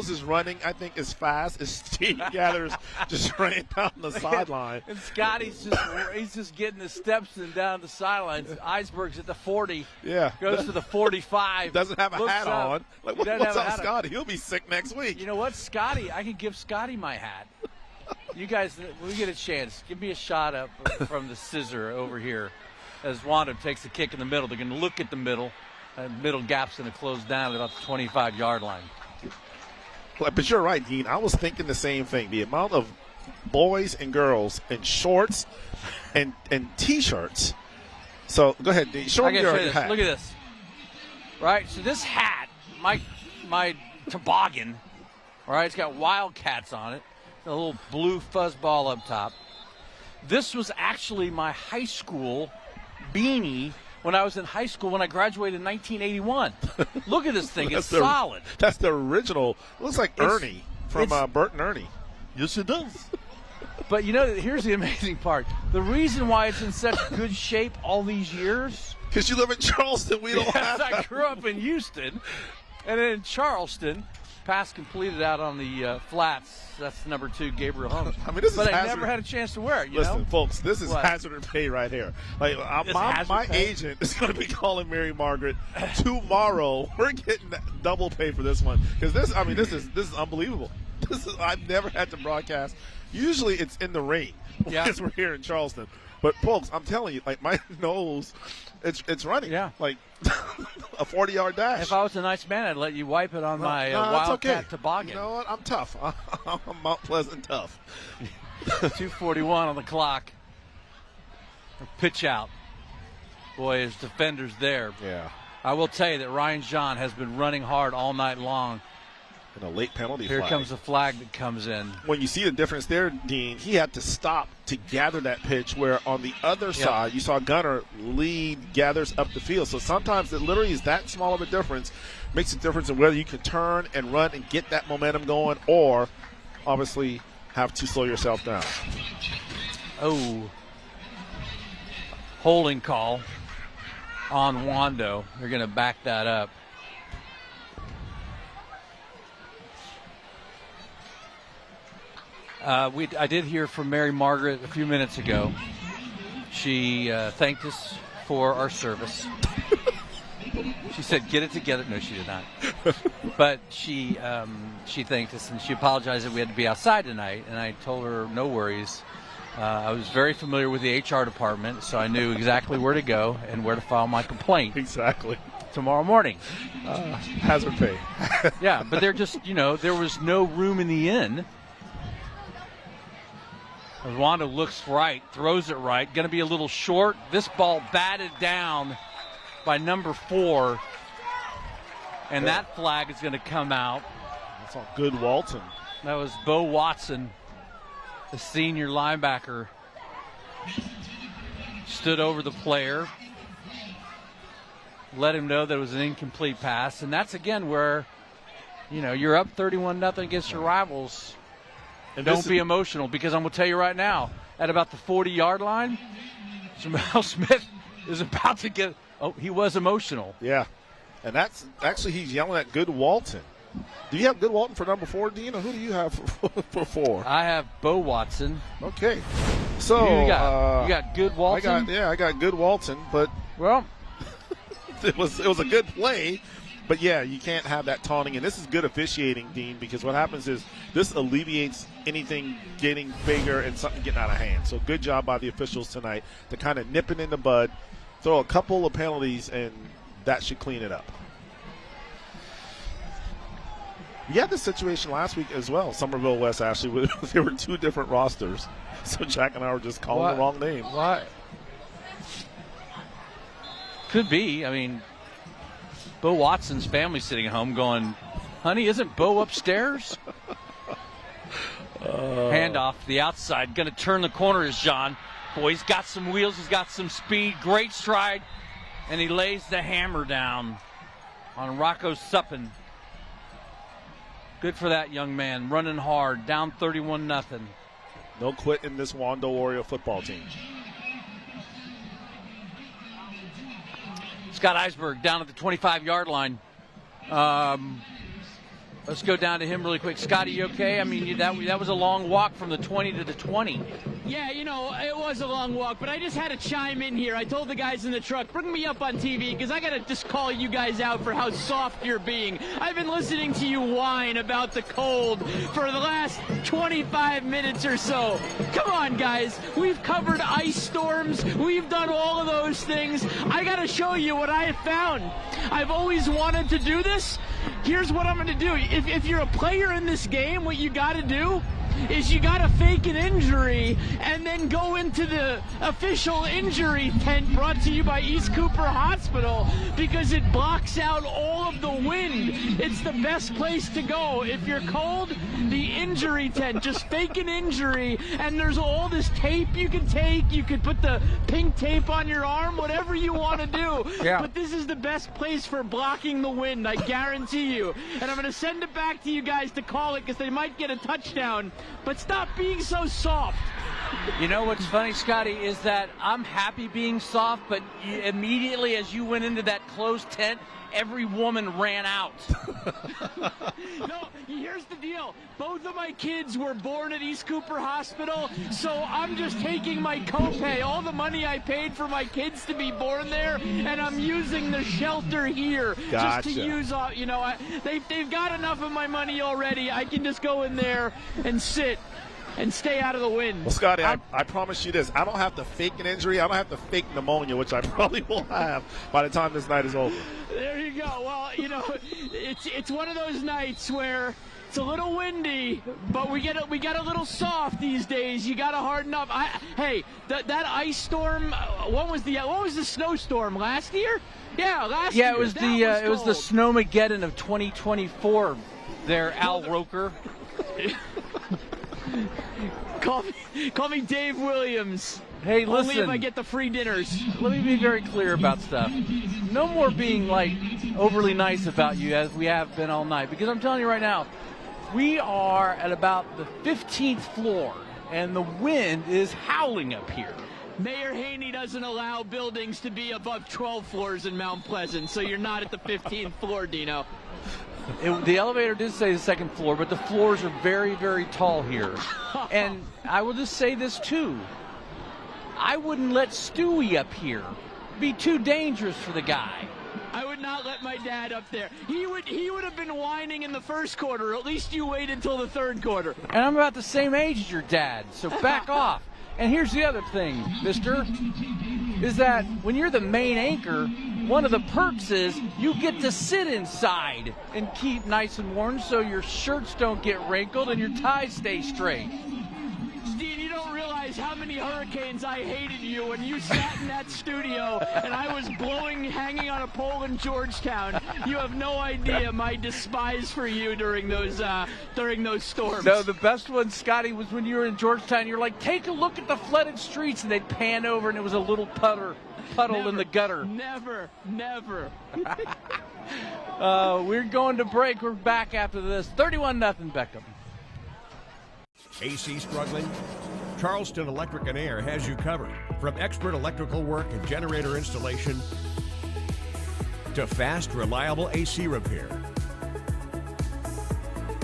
is running, I think, as fast as Jaden Gathers just ran down the sideline. And Scotty's just getting the steps and down the sidelines. Iceberg's at the 40. Yeah. Goes to the 45. Doesn't have a hat on. Like, what's up, Scotty? He'll be sick next week. You know what, Scotty? I can give Scotty my hat. You guys, when we get a chance, give me a shot up from the scissor over here as Wando takes the kick in the middle. They're going to look at the middle. Middle gap's going to close down at about the 25-yard line. But you're right, Dean. I was thinking the same thing. The amount of boys and girls in shorts and T-shirts. So go ahead, Dean. Show me your hat. Look at this. Right, so this hat, my toboggan, all right, it's got Wildcats on it, a little blue fuzz ball up top. This was actually my high school beanie when I was in high school when I graduated in 1981. Look at this thing. It's solid. That's the original. Looks like Ernie from Bert and Ernie. Yes, it does. But, here's the amazing part. The reason why it's in such good shape all these years. Because you live in Charleston. We don't have that. I grew up in Houston. And then in Charleston, pass completed out on the flats. That's number 2, Gabriel Holmes. I mean, this but is I never had a chance to wear it. Listen, folks, this is hazard pay right here. Like my agent is going to be calling Mary Margaret tomorrow. We're getting double pay for this one because this is unbelievable. I've never had to broadcast. Usually it's in the rain because we're here in Charleston. But folks, I'm telling you, like my nose, it's running. Yeah, like a 40-yard dash. If I was a nice man, I'd let you wipe it on my Wildcat toboggan. You know what? I'm tough. I'm Mount Pleasant tough. 2:41 on the clock. Pitch out. Boy, his defender's there. Yeah. I will tell you that Ryan John has been running hard all night long. And a late penalty flag. Here comes the flag that comes in. When you see the difference there, Dean, he had to stop to gather that pitch, where on the other side, you saw Gunner gathers up the field. So sometimes it literally is that small of a difference. Makes a difference in whether you can turn and run and get that momentum going, or obviously have to slow yourself down. Oh. Holding call on Wando. They're going to back that up. I did hear from Mary Margaret a few minutes ago. She thanked us for our service. She said, "Get it together." No, she did not. But she thanked us, and she apologized that we had to be outside tonight. And I told her, no worries. I was very familiar with the HR department, so I knew exactly where to go and where to file my complaint. Exactly. Tomorrow morning. Hazard pay. Yeah, but there was no room in the inn. Wando looks right, throws it right. Going to be a little short. This ball batted down by number 4. And that flag is going to come out. That's all good, Walton. That was Bo Watson, the senior linebacker. Stood over the player. Let him know that it was an incomplete pass. And that's, again, where, you're up 31-0 against your rivals. And don't be emotional, because I'm going to tell you right now, at about the 40-yard line, Jamal Smith is about to get – he was emotional. Yeah. And that's – actually, he's yelling at Good Walton. Do you have Good Walton for number 4, Dean, or who do you have for 4? I have Bo Watson. Okay. So – you got Good Walton? I got Good Walton, but – well – it was a good play. But, yeah, you can't have that taunting. And this is good officiating, Dean, because what happens is this alleviates anything getting bigger and something getting out of hand. So good job by the officials tonight to kind of nip it in the bud, throw a couple of penalties, and that should clean it up. We had this situation last week as well, Somerville West, Ashley. There were 2 different rosters. So Jack and I were just calling the wrong name. Why? Could be. I mean, Bo Watson's family sitting at home going, "Honey, isn't Bo upstairs?" Handoff to the outside. Going to turn the corner is John. Boy, he's got some wheels. He's got some speed. Great stride. And he lays the hammer down on Rocco Suppin. Good for that young man. Running hard. Down 31-0. No quit in this Wando Warrior football team. Scott Eisberg down at the 25-yard line. Let's go down to him really quick. Scotty, you okay? I mean, that was a long walk from the 20 to the 20. Yeah, it was a long walk, but I just had to chime in here. I told the guys in the truck, bring me up on TV, because I got to just call you guys out for how soft you're being. I've been listening to you whine about the cold for the last 25 minutes or so. Come on, guys. We've covered ice storms. We've done all of those things. I got to show you what I have found. I've always wanted to do this. Here's what I'm going to do. If you're a player in this game, what you got to do is you got to fake an injury and then go into the official injury tent brought to you by East Cooper Hospital because it blocks out all of the wind. It's the best place to go. If you're cold, the injury tent. Just fake an injury, and there's all this tape you can take. You could put the pink tape on your arm, whatever you want to do. Yeah. But this is the best place for blocking the wind, I guarantee you. And I'm going to send it back to you guys to call it because they might get a touchdown. But stop being so soft. You know what's funny, Scotty, is that I'm happy being soft, but immediately as you went into that closed tent, every woman ran out. No, here's the deal. Both of my kids were born at East Cooper Hospital, so I'm just taking my copay, all the money I paid for my kids to be born there, and I'm using the shelter here just to use, they've got enough of my money already. I can just go in there and sit and stay out of the wind. Well, Scotty, I promise you this. I don't have to fake an injury. I don't have to fake pneumonia, which I probably will have by the time this night is over. There you go. Well, it's one of those nights where it's a little windy, but we get a little soft these days. You got to harden up. That ice storm. What was the snowstorm last year? Yeah, last year. Yeah, it was the Snowmageddon of 2024. There, Al Roker. Call me Dave Williams. Hey, listen. Only if I get the free dinners. Let me be very clear about stuff. No more being overly nice about you as we have been all night. Because I'm telling you right now, we are at about the 15th floor, and the wind is howling up here. Mayor Haney doesn't allow buildings to be above 12 floors in Mount Pleasant, so you're not at the 15th floor, Dino. The elevator did say the second floor, but the floors are very, very tall here. And I will just say this, too. I wouldn't let Stewie up here. It'd be too dangerous for the guy. I would not let my dad up there. He would have been whining in the first quarter. At least you wait until the third quarter. And I'm about the same age as your dad, so back off. And here's the other thing, mister, is that when you're the main anchor, one of the perks is you get to sit inside and keep nice and warm so your shirts don't get wrinkled and your ties stay straight. Dean, you don't realize how many hurricanes I hated you when you sat in that studio and I was hanging on a pole in Georgetown. You have no idea my despise for you during those storms. No, the best one, Scotty, was when you were in Georgetown. You're like, take a look at the flooded streets, and they'd pan over, and it was a little puddle in the gutter. Never. We're going to break. We're back after this. 31-0 Beckham. AC struggling? Charleston Electric and Air has you covered. From expert electrical work and generator installation to fast, reliable AC repair.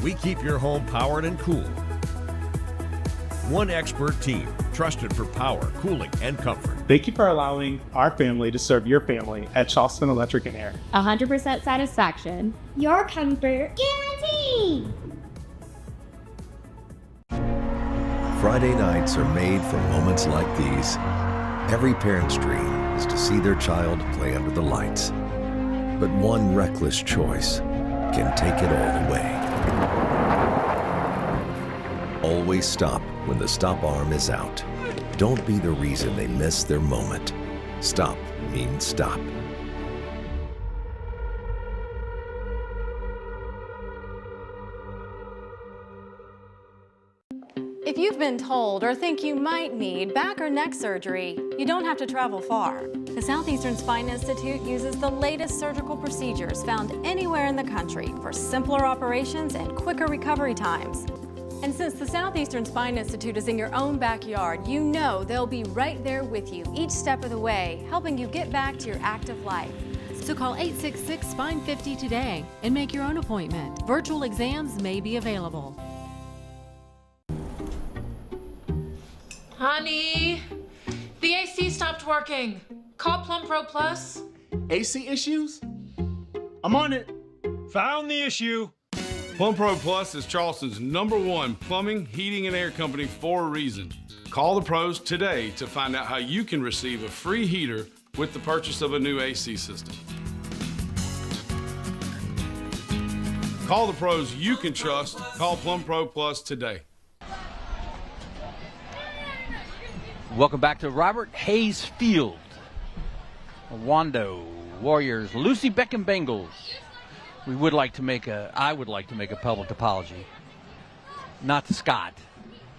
We keep your home powered and cool. One expert team, trusted for power, cooling, and comfort. Thank you for allowing our family to serve your family at Charleston Electric and Air. 100% satisfaction. Your comfort guaranteed. Friday nights are made for moments like these. Every parent's dream is to see their child play under the lights. But one reckless choice can take it all away. Always stop when the stop arm is out. Don't be the reason they miss their moment. Stop means stop. If you've been told or think you might need back or neck surgery, you don't have to travel far. The Southeastern Spine Institute uses the latest surgical procedures found anywhere in the country for simpler operations and quicker recovery times. And since the Southeastern Spine Institute is in your own backyard, you know they'll be right there with you each step of the way, helping you get back to your active life. So call 866-SPINE50 today and make your own appointment. Virtual exams may be available. Honey, the AC stopped working. Call Plum Pro Plus. AC issues? I'm on it. Found the issue. Plum Pro Plus is Charleston's #1 plumbing, heating, and air company for a reason. Call the pros today to find out how you can receive a free heater with the purchase of a new AC system. Call the pros you can trust. Call Plum Pro Plus today. Welcome back to Robert Hayes Field. Wando Warriors, Lucy Beckham Bengals. I would like to make a public apology. Not to Scott,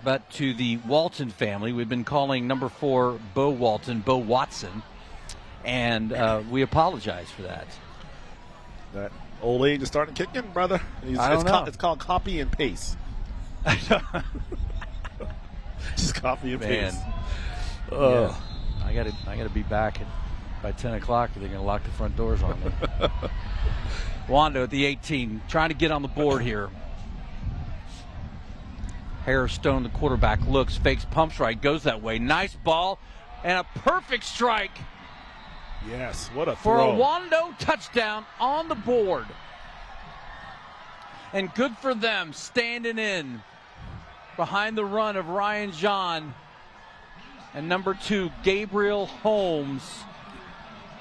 but to the Walton family. We've been calling number 4 Bo Watson, and we apologize for that. That old age is starting to kick in, brother. It's called copy and paste. Just copy and paste. Yeah. I gotta be back by 10 o'clock. They're gonna lock the front doors on me. Wando at the 18, trying to get on the board here. Harris Stone, the quarterback, looks, fakes, pumps right, goes that way. Nice ball and a perfect strike. Yes, what a for throw. A Wando touchdown on the board. And good for them, standing in behind the run of Ryan John and number 2, Gabriel Holmes.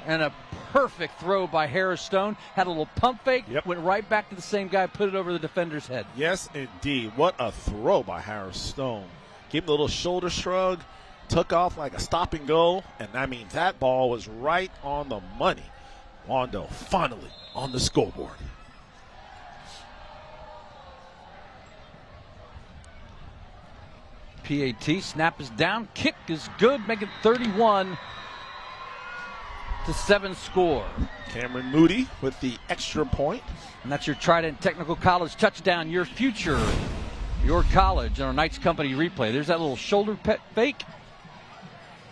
And a perfect throw by Harris Stone. Had a little pump fake, went right back to the same guy, put it over the defender's head. Yes, indeed. What a throw by Harris Stone. Gave him a little shoulder shrug, took off like a stop and go, and I mean, that ball was right on the money. Wando finally on the scoreboard. PAT, snap is down, kick is good, make it 31-7 score. Cameron Moody with the extra point. And that's your Trident Technical College touchdown, your future, your college, on our Knights Company replay. There's that little shoulder fake.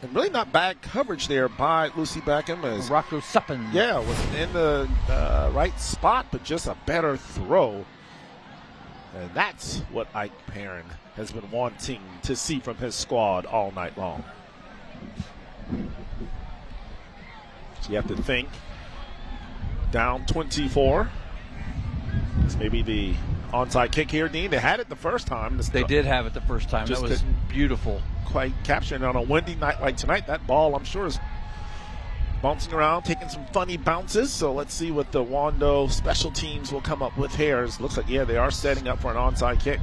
And really not bad coverage there by Lucy Beckham. As Rocco Suppin. Yeah, was in the right spot, but just a better throw. And that's what Ike Perrin has been wanting to see from his squad all night long. So you have to think, down 24. It's maybe the onside kick here, Dean. They had it the first time. They did have it the first time. That was beautiful. Quite capturing on a windy night like tonight. That ball, I'm sure, is bouncing around, taking some funny bounces. So let's see what the Wando special teams will come up with here. It looks like, yeah, they are setting up for an onside kick.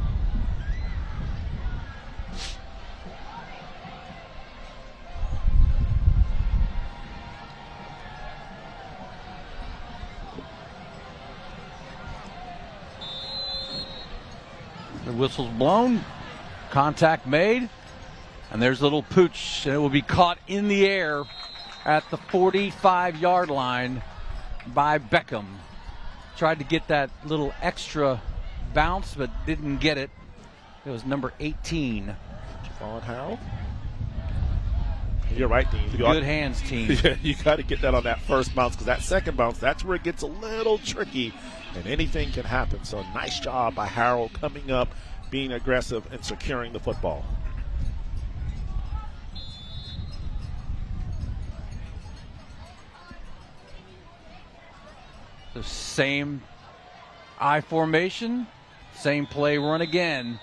The whistle's blown, contact made, and there's a little pooch, and it will be caught in the air at the 45-yard line by Beckham. Tried to get that little extra bounce, but didn't get it. It was number 18. Javon Howell. You're right, Dean. Good hands, team. Yeah, you got to get that on that first bounce, because that second bounce, that's where it gets a little tricky, and anything can happen. So nice job by Harold coming up, being aggressive, and securing the football. The same I formation, same play run again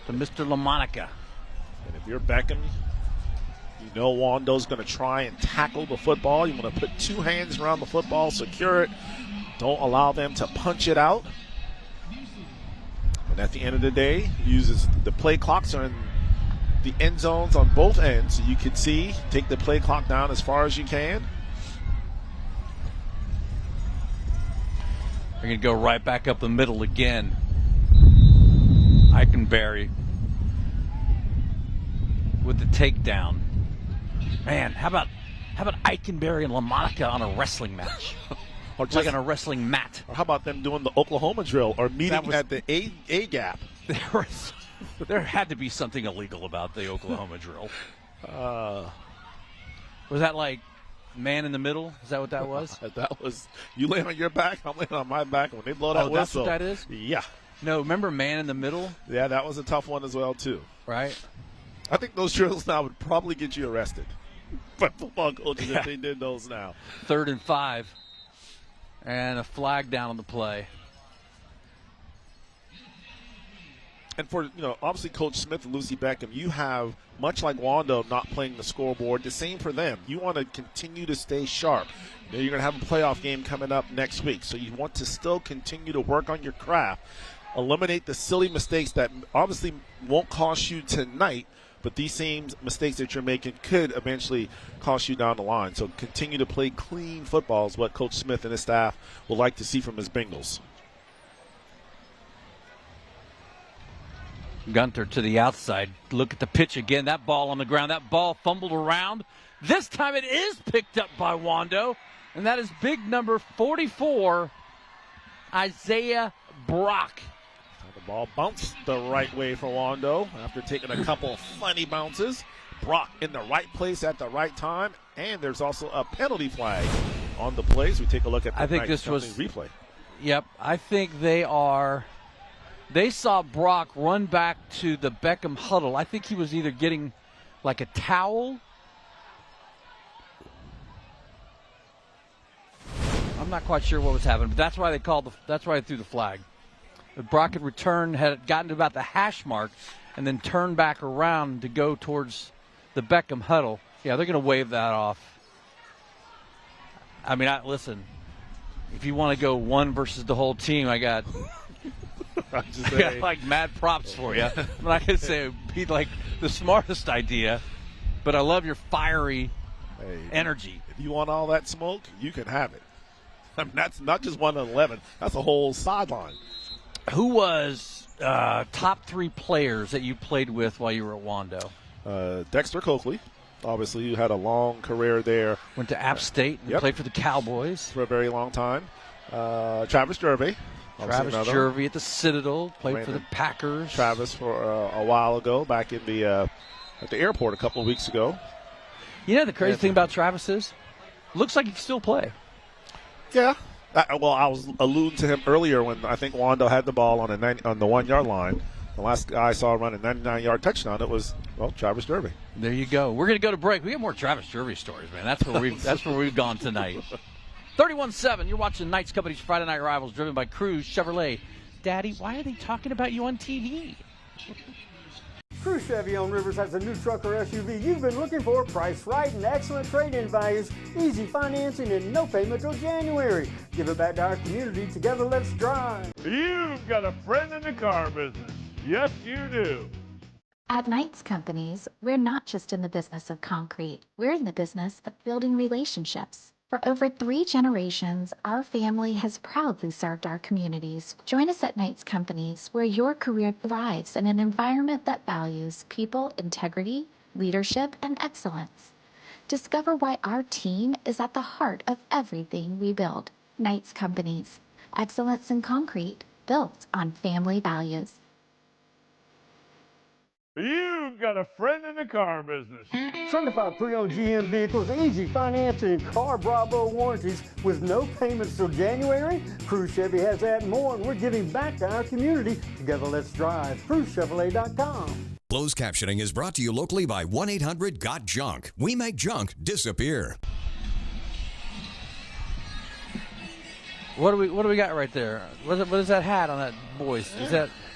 to Mr. LaMonica. And if you're Beckham, you know Wando's going to try and tackle the football. You want to put two hands around the football, secure it. Don't allow them to punch it out. And at the end of the day, uses the play clocks are in the end zones on both ends. So you can see, take the play clock down as far as you can. They're going to go right back up the middle again. Eikenberry with the takedown. Man, how about Eikenberry and LaMonica on a wrestling match? Or just like on a wrestling mat. Or how about them doing the Oklahoma drill or meeting at the A gap? There had to be something illegal about the Oklahoma drill. Was that like man in the middle? Is that what that was? That was, you lay on your back, I'm laying on my back. When they blow that whistle. That's what that is? Yeah. No, remember man in the middle? Yeah, that was a tough one as well, too. Right. I think those drills now would probably get you arrested by football coaches if they did those now. 3rd and 5. And a flag down on the play. And for, obviously Coach Smith and Lucy Beckham, you have, much like Wando not playing the scoreboard, the same for them. You want to continue to stay sharp. You're going to have a playoff game coming up next week, so you want to still continue to work on your craft. eliminate the silly mistakes that obviously won't cost you tonight, but these same mistakes that you're making could eventually cost you down the line. So continue to play clean football is what Coach Smith and his staff would like to see from his Bengals. Gunter to the outside. Look at the pitch again. That ball on the ground. That ball fumbled around. This time it is picked up by Wando. And that is big number 44, Isaiah Brock. The ball bounced the right way for Wando after taking a couple of funny bounces. Brock in the right place at the right time. And there's also a penalty flag on the play. So we take a look at the I think this was replay. Yep. I think they saw Brock run back to the Beckham huddle. I think he was either getting like a towel. I'm not quite sure what was happening, but that's why they threw the flag. But Brock had returned, had gotten to about the hash mark, and then turned back around to go towards the Beckham huddle. Yeah, they're going to wave that off. I mean, listen, if you want to go one versus the whole team, I got like mad props for you. I'm not going to say it would be like the smartest idea, but I love your fiery energy. If you want all that smoke, you can have it. I mean, that's not just 1 to 11. That's a whole sideline. Who was top 3 players that you played with while you were at Wando? Dexter Coakley. Obviously, you had a long career there. Went to App State and played for the Cowboys. For a very long time. Travis Jervey. Travis Jervey at the Citadel. Played for the Packers. Travis for a while ago, back in at the airport a couple of weeks ago. You know the crazy thing about Travis is, looks like he can still play. Yeah. I was alluding to him earlier when I think Wando had the ball on the 1-yard line. The last guy I saw run a 99-yard touchdown, it was, Travis Jervey. There you go. We're going to go to break. We got more Travis Jervey stories, man. That's where we've gone tonight. 31-7, you're watching Knights Company's Friday Night Rivals, driven by Cruz Chevrolet. Daddy, why are they talking about you on TV? Cruz Chevy on Rivers has a new truck or SUV you've been looking for, priced right and excellent trade-in values, easy financing, and no payment till January. Give it back to our community. Together, let's drive. You've got a friend in the car business. Yes, you do. At Knights Companies, we're not just in the business of concrete. We're in the business of building relationships. For over 3 generations, our family has proudly served our communities. Join us at Knights Companies, where your career thrives in an environment that values people, integrity, leadership, and excellence. Discover why our team is at the heart of everything we build. Knights Companies, excellence in concrete, built on family values. You've got a friend in the car business. Certified pre-owned GM vehicles, easy financing, and Car Bravo warranties with no payments till January. Cruz Chevy has that and more, and we're giving back to our community. Together, let's drive. CruzChevrolet.com. Closed captioning is brought to you locally by 1-800-GOT-JUNK. We make junk disappear. What do we got right there? What is that hat on that boy's?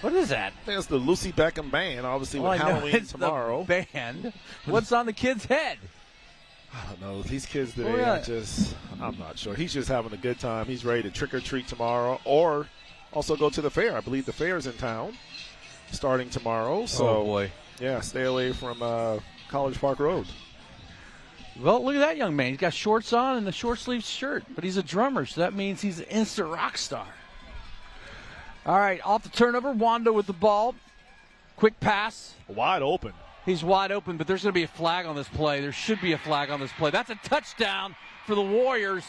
What is that? I think it's the Lucy Beckham band, obviously, with Halloween tomorrow. The band. What's on the kid's head? I don't know. These kids today are I'm not sure. He's just having a good time. He's ready to trick or treat tomorrow or also go to the fair. I believe the fair is in town starting tomorrow. So, oh, boy. Yeah, stay away from College Park Road. Well, look at that young man. He's got shorts on and a short-sleeved shirt, but he's a drummer, so that means he's an instant rock star. All right, off the turnover, Wando with the ball. Quick pass. Wide open. He's wide open, but there's going to be a flag on this play. There should be a flag on this play. That's a touchdown for the Warriors.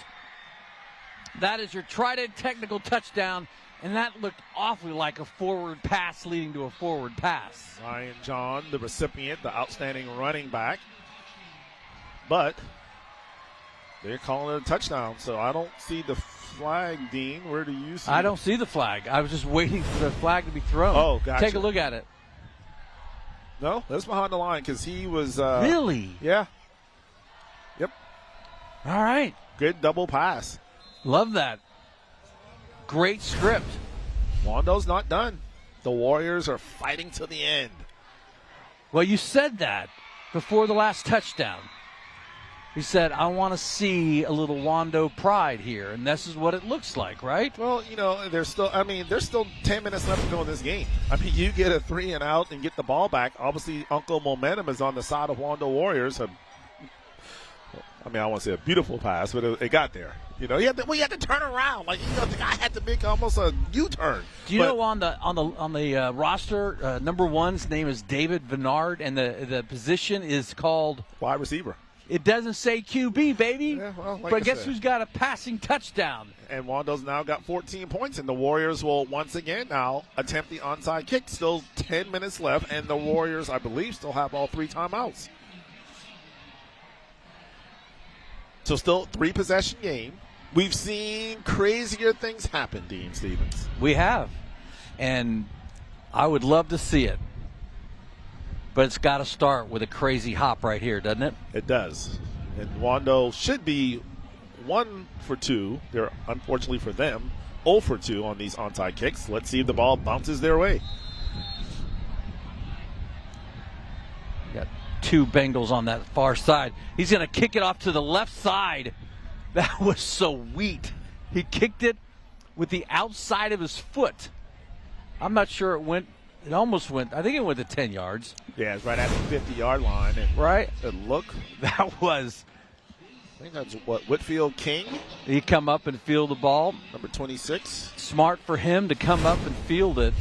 That is your Trident technical touchdown, and that looked awfully like a forward pass leading to a forward pass. Ryan John, the recipient, the outstanding running back. But they're calling it a touchdown, so I don't see the flag, Dean. Where do you see it? I don't see the flag. I was just waiting for the flag to be thrown. Oh, gotcha. Take a look at it. No, that's behind the line because he was. Really? Yeah. Yep. All right. Good double pass. Love that. Great script. Wando's not done. The Warriors are fighting to the end. Well, you said that before the last touchdown. He said, I want to see a little Wando pride here, and this is what it looks like, right? Well, there's still 10 minutes left to go in this game. I mean, you get a 3 and out and get the ball back. Obviously, Uncle Momentum is on the side of Wando Warriors. I want to say a beautiful pass, but it got there. He had to turn around. The guy had to make almost a U-turn. Do you know on the roster, number one's name is David Vennard, and the position is called wide receiver. It doesn't say QB, baby. Yeah, well, but guess who's got a passing touchdown? And Wando's now got 14 points, and the Warriors will once again now attempt the onside kick. Still 10 minutes left, and the Warriors, I believe, still have all 3 timeouts. So still 3-possession game. We've seen crazier things happen, Dean Stevens. We have. And I would love to see it. But it's got to start with a crazy hop right here, doesn't it? It does. And Wando should be 1 for 2. They're, unfortunately for them, 0 for 2 on these onside kicks. Let's see if the ball bounces their way. Got 2 Bengals on that far side. He's going to kick it off to the left side. That was sweet. He kicked it with the outside of his foot. I'm not sure it went. It almost went. I think it went to 10 yards. Yeah, it's right at the 50-yard line. And right. And look, that was. I think that's Whitfield King. He come up and field the ball. Number 26. Smart for him to come up and field it.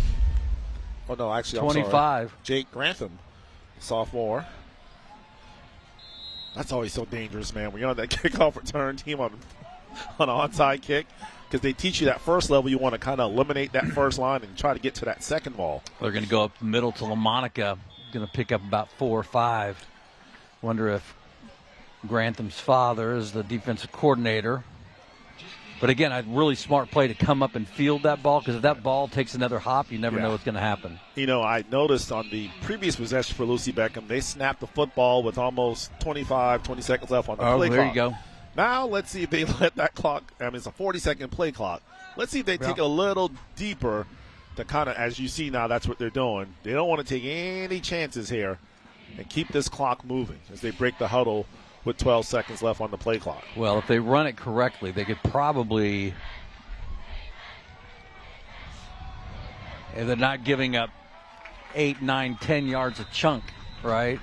Oh no, actually, 25. I'm sorry. Jake Grantham, sophomore. That's always so dangerous, man. When you're on that kickoff return team on an onside kick, because they teach you that first level, you want to kind of eliminate that first line and try to get to that second ball. They're going to go up the middle to LaMonica. Going to pick up about 4 or 5. Wonder if Grantham's father is the defensive coordinator. But again, a really smart play to come up and field that ball, because if that ball takes another hop, you never know what's going to happen. I noticed on the previous possession for Lucy Beckham, they snapped the football with almost 20 seconds left on the play clock. There you go. Now let's see if they let that clock, it's a 40-second play clock. Let's see if they take a little deeper to kind of, as you see now, that's what they're doing. They don't want to take any chances here and keep this clock moving as they break the huddle with 12 seconds left on the play clock. Well, if they run it correctly, they could probably, if they're not giving up 8, 9, 10 yards a chunk, right?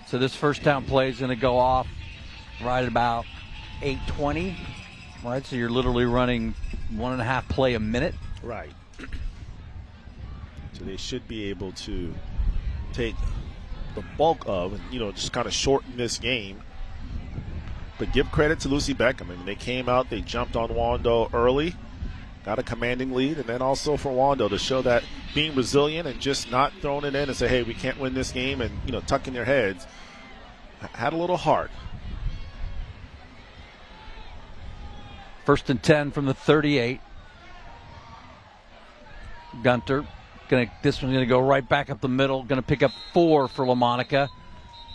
So this first down play is going to go off right at about 8:20, right? So you're literally running 1.5 play a minute. Right. So they should be able to take the bulk of and, just kind of shorten this game. But give credit to Lucy Beckham. They came out, they jumped on Wando early, got a commanding lead, and then also for Wando to show that being resilient and just not throwing it in and say, hey, we can't win this game, and, tucking their heads, had a little heart. 1st and 10 from the 38. Gunter. This one's going to go right back up the middle. Going to pick up 4 for LaMonica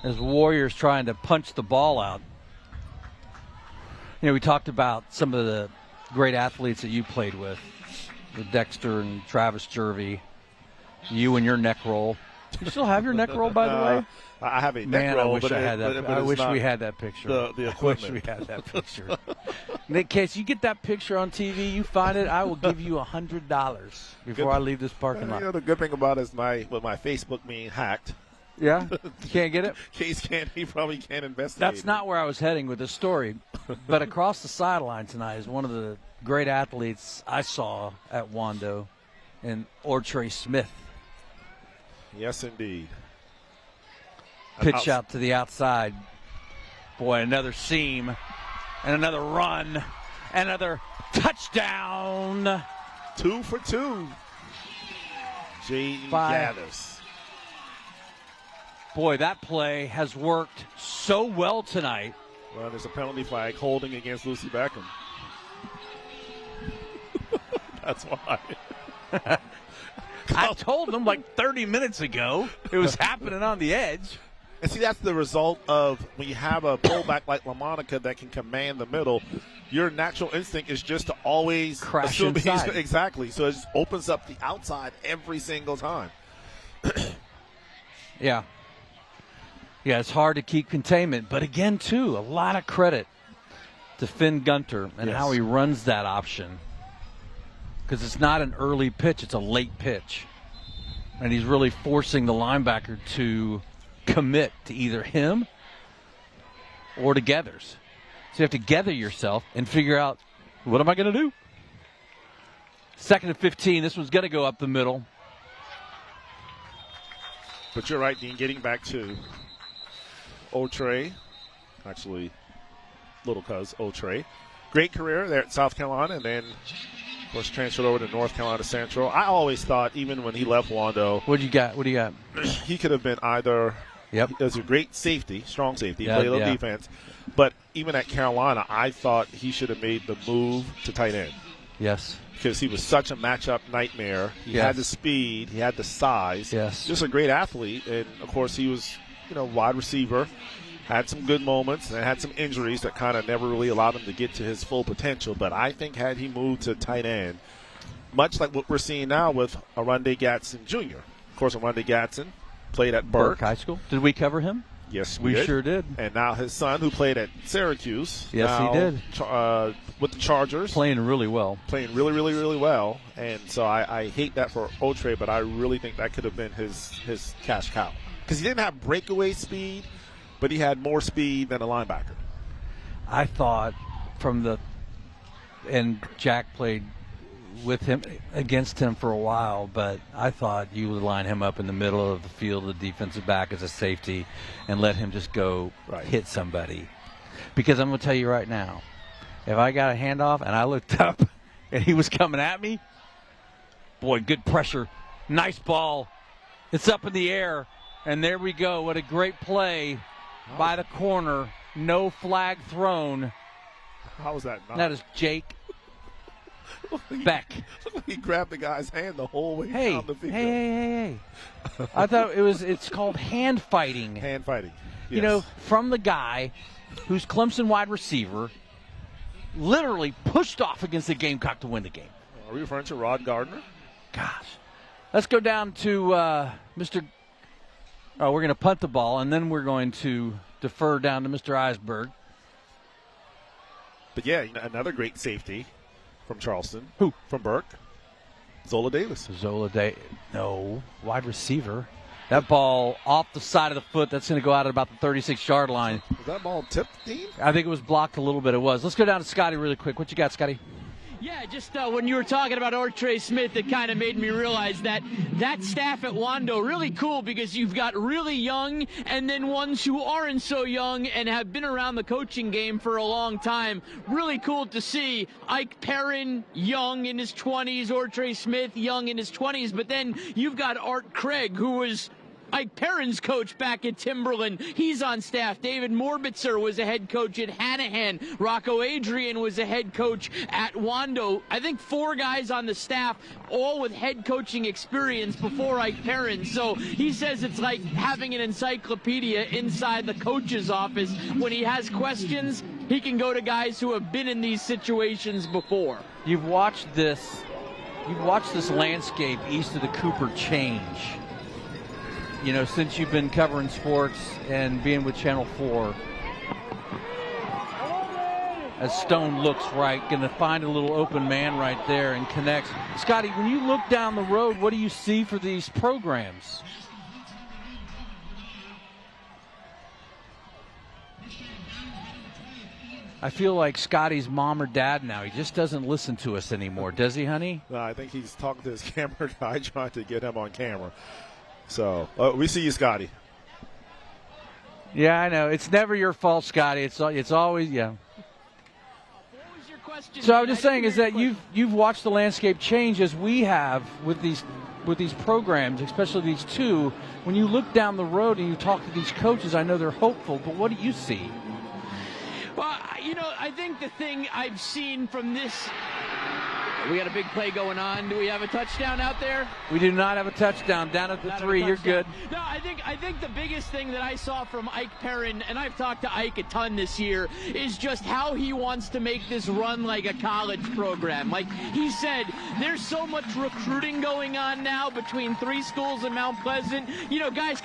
as Warriors trying to punch the ball out. We talked about some of the great athletes that you played with Dexter and Travis Jervey. You and your neck roll. Do you still have your neck roll, by the way? I have a neck roll. I wish I had that. I wish we had that picture. The equipment. I wish we had that picture. In case you get that picture on TV, you find it, I will give you $100 before I leave this parking lot. The good thing about it is my Facebook being hacked. Yeah? You can't get it? Case he probably can't investigate. That's not where I was heading with this story. But across the sideline tonight is one of the great athletes I saw at Wando, and Ortrey Smith. Yes, indeed. Pitch out to the outside. Boy, another seam and another run, another touchdown. 2 for 2. Jaden Gathers. Boy, that play has worked so well tonight. Well, there's a penalty flag holding against Lucy Beckham. That's why. I told them like 30 minutes ago it was happening on the edge. And see, that's the result of when you have a pullback like LaMonica that can command the middle, your natural instinct is just to always crash inside. Exactly. So it just opens up the outside every single time. Yeah. Yeah, it's hard to keep containment. But again, too, a lot of credit to Finn Gunter and how he runs that option. Because it's not an early pitch, it's a late pitch. And he's really forcing the linebacker to commit to either him or to Gethers. So you have to gather yourself and figure out, what am I going to do? 2nd and 15. This one's going to go up the middle. But you're right, Dean, getting back to Otrey. Actually, little cuz Otrey. Great career there at South Carolina, and then, of course, transferred over to North Carolina Central. I always thought, even when he left Wando. What do you got? He could have been either. Yep. He was a great safety, strong safety. He played a little defense. But even at Carolina, I thought he should have made the move to tight end. Yes. Because he was such a matchup nightmare. He had the speed. He had the size. Yes. Just a great athlete. And, of course, he was, wide receiver. Had some good moments and had some injuries that kind of never really allowed him to get to his full potential. But I think had he moved to tight end, much like what we're seeing now with Arundé Gatson Jr. Of course, Arundé Gatson played at Burke High School. Did we cover him? Yes, we sure did. And now his son, who played at Syracuse. Yes, he did. With the Chargers. Playing really well. Playing really, really, really well. And so I hate that for Otrey, but I really think that could have been his cash cow. Because he didn't have breakaway speed, but he had more speed than a linebacker. I thought and Jack played with him, against him for a while, but I thought you would line him up in the middle of the field, the defensive back as a safety, and let him just go hit somebody. Because I'm going to tell you right now, if I got a handoff and I looked up and he was coming at me, boy, good pressure, nice ball. It's up in the air, and there we go. What a great play by the corner. No flag thrown. How was that not? That is Jake Beck. He grabbed the guy's hand the whole way down the field. Hey. I thought it's called hand fighting. Hand fighting. Yes. From the guy who's Clemson wide receiver, literally pushed off against the Gamecock to win the game. Are we referring to Rod Gardner? Gosh. Let's go down to Mr. Oh, we're going to punt the ball, and then we're going to defer down to Mr. Eisberg. But, yeah, another great safety from Charleston. Who? From Burke. Zola Davis. No, wide receiver. That ball off the side of the foot, that's going to go out at about the 36-yard line. Was that ball tipped, Dean? I think it was blocked a little bit. It was. Let's go down to Scotty really quick. What you got, Scotty? Yeah, just when you were talking about Otrey Smith, it kind of made me realize that staff at Wando, really cool because you've got really young and then ones who aren't so young and have been around the coaching game for a long time. Really cool to see Ike Perrin, young in his 20s, Otrey Smith, young in his 20s, but then you've got Art Craig, who was Ike Perrin's coach back at Timberland. He's on staff. David Morbitzer was a head coach at Hanahan. Rocco Adrian was a head coach at Wando. I think 4 guys on the staff, all with head coaching experience before Ike Perrin. So he says it's like having an encyclopedia inside the coach's office. When he has questions, he can go to guys who have been in these situations before. You've watched this landscape east of the Cooper change. Since you've been covering sports and being with Channel 4, as Stone looks right, going to find a little open man right there and connects. Scotty, when you look down the road, what do you see for these programs? I feel like Scotty's mom or dad now. He just doesn't listen to us anymore, does he, honey? No, I think he's talking to his camera guy trying to get him on camera. So, we see you, Scotty. Yeah, I know. It's never your fault, Scotty. It's always, yeah. So I was just saying is that you've watched the landscape change as we have with these programs, especially these 2. When you look down the road and you talk to these coaches, I know they're hopeful, but what do you see? Well, I think the thing I've seen from this We got a big play going on. Do we have a touchdown out there? We do not have a touchdown. Down at the 3. You're good. No, I think the biggest thing that I saw from Ike Perrin, and I've talked to Ike a ton this year, is just how he wants to make this run like a college program. Like he said, there's so much recruiting going on now between 3 schools in Mount Pleasant. You know, guys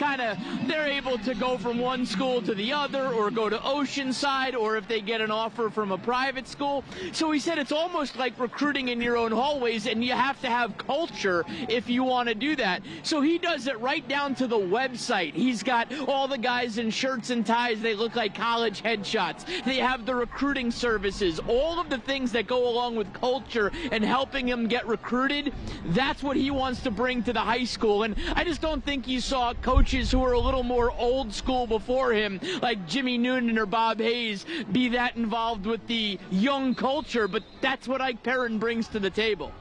they're able to go from one school to the other or go to Oceanside, or if they get an offer from a private school. So he said it's almost like recruiting in your own hallways, and you have to have culture if you want to do that. So he does it right down to the website. He's got all the guys in shirts and ties. They look like college headshots. They have the recruiting services, all of the things that go along with culture and helping them get recruited. That's what he wants to bring to the high school. And I just don't think you saw coaches who were a little more old school before him, like Jimmy Noonan or Bob Hayes, be that involved with the young culture. But that's what Ike Perrin brings to the table.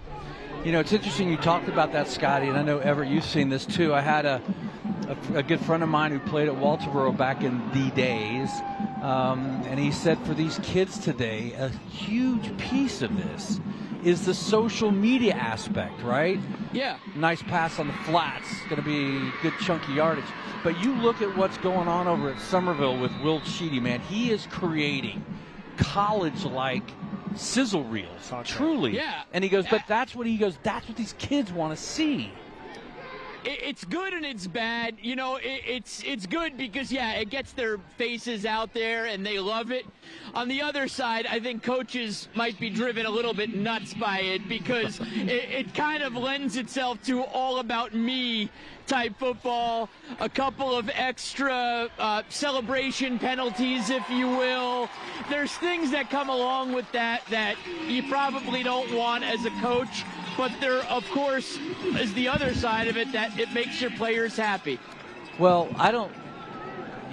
You know, it's interesting you talked about that, Scotty, and I know, Everett, you've seen this too. I had a good friend of mine who played at Walterboro back in the days, and he said for these kids today, a huge piece of this is the social media aspect, right? Yeah. Nice pass on the flats. Going to be good chunky yardage. But you look at what's going on over at Somerville with Will Sheedy, man. He is creating college-like sizzle reels, truly. Yeah. And he goes, but that's what these kids want to see. It's good and it's bad. You know, it's good because, yeah, it gets their faces out there and they love it. On the other side, I think coaches might be driven a little bit nuts by it because it kind of lends itself to all about me type football, a couple of extra celebration penalties, if you will. There's things that come along with that you probably don't want as a coach. But there, of course, is the other side of it, that it makes your players happy. Well,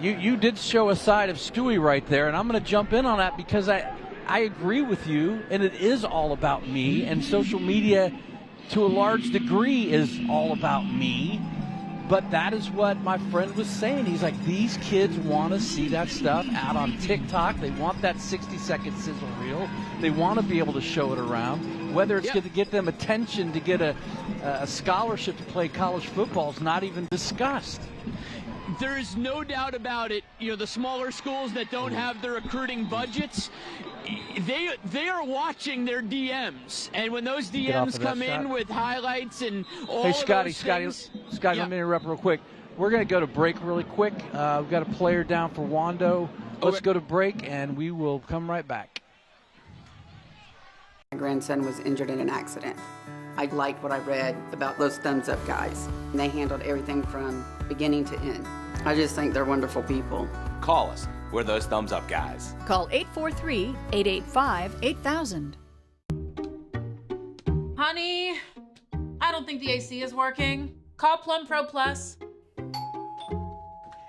you did show a side of Stewie right there, and I'm going to jump in on that because I agree with you, and it is all about me, and social media to a large degree is all about me. But that is what my friend was saying. He's like, these kids want to see that stuff out on TikTok. They want that 60-second sizzle reel. They want to be able to show it around. Whether it's going to get them attention to get a scholarship to play college football is not even discussed. There is no doubt about it. You know, the smaller schools that don't have the recruiting budgets, they are watching their DMs, and when those DMs come in with highlights and all of those things, Scotty, let me interrupt real quick. We're going to go to break really quick. We've got a player down for Wando. Let's go to break, and we will come right back. My grandson was injured in an accident. I liked what I read about those thumbs up guys. They handled everything from beginning to end. I just think they're wonderful people. Call us. We're those thumbs up guys. Call 843-885-8000. Honey, I don't think the AC is working. Call Plum Pro Plus.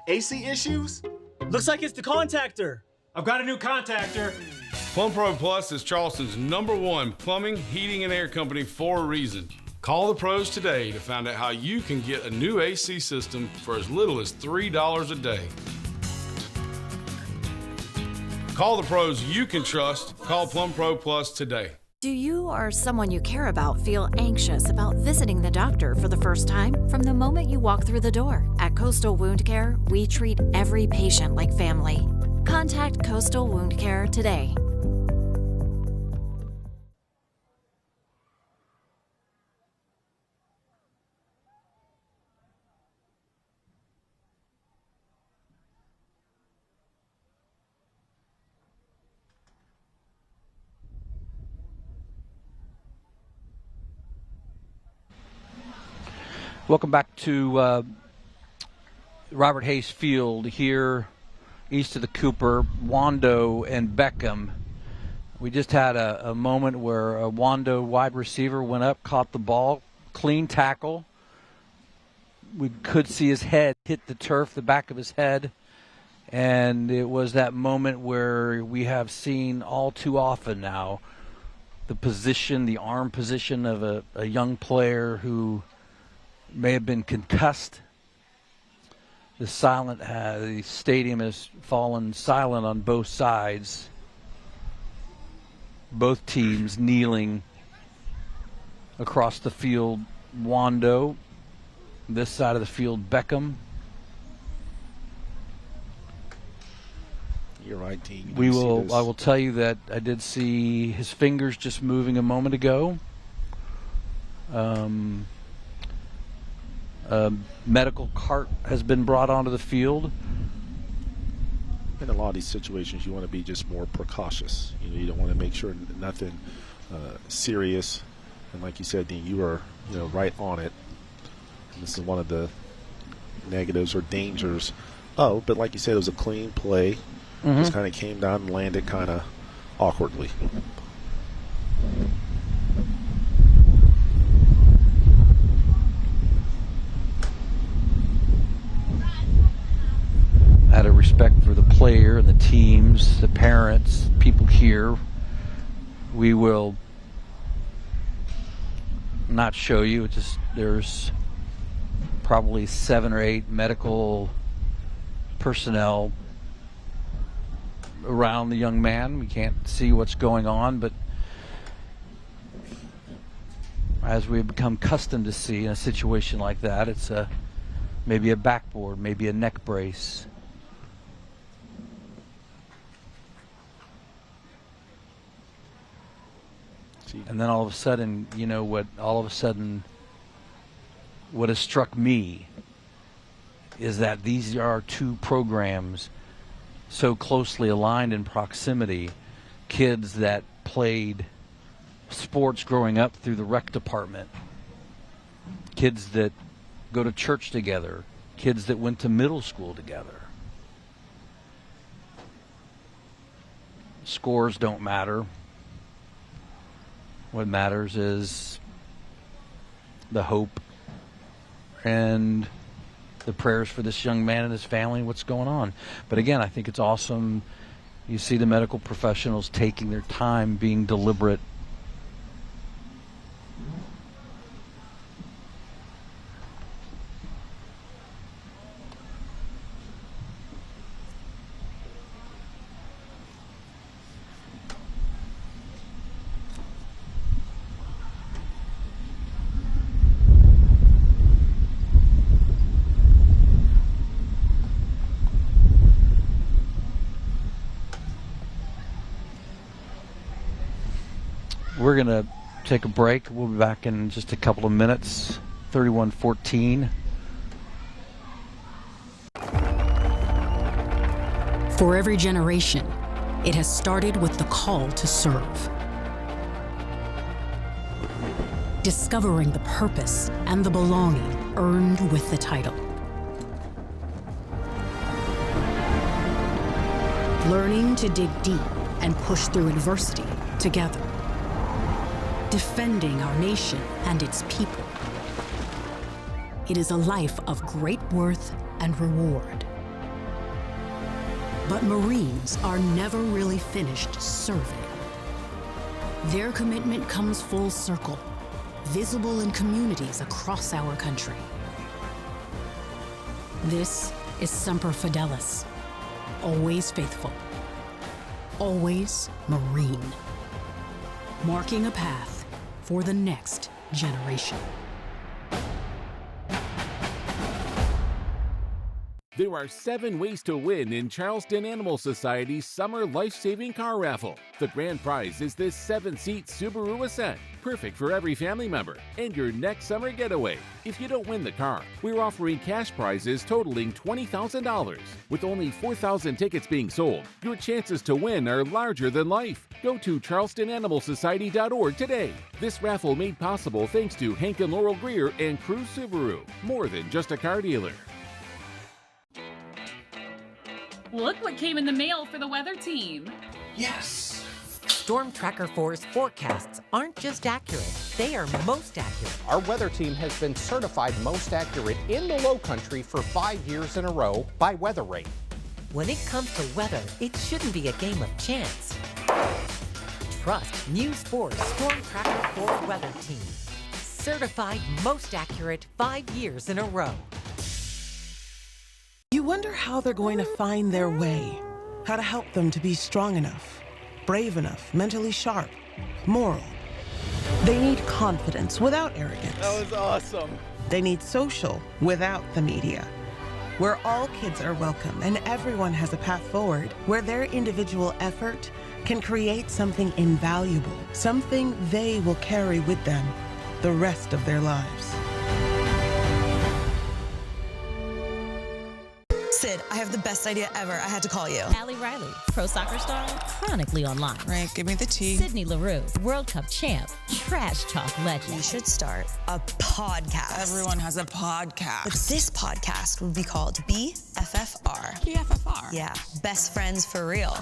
AC issues? Looks like it's the contactor. I've got a new contactor. Plum Pro Plus is Charleston's #1 plumbing, heating, and air company for a reason. Call the pros today to find out how you can get a new AC system for as little as $3 a day. Call the pros you can trust. Call Plum Pro Plus today. Do you or someone you care about feel anxious about visiting the doctor for the first time? From the moment you walk through the door, at Coastal Wound Care, we treat every patient like family. Contact Coastal Wound Care today. Welcome back to Robert Hayes Field here east of the Cooper, Wando and Beckham. We just had a moment where a Wando wide receiver went up, caught the ball, clean tackle. We could see his head hit the turf, the back of his head. And it was that moment where we have seen all too often now the position, the arm position of a young player who may have been concussed. The stadium has fallen silent on both sides. Both teams kneeling Across the field, Wando. This side of the field, Beckham. You're right, Dean. I will tell you that I did see his fingers just moving a moment ago. A medical cart has been brought onto the field. In a lot of these situations, you want to be just more precautious. You don't want to make sure nothing serious. And like you said, Dean, you were right on it. And this is one of the negatives or dangers. But like you said, it was a clean play. Just kind of came down and landed kind of awkwardly. Out of respect for the player and the teams, the parents, people here, we will not show you. There's probably 7 or 8 medical personnel around the young man. We can't see what's going on, but as we've become accustomed to see in a situation like that, it's maybe a backboard, maybe a neck brace. And then all of a sudden, what has struck me is that these are 2 programs so closely aligned in proximity. Kids that played sports growing up through the rec department, kids that go to church together, kids that went to middle school together. Scores don't matter. What matters is the hope and the prayers for this young man and his family and what's going on. But again, I think it's awesome. You see the medical professionals taking their time, being deliberate. We're going to take a break. We'll be back in just a couple of minutes. 31-14. For every generation, it has started with the call to serve. Discovering the purpose and the belonging earned with the title. Learning to dig deep and push through adversity together. Defending our nation and its people. It is a life of great worth and reward. But Marines are never really finished serving. Their commitment comes full circle, visible in communities across our country. This is Semper Fidelis, always faithful, always Marine, marking a path for the next generation. There are 7 ways to win in Charleston Animal Society's Summer Life-Saving Car Raffle. The grand prize is this 7-seat Subaru Ascent, perfect for every family member, and your next summer getaway. If you don't win the car, we're offering cash prizes totaling $20,000. With only 4,000 tickets being sold, your chances to win are larger than life. Go to charlestonanimalsociety.org today. This raffle made possible thanks to Hank and Laurel Greer and Cruise Subaru, more than just a car dealer. Look what came in the mail for the weather team. Yes! Storm Tracker 4's forecasts aren't just accurate, they are most accurate. Our weather team has been certified most accurate in the Low Country for 5 years in a row by Weather Rate. When it comes to weather, it shouldn't be a game of chance. Trust News 4's Storm Tracker 4 weather team. Certified most accurate 5 years in a row. You wonder how they're going to find their way, how to help them to be strong enough, brave enough, mentally sharp, moral. They need confidence without arrogance. That was awesome. They need social without the media. Where all kids are welcome and everyone has a path forward, where their individual effort can create something invaluable, something they will carry with them the rest of their lives. Sid, I have the best idea ever. I had to call you. Allie Riley, pro soccer star, chronically online. Right, give me the tea. Sydney LaRue, World Cup champ, trash talk legend. We should start a podcast. Everyone has a podcast. But this podcast would be called BFFR. BFFR? Yeah, best friends for real.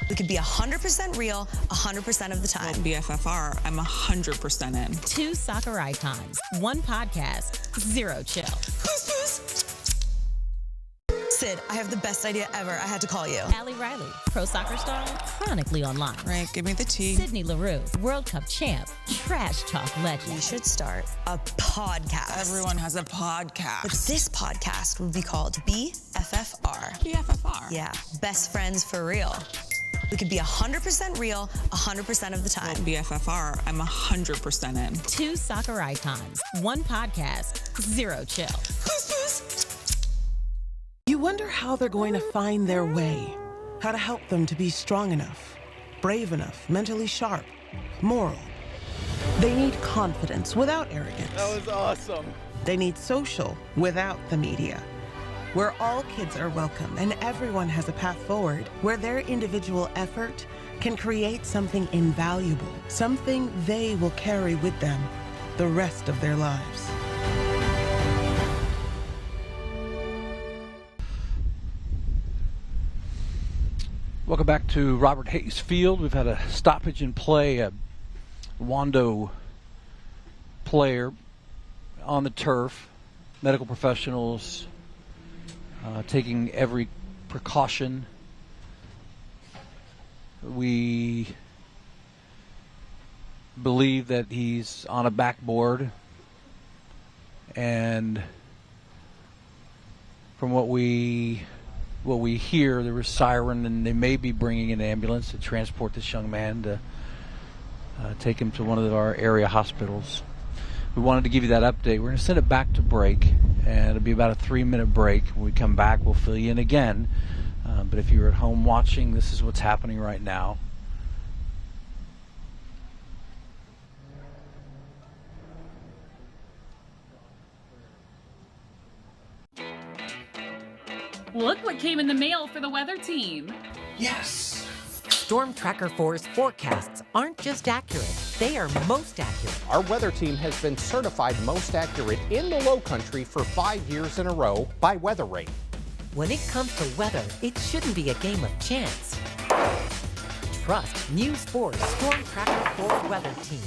We could be 100% real 100% of the time. Well, BFFR, I'm 100% in. 2 soccer icons, 1 podcast, 0 chill. Sid, I have the best idea ever. I had to call you. Allie Riley, pro soccer star, chronically online. Right, give me the tea. Sydney LaRue, World Cup champ, trash talk legend. We should start a podcast. Everyone has a podcast. But this podcast would be called BFFR. BFFR? Yeah, best friends for real. We could be 100% real 100% of the time. Well, BFFR, I'm 100% in. 2 soccer icons, 1 podcast, 0 chill. You wonder how they're going to find their way, how to help them to be strong enough, brave enough, mentally sharp, moral. They need confidence without arrogance. That was awesome. They need social without the media. Where all kids are welcome and everyone has a path forward, where their individual effort can create something invaluable, something they will carry with them the rest of their lives. Welcome back to Robert Hayes Field. We've had a stoppage in play, a Wando player on the turf, medical professionals taking every precaution. We believe that he's on a backboard, and from what we hear, there was siren, and they may be bringing an ambulance to transport this young man to take him to one of our area hospitals. We wanted to give you that update. We're going to send it back to break, and it'll be about a 3-minute break. When we come back, we'll fill you in again. But if you're at home watching, this is what's happening right now. Look what came in the mail for the weather team. Yes! Storm Tracker 4's forecasts aren't just accurate, they are most accurate. Our weather team has been certified most accurate in the Low Country for 5 years in a row by WeatherRate. When it comes to weather, it shouldn't be a game of chance. Trust News 4's Storm Tracker 4 weather team.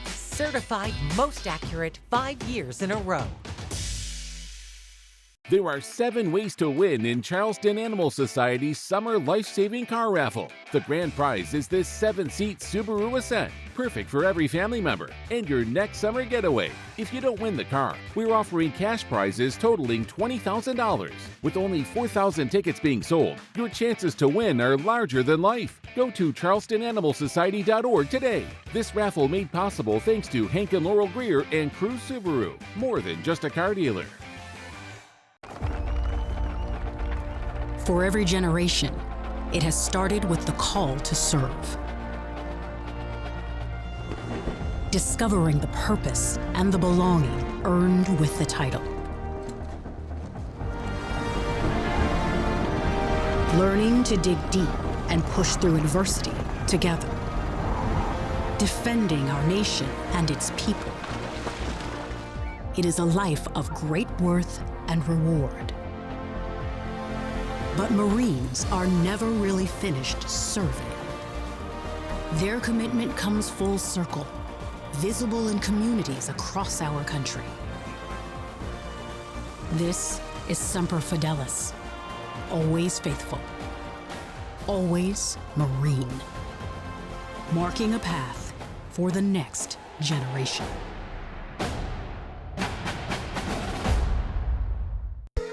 Certified most accurate 5 years in a row. There are 7 ways to win in Charleston Animal Society's Summer Life-Saving Car Raffle. The grand prize is this 7-seat Subaru Ascent, perfect for every family member, and your next summer getaway. If you don't win the car, we're offering cash prizes totaling $20,000. With only 4,000 tickets being sold, your chances to win are larger than life. Go to charlestonanimalsociety.org today. This raffle made possible thanks to Hank and Laurel Greer and Cruise Subaru, more than just a car dealer. For every generation, it has started with the call to serve. Discovering the purpose and the belonging earned with the title. Learning to dig deep and push through adversity together. Defending our nation and its people. It is a life of great worth and reward. But Marines are never really finished serving. Their commitment comes full circle, visible in communities across our country. This is Semper Fidelis, always faithful, always Marine, marking a path for the next generation.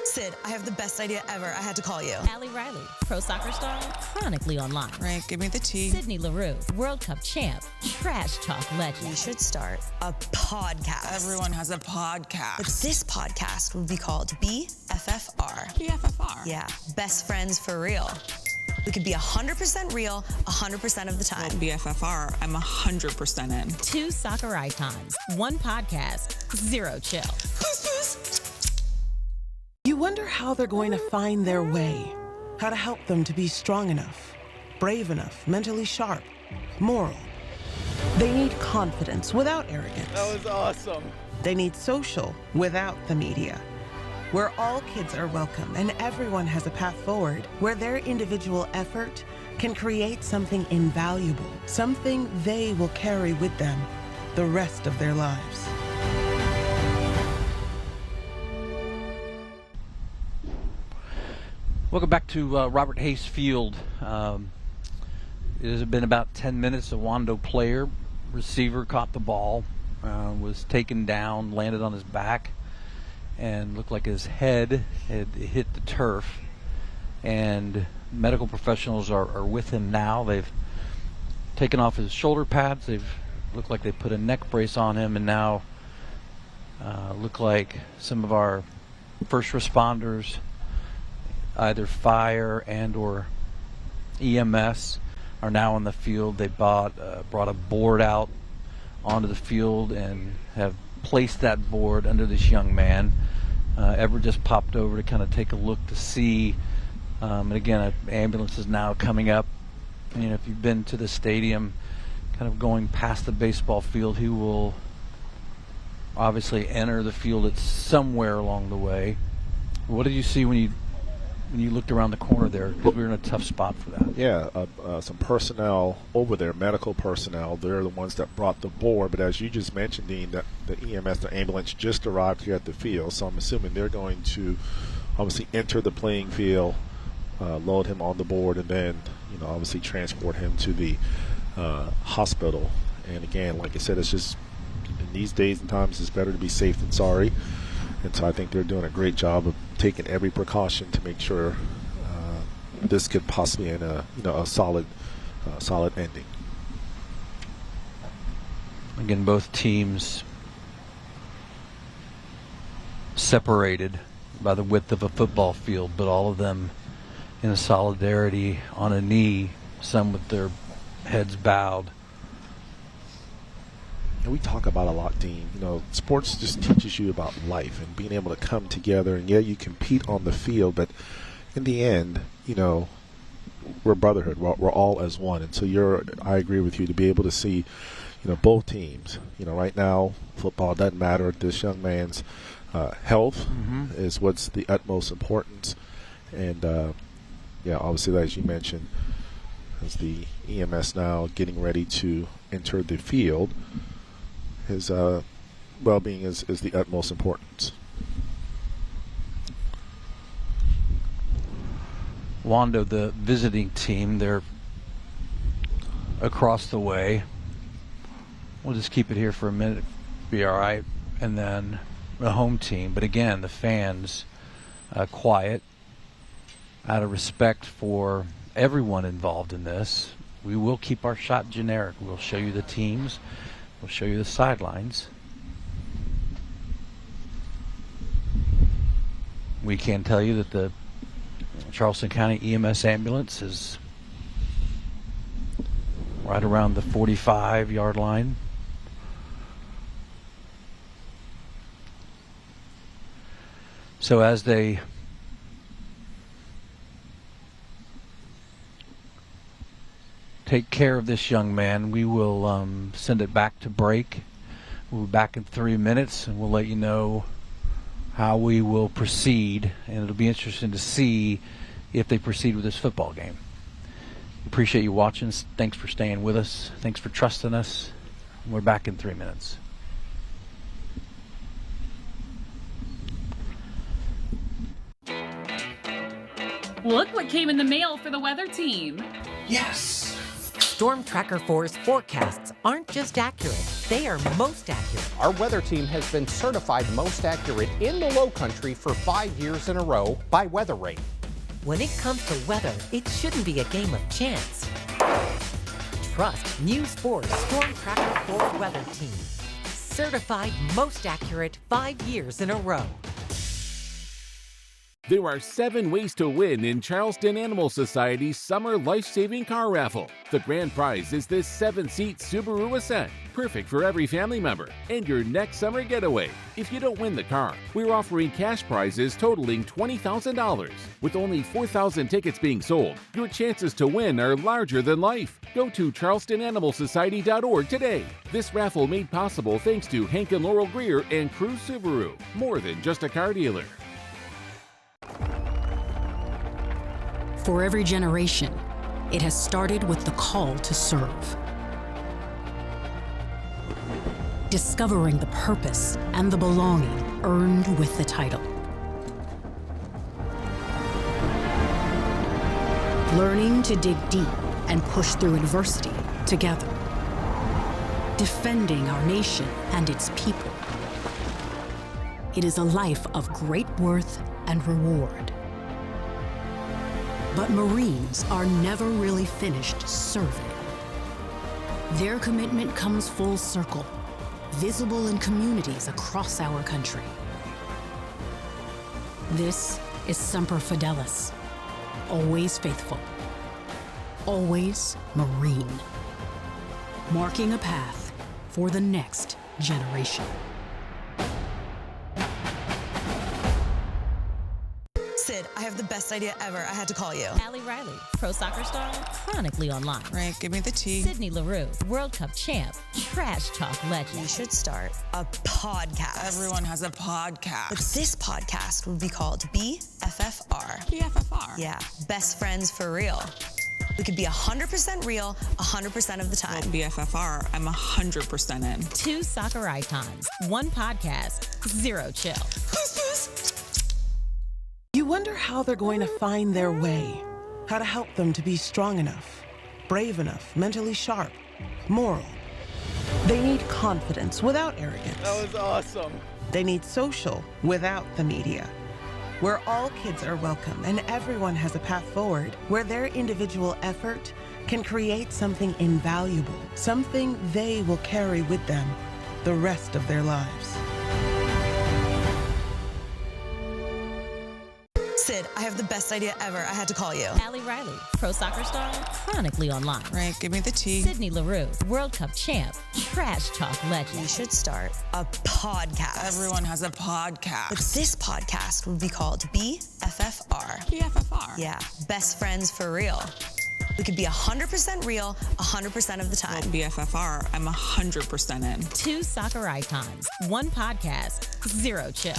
Sid, I have the the best idea ever. I had to call you. Allie Riley, pro soccer star, chronically online. Right, give me the tea. Sydney LaRue, World Cup champ, trash talk legend. We should start a podcast. Everyone has a podcast. But this podcast would be called BFFR. BFFR? Yeah, best friends for real. We could be 100% real 100% of the time. BFFR, I'm 100% in. 2 soccer icons, 1 podcast, 0 chill. You wonder how they're going to find their way, how to help them to be strong enough, brave enough, mentally sharp, moral. They need confidence without arrogance. That was awesome. They need social without the media. Where all kids are welcome and everyone has a path forward, where their individual effort can create something invaluable, something they will carry with them the rest of their lives. Welcome back to Robert Hayes Field. It has been about 10 minutes. A Wando player, receiver, caught the ball, was taken down, landed on his back, and looked like his head had hit the turf. And medical professionals are with him now. They've taken off his shoulder pads. They've looked like they put a neck brace on him, and now look like some of our first responders, either fire and or EMS, are now in the field. They brought a board out onto the field and have placed that board under this young man. Ever just popped over to kind of take a look to see. And again, an ambulance is now coming up. And, you know, if you've been to the stadium, kind of going past the baseball field, he will obviously enter the field at somewhere along the way. What did you see when you looked around the corner there? Because we were in a tough spot for that. Yeah, some personnel over there, medical personnel. They're the ones that brought the board. But as you just mentioned, Dean, that the EMS, the ambulance, just arrived here at the field. So I'm assuming they're going to obviously enter the playing field, load him on the board, and then, you know, obviously transport him to the hospital. And again, like I said, it's just in these days and times, it's better to be safe than sorry. And so I think they're doing a great job of taking every precaution to make sure this could possibly end a solid ending. Again, both teams separated by the width of a football field, but all of them in solidarity on a knee, some with their heads bowed. And we talk about a lot, Dean. You know, sports just teaches you about life and being able to come together. And yeah, you compete on the field, but in the end, you know, we're brotherhood. We're all as one. And so I agree with you to be able to see, you know, both teams. You know, right now, football doesn't matter. This young man's health is what's the utmost importance. And yeah, obviously, as you mentioned, as the EMS now getting ready to enter the field, his well-being is the utmost importance. Wando, the visiting team, they're across the way. We'll just keep it here for a minute, be all right. And then the home team, but again, the fans quiet, out of respect for everyone involved in this. We will keep our shot generic. We'll show you the teams. We'll show you the sidelines. We can tell you that the Charleston County EMS ambulance is right around the 45-yard line. So as they take care of this young man, we will send it back to break. We'll be back in 3 minutes, and we'll let you know how we will proceed, and it'll be interesting to see if they proceed with this football game. Appreciate you watching. Thanks for staying with us. Thanks for trusting us. We're back in 3 minutes. Look what came in the mail for the weather team. Yes! Storm Tracker 4's forecasts aren't just accurate, they are most accurate. Our weather team has been certified most accurate in the low country for 5 years in a row by WeatherRate. When it comes to weather, it shouldn't be a game of chance. Trust News 4's Storm Tracker 4 weather team. Certified most accurate 5 years in a row. There are 7 ways to win in Charleston Animal Society's Summer Life-Saving Car Raffle. The grand prize is this 7-seat Subaru Ascent, perfect for every family member, and your next summer getaway. If you don't win the car, we're offering cash prizes totaling $20,000. With only 4,000 tickets being sold, your chances to win are larger than life. Go to charlestonanimalsociety.org today. This raffle made possible thanks to Hank and Laurel Greer and Cruise Subaru, more than just a car dealer. For every generation, it has started with the call to serve. Discovering the purpose and the belonging earned with the title. Learning to dig deep and push through adversity together. Defending our nation and its people. It is a life of great worth and reward. But Marines are never really finished serving. Their commitment comes full circle, visible in communities across our country. This is Semper Fidelis, always faithful, always Marine, marking a path for the next generation. Sid, I have the best idea ever. I had to call you. Allie Riley, pro soccer star, chronically online. Right, give me the tea. Sydney LaRue, World Cup champ, trash talk legend. We should start a podcast. Everyone has a podcast. But this podcast would be called BFFR. BFFR? Yeah, best friends for real. We could be 100% real 100% of the time. BFFR, I'm 100% in. 2 soccer icons, 1 podcast, 0 chill. You wonder how they're going to find their way, how to help them to be strong enough, brave enough, mentally sharp, moral. They need confidence without arrogance. That was awesome. They need social without the media, where all kids are welcome and everyone has a path forward, where their individual effort can create something invaluable, something they will carry with them the rest of their lives. Sid, I have the best idea ever. I had to call you. Allie Riley, pro soccer star, chronically online. Right, give me the tea. Sydney LaRue, World Cup champ, trash talk legend. We should start a podcast. Everyone has a podcast. But this podcast would be called BFFR. BFFR? Yeah, best friends for real. We could be 100% real 100% of the time. BFFR, I'm 100% in. 2 soccer icons, 1 podcast, 0 chill.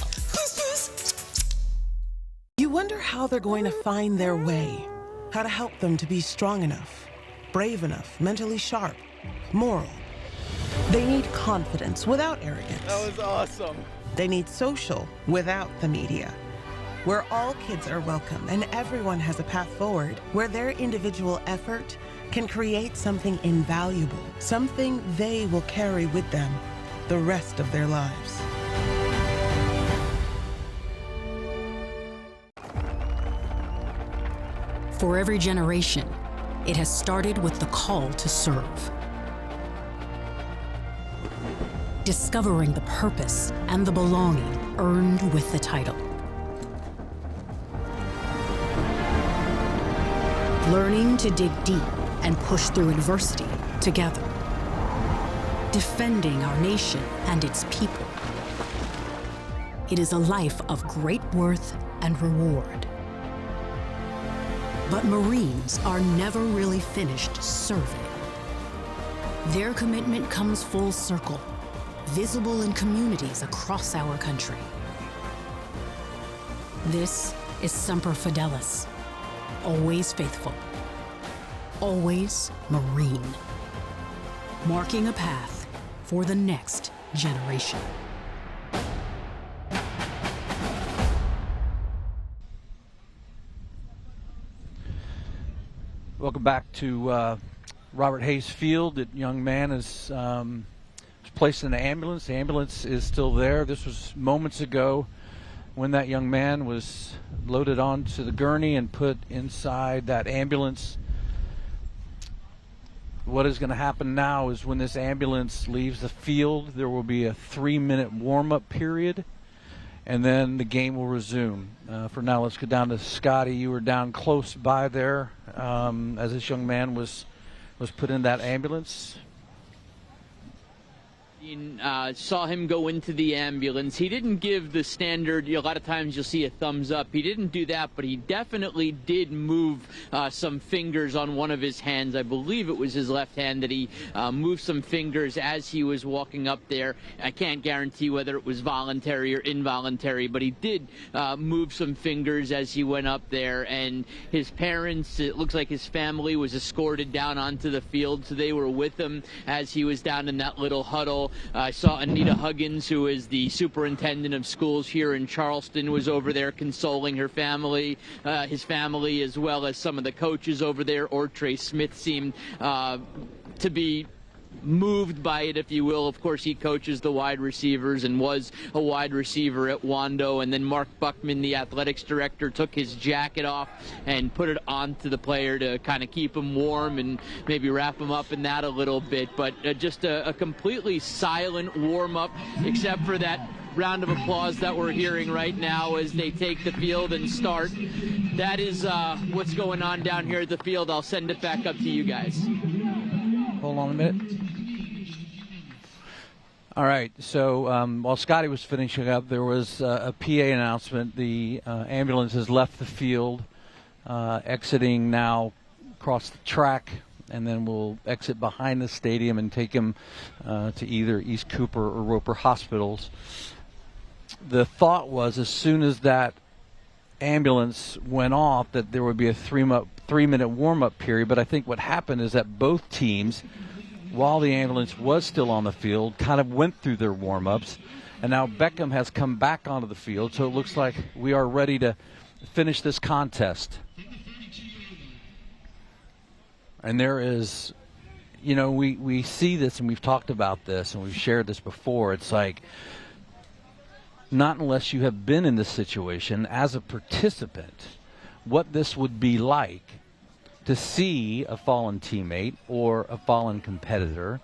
You wonder how they're going to find their way, how to help them to be strong enough, brave enough, mentally sharp, moral. They need confidence without arrogance. That was awesome. They need social without the media, where all kids are welcome and everyone has a path forward, where their individual effort can create something invaluable, something they will carry with them the rest of their lives. For every generation, it has started with the call to serve. Discovering the purpose and the belonging earned with the title. Learning to dig deep and push through adversity together. Defending our nation and its people. It is a life of great worth and reward. But Marines are never really finished serving. Their commitment comes full circle, visible in communities across our country. This is Semper Fidelis, always faithful, always Marine, marking a path for the next generation. Welcome back to Robert Hayes Field. That young man is placed in the ambulance. The ambulance is still there. This was moments ago when that young man was loaded onto the gurney and put inside that ambulance. What is going to happen now is when this ambulance leaves the field, there will be a 3-minute warm-up period, and then the game will resume. For now, let's go down to Scotty. You were down close by there as this young man was put in that ambulance. Saw him go into the ambulance. He didn't give the standard, a lot of times you'll see a thumbs up. He didn't do that, but he definitely did move some fingers on one of his hands. I believe it was his left hand that he moved some fingers as he was walking up there. I can't guarantee whether it was voluntary or involuntary, but he did move some fingers as he went up there. And his parents, it looks like his family was escorted down onto the field, so they were with him as he was down in that little huddle. I saw Anita Huggins, who is the superintendent of schools here in Charleston, was over there consoling her family, his family, as well as some of the coaches over there. Ortre Smith seemed to be moved by it, if you will. Of course, he coaches the wide receivers and was a wide receiver at Wando. And then Mark Buckman, the athletics director, took his jacket off and put it onto the player to kind of keep him warm and maybe wrap him up in that a little bit. But just a completely silent warm-up, except for that round of applause that we're hearing right now as they take the field and start. That is what's going on down here at the field. I'll send it back up to you guys. Hold on a minute. All right, so while Scotty was finishing up, there was a PA announcement. The ambulance has left the field, exiting now across the track, and then we'll exit behind the stadium and take him to either East Cooper or Roper hospitals. The thought was as soon as that ambulance went off that there would be a 3-minute warm-up period, but I think what happened is that both teams, while the ambulance was still on the field, kind of went through their warm-ups, and now Beckham has come back onto the field, so it looks like we are ready to finish this contest. And there is, we see this, and we've talked about this, and we've shared this before. It's like, not unless you have been in this situation as a participant, what this would be like to see a fallen teammate or a fallen competitor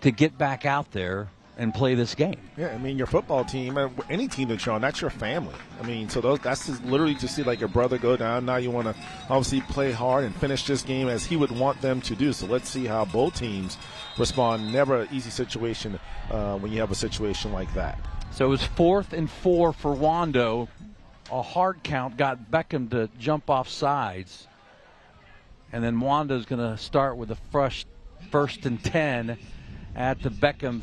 to get back out there and play this game. Yeah, I mean, your football team, any team that you're on, that's your family. I mean, so that's just literally to see like your brother go down. Now you want to obviously play hard and finish this game as he would want them to do. So let's see how both teams respond. Never an easy situation when you have a situation like that. So it was 4th and 4 for Wando. A hard count got Beckham to jump off sides. And then Wando's going to start with a first and 10 at the Beckham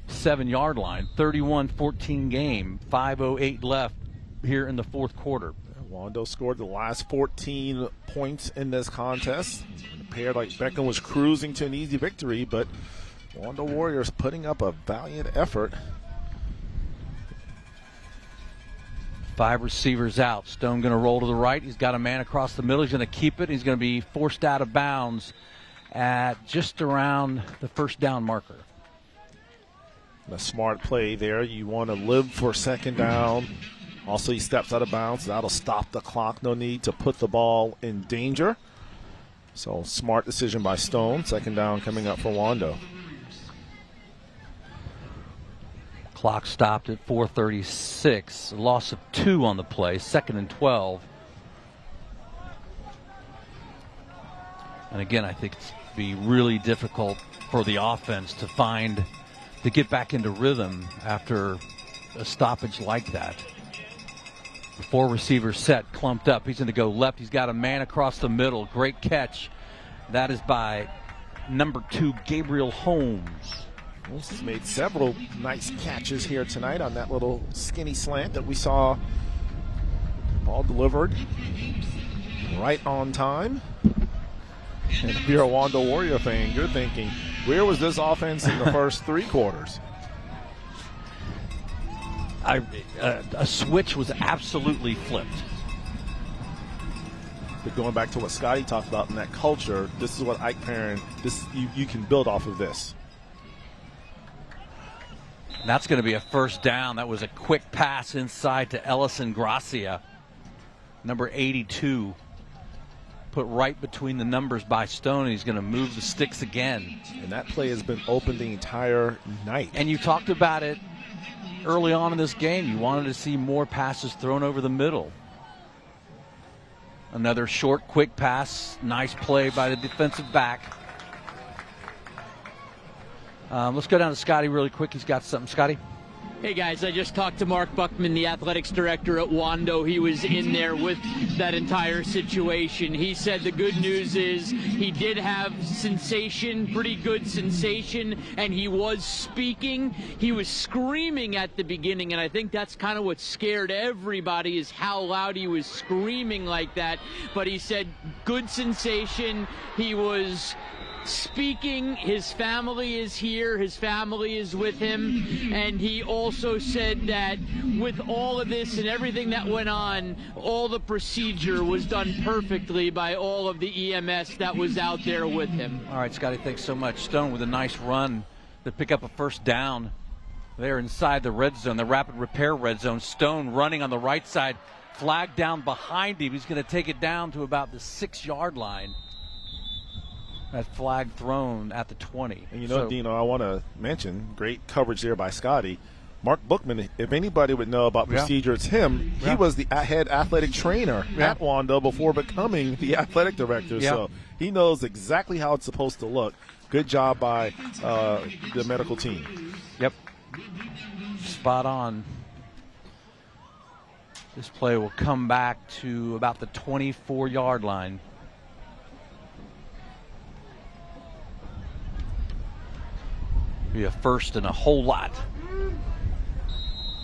37-yard line. 31-14 game. 5:08 left here in the fourth quarter. Wando scored the last 14 points in this contest. It appeared like Beckham was cruising to an easy victory, but Wando Warriors putting up a valiant effort. 5 receivers out. Stone going to roll to the right. He's got a man across the middle. He's going to keep it. He's going to be forced out of bounds at just around the first down marker. A smart play there. You want to live for second down. Also, he steps out of bounds. That'll stop the clock. No need to put the ball in danger. So, smart decision by Stone. Second down coming up for Wando. Clock stopped at 4:36. Loss of 2 on the play. 2nd and 12. And again, I think it's be really difficult for the offense to get back into rhythm after a stoppage like that. The 4 receivers set, clumped up. He's going to go left. He's got a man across the middle. Great catch. That is by number 2, Gabriel Holmes. He's made several nice catches here tonight on that little skinny slant that we saw. Ball delivered right on time. And if you're a Wando Warrior fan, you're thinking, where was this offense in the first 3 quarters? A switch was absolutely flipped. But going back to what Scotty talked about in that culture, this is what Ike Perrin, you can build off of this. That's going to be a first down. That was a quick pass inside to Ellison Gracia, number 82. Put right between the numbers by Stone. He's going to move the sticks again. And that play has been open the entire night. And you talked about it early on in this game. You wanted to see more passes thrown over the middle. Another short, quick pass. Nice play by the defensive back. Let's go down to Scotty really quick. He's got something. Scotty? Hey guys, I just talked to Mark Buckman, the athletics director at Wando. He was in there with that entire situation. He said the good news is he did have sensation, pretty good sensation, and he was speaking. He was screaming at the beginning, and I think that's kind of what scared everybody, is how loud he was screaming like that. But he said good sensation. He was speaking. His family is here. His family is with him. And he also said that with all of this and everything that went on, all the procedure was done perfectly by all of the EMS that was out there with him. All right, Scotty, thanks so much. Stone with a nice run to pick up a first down there inside the red zone, the rapid repair red zone. Stone running on the right side, flag down behind him. He's going to take it down to about the 6-yard line. That flag thrown at the 20. And you know, Dino, I want to mention, great coverage there by Scotty. Mark Bookman, if anybody would know about procedure, it's him. He was the head athletic trainer at Wando before becoming the athletic director. So he knows exactly how it's supposed to look. Good job by the medical team. Yep. Spot on. This play will come back to about the 24-yard line. Be a first and a whole lot.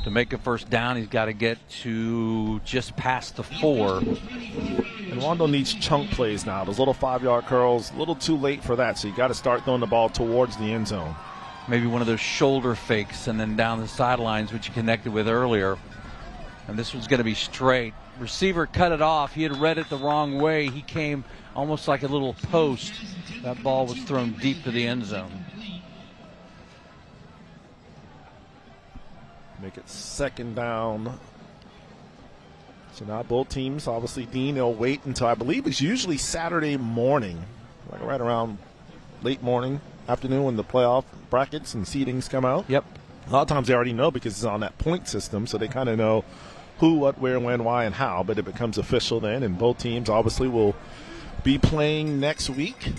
To make a first down, he's got to get to just past the 4. And Wando needs chunk plays now. Those little 5-yard curls, a little too late for that, so you got to start throwing the ball towards the end zone. Maybe one of those shoulder fakes and then down the sidelines, which you connected with earlier. And this one's going to be straight. Receiver cut it off. He had read it the wrong way. He came almost like a little post. That ball was thrown deep to the end zone. Make it second down. So now both teams, obviously, Dean, they'll wait until I believe it's usually Saturday morning, like right around late morning, afternoon when the playoff brackets and seedings come out. Yep. A lot of times they already know because it's on that point system, so they kind of know who, what, where, when, why, and how. But it becomes official then, and both teams obviously will be playing next week.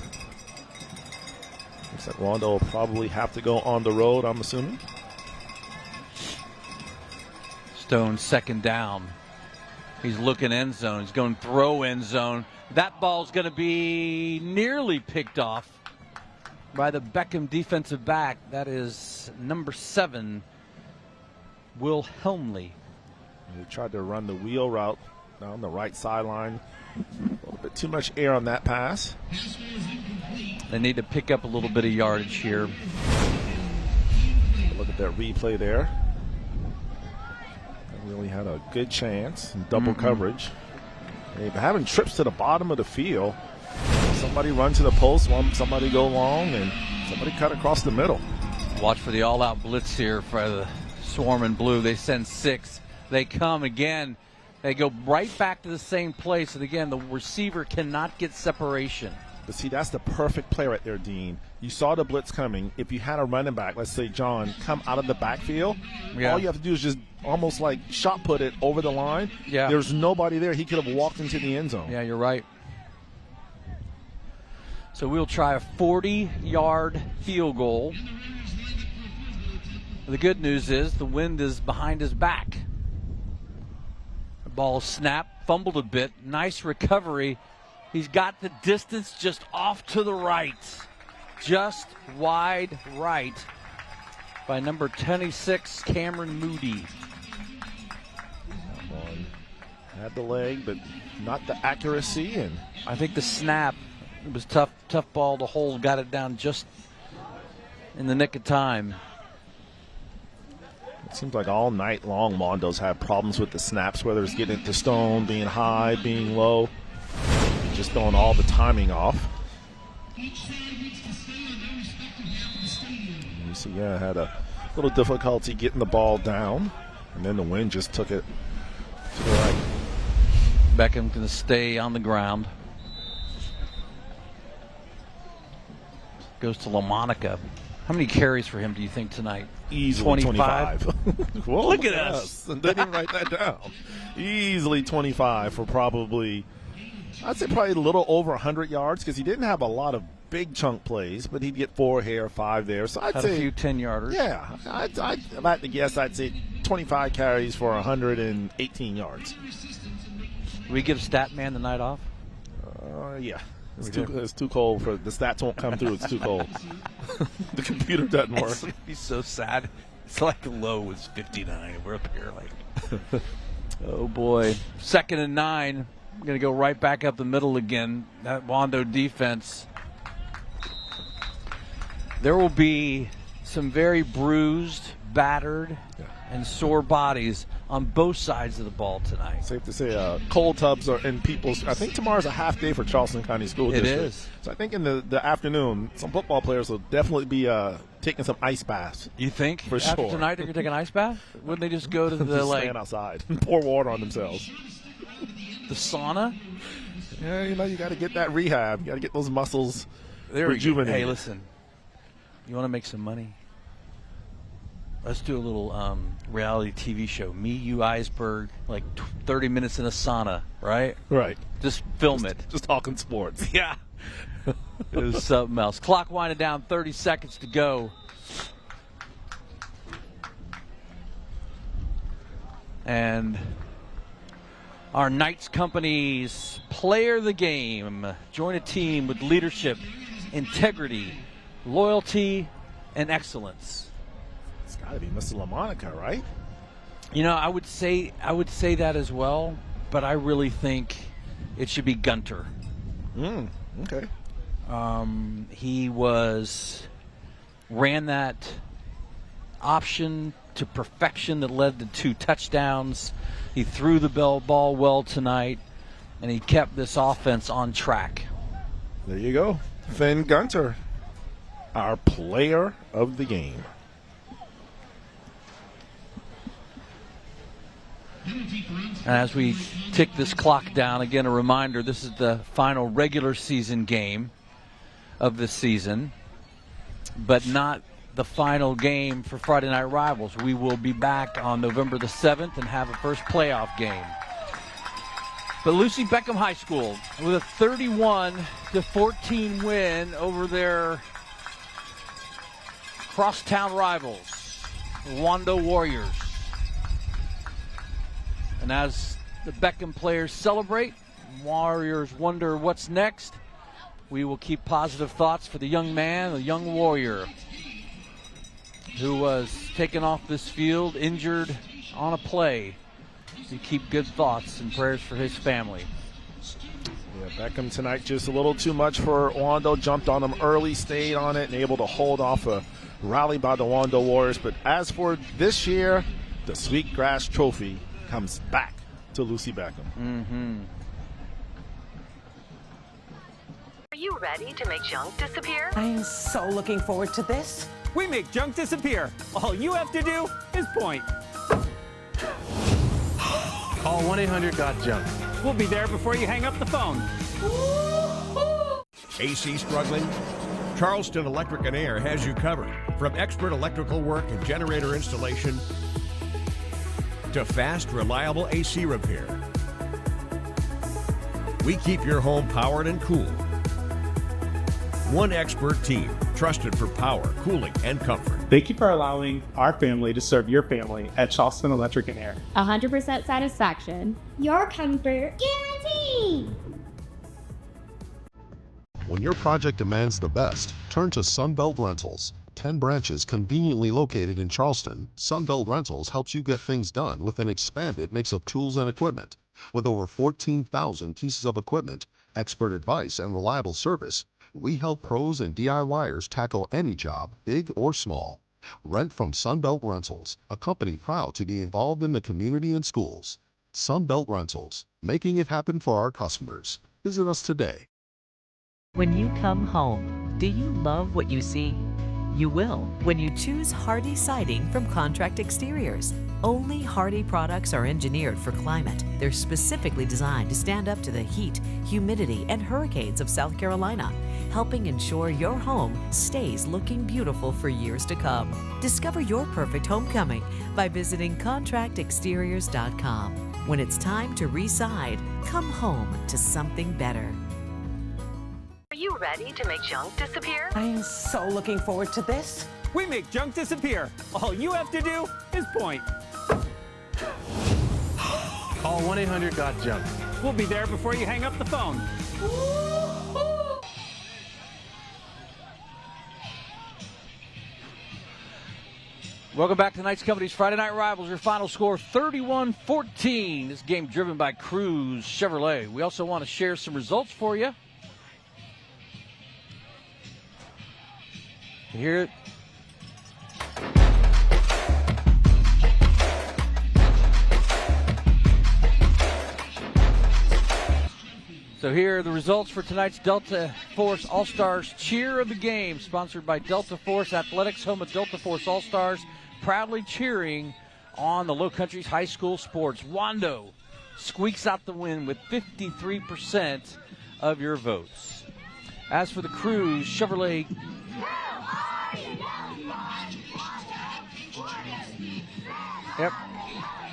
Looks like Wando will probably have to go on the road, I'm assuming. Stone second down. He's looking end zone. He's going throw end zone. That ball's going to be nearly picked off by the Beckham defensive back. That is number 7, Will Helmley. He tried to run the wheel route down the right sideline. A little bit too much air on that pass. They need to pick up a little bit of yardage here. Look at that replay there. Really had a good chance in double coverage. They've been having trips to the bottom of the field. Somebody run to the post, somebody go long, and somebody cut across the middle. Watch for the all-out blitz here for the Swarm in blue. They send 6. They come again. They go right back to the same place. And again, the receiver cannot get separation. But see, that's the perfect play right there, Dean. You saw the blitz coming. If you had a running back, let's say John, come out of the backfield, all you have to do is just almost like shot put it over the line. Yeah. There's nobody there. He could have walked into the end zone. Yeah, you're right. So we'll try a 40-yard field goal. The good news is the wind is behind his back. The ball snapped, fumbled a bit. Nice recovery. He's got the distance just off to the right. Just wide right by number 26, Cameron Moody. That one had the leg, but not the accuracy. And I think the snap, it was tough ball to hold. Got it down just in the nick of time. It seems like all night long Wando's had problems with the snaps, whether it's getting it to Stone, being high, being low. Just throwing all the timing off. You see, had a little difficulty getting the ball down, and then the wind just took it to the right. Beckham going to stay on the ground. Goes to LaMonica. How many carries for him do you think tonight? Easily 25. Whoa, Look at us. Didn't even write that down. Easily 25 for probably, I'd say probably a little over 100 yards because he didn't have a lot of big chunk plays, but he'd get 4 here, 5 there. So I'd Had say a few 10-yarders. Yeah, if I had to guess, I'd say 25 carries for 118 yards. Do we give Statman the night off? Yeah. It's too cold for the stats won't come through. It's too cold. The computer doesn't work. It's be so sad. It's like the low was 59. We're up here like, oh boy. 2nd and 9. I'm going to go right back up the middle again. That Wando defense. There will be some very bruised, battered, and sore bodies on both sides of the ball tonight. Safe to say, cold tubs are in people's. I think tomorrow's a half day for Charleston County School District. It is. So I think in the afternoon, some football players will definitely be taking some ice baths. You think? For After sure. tonight they're going to take an ice bath? Wouldn't they just go to the just stand outside and pour water on themselves? The sauna? Yeah, you got to get that rehab. You got to get those muscles There rejuvenated. Hey, listen. You want to make some money? Let's do a little reality TV show. Me, you, Iceberg, like 30 minutes in a sauna, right? Right. Just film it. Just talking sports. Yeah. It was something else. Clock winding down, 30 seconds to go. And our Knights Company's player of the game. Join a team with leadership, integrity, loyalty, and excellence. It's got to be Mr. LaMonica, right? You know, I would say that as well, but I really think it should be Gunter. Okay. He ran that option to perfection that led to 2 touchdowns. He threw the ball well tonight, and he kept this offense on track. There you go. Finn Gunter, our player of the game. And as we tick this clock down, again, a reminder, this is the final regular season game of the season, but not the final game for Friday Night Rivals. We will be back on November the 7th and have a first playoff game. But Lucy Beckham High School with a 31-14 win over their crosstown rivals, the Wando Warriors. And as the Beckham players celebrate, Warriors wonder what's next, we will keep positive thoughts for the young man, the young warrior, who was taken off this field, injured on a play. We keep good thoughts and prayers for his family. Yeah, Beckham tonight just a little too much for Wando. Jumped on him early, stayed on it, and able to hold off a rally by the Wando Warriors. But as for this year, the Sweetgrass Trophy comes back to Lucy Beckham. Are you ready to make junk disappear? I am so looking forward to this. We make junk disappear. All you have to do is point. Call 1-800-GOT-JUNK. We'll be there before you hang up the phone. AC struggling? Charleston Electric and Air has you covered. From expert electrical work and generator installation to fast, reliable AC repair. We keep your home powered and cool. One expert team, trusted for power, cooling, and comfort. Thank you for allowing our family to serve your family at Charleston Electric and Air. 100% satisfaction. Your comfort guaranteed. When your project demands the best, turn to Sunbelt Rentals. 10 branches conveniently located in Charleston, Sunbelt Rentals helps you get things done with an expanded mix of tools and equipment. With over 14,000 pieces of equipment, expert advice, and reliable service, we help pros and DIYers tackle any job, big or small. Rent from Sunbelt Rentals, a company proud to be involved in the community and schools. Sunbelt Rentals, making it happen for our customers. Visit us today. When you come home, do you love what you see? You will when you choose Hardy Siding from Contract Exteriors. Only Hardy products are engineered for climate. They're specifically designed to stand up to the heat, humidity, and hurricanes of South Carolina, helping ensure your home stays looking beautiful for years to come. Discover your perfect homecoming by visiting contractexteriors.com. When it's time to re-side, come home to something better. Are you ready to make junk disappear? I am so looking forward to this. We make junk disappear. All you have to do is point. Call 1-800-GOT-JUNK. We'll be there before you hang up the phone. Welcome back to tonight's Company's Friday Night Rivals. Your final score, 31-14. This game driven by Cruz Chevrolet. We also want to share some results for you. Here. So here are the results for tonight's Delta Force All-Stars Cheer of the Game, sponsored by Delta Force Athletics, home of Delta Force All-Stars, proudly cheering on the Low Country's high school sports. Wando squeaks out the win with 53% of your votes. As for the Cruz Chevrolet, yep.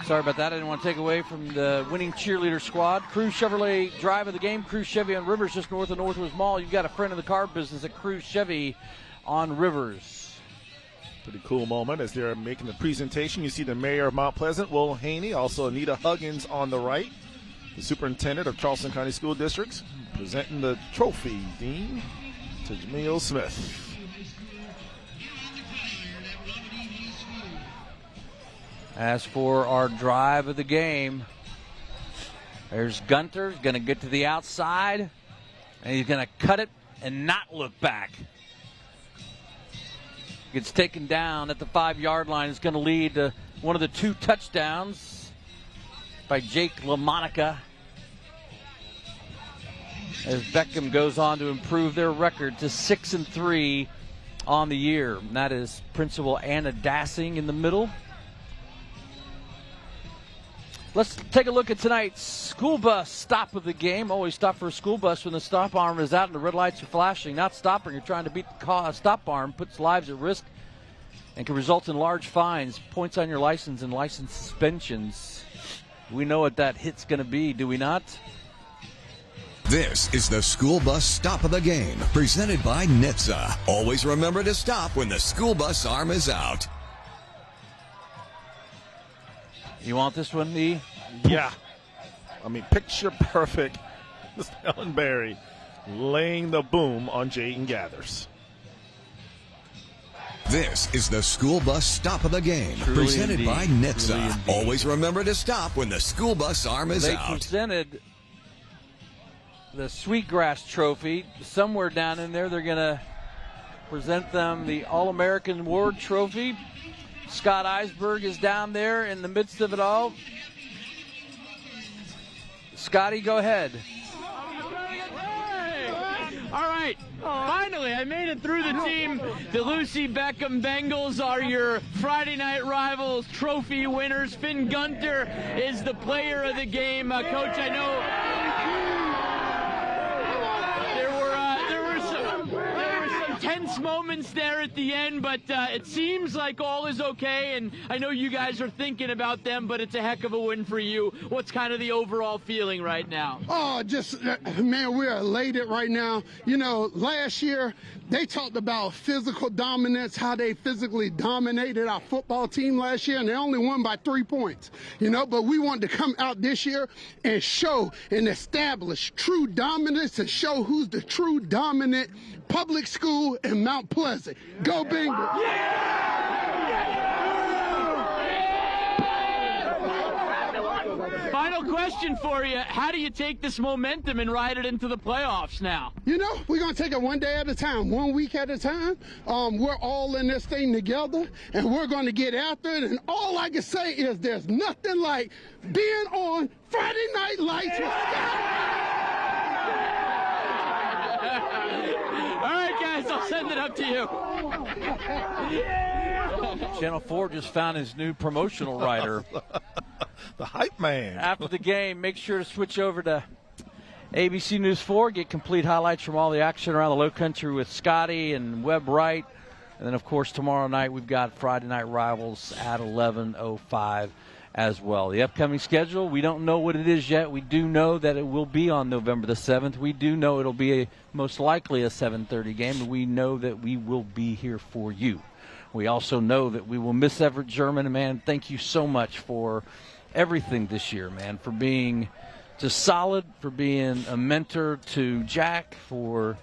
Sorry about that. I didn't want to take away from the winning cheerleader squad. Cruz Chevrolet drive of the game. Cruz Chevy on Rivers, just north of Northwoods Mall. You've got a friend of the car business at Cruz Chevy on Rivers. Pretty cool moment as they're making the presentation. You see the mayor of Mount Pleasant, Will Haney, also Anita Huggins on the right, the superintendent of Charleston County School Districts, presenting the trophy, Dean, to Jameel Smith. As for our drive of the game, there's Gunter. He's going to get to the outside, and he's going to cut it and not look back. Gets taken down at the 5-yard line. It's going to lead to one of the 2 touchdowns by Jake LaMonica, as Beckham goes on to improve their record to 6-3 on the year. And that is Principal Anna Dassing in the middle. Let's take a look at tonight's school bus stop of the game. Always stop for a school bus when the stop arm is out and the red lights are flashing. Not stopping, you're trying to beat the stop arm, puts lives at risk, and can result in large fines, points on your license, and license suspensions. We know what that hit's going to be, do we not? This is the school bus stop of the game, presented by NHTSA. Always remember to stop when the school bus arm is out. You want this one, E? Yeah. I mean, picture perfect. Mr. Ellen Berry laying the boom on Jayden Gathers. This is the school bus stop of the game, Truly presented indeed. by NHTSA. Truly indeed. Always remember to stop when the school bus arm is They out. presented the Sweetgrass Trophy. Somewhere down in there, they're going to present them the All-American Award Trophy. Scott Eisberg is down there in the midst of it all. Scotty, go ahead. All right, finally, I made it through the team. The Lucy Beckham Bengals are your Friday Night Rivals trophy winners. Finn Gunter is the player of the game. Coach, I know there were some tense moments there at the end, but it seems like all is okay, and I know you guys are thinking about them, but it's a heck of a win for you. What's kind of the overall feeling right now? Oh, just, man, we're elated right now. You know, last year, they talked about physical dominance, how they physically dominated our football team last year, and they only won by 3 points, you know, but we wanted to come out this year and show and establish true dominance and show who's the true dominant public school in Mount Pleasant. Go Bengals! Final question for you. How do you take this momentum and ride it into the playoffs now? You know, we're going to take it one day at a time, 1 week at a time. We're all in this thing together, and we're going to get after it. And all I can say is there's nothing like being on Friday Night Lights with Scott. All right, guys, I'll send it up to you. Channel 4 just found his new promotional writer. The hype man. After the game, make sure to switch over to ABC News 4, get complete highlights from all the action around the Low Country with Scotty and Webb Wright. And then, of course, tomorrow night we've got Friday Night Rivals at 11:05 as well. The upcoming schedule, we don't know what it is yet. We do know that it will be on November the 7th. We do know it'll be most likely a 7:30 game, and we know that we will be here for you. We also know that we will miss Everett German. Man, thank you so much for everything this year, man, for being just solid, for being a mentor to Jack, for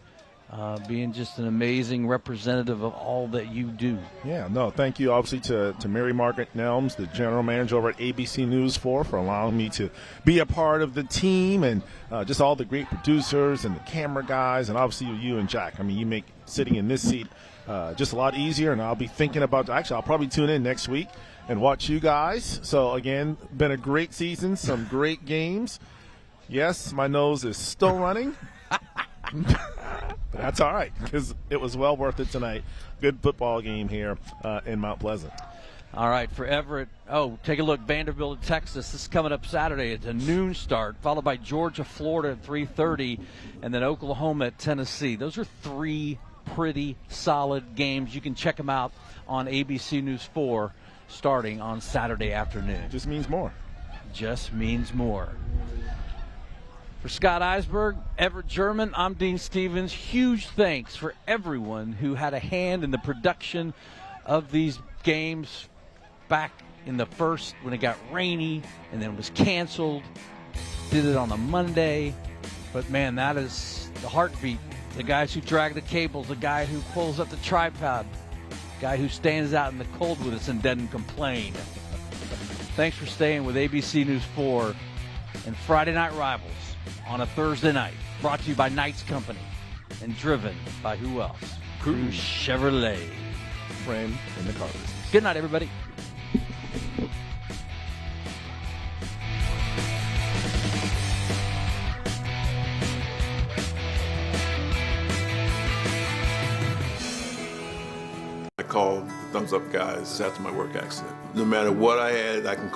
being just an amazing representative of all that you do. Yeah, no, thank you obviously to Mary Margaret Nelms, the general manager over at ABC News 4, for allowing me to be a part of the team, and just all the great producers and the camera guys, and obviously you and Jack. I mean, you make sitting in this seat just a lot easier, and I'll be thinking about, actually, I'll probably tune in next week and watch you guys. So, again, been a great season, some great games. Yes, my nose is still running. But that's all right, because it was well worth it tonight. Good football game here in Mount Pleasant. All right, for Everett, take a look, Vanderbilt at Texas. This is coming up Saturday. It's a noon start, followed by Georgia, Florida at 3:30, and then Oklahoma at Tennessee. Those are three pretty solid games. You can check them out on ABC News 4 starting on Saturday afternoon. Just means more. Just means more. For Scott Eisberg, Everett German, I'm Dean Stevens. Huge thanks for everyone who had a hand in the production of these games back in the first when it got rainy and then it was canceled. Did it on a Monday. But, man, that is the heartbeat. The guys who drag the cables, the guy who pulls up the tripod, the guy who stands out in the cold with us and doesn't complain. Thanks for staying with ABC News 4 and Friday Night Rivals on a Thursday night, brought to you by Knights Company and driven by who else? Cruise Chevrolet. Friend in the car business. Good night, everybody. I called the Thumbs Up guys after my work accident. No matter what I had, I can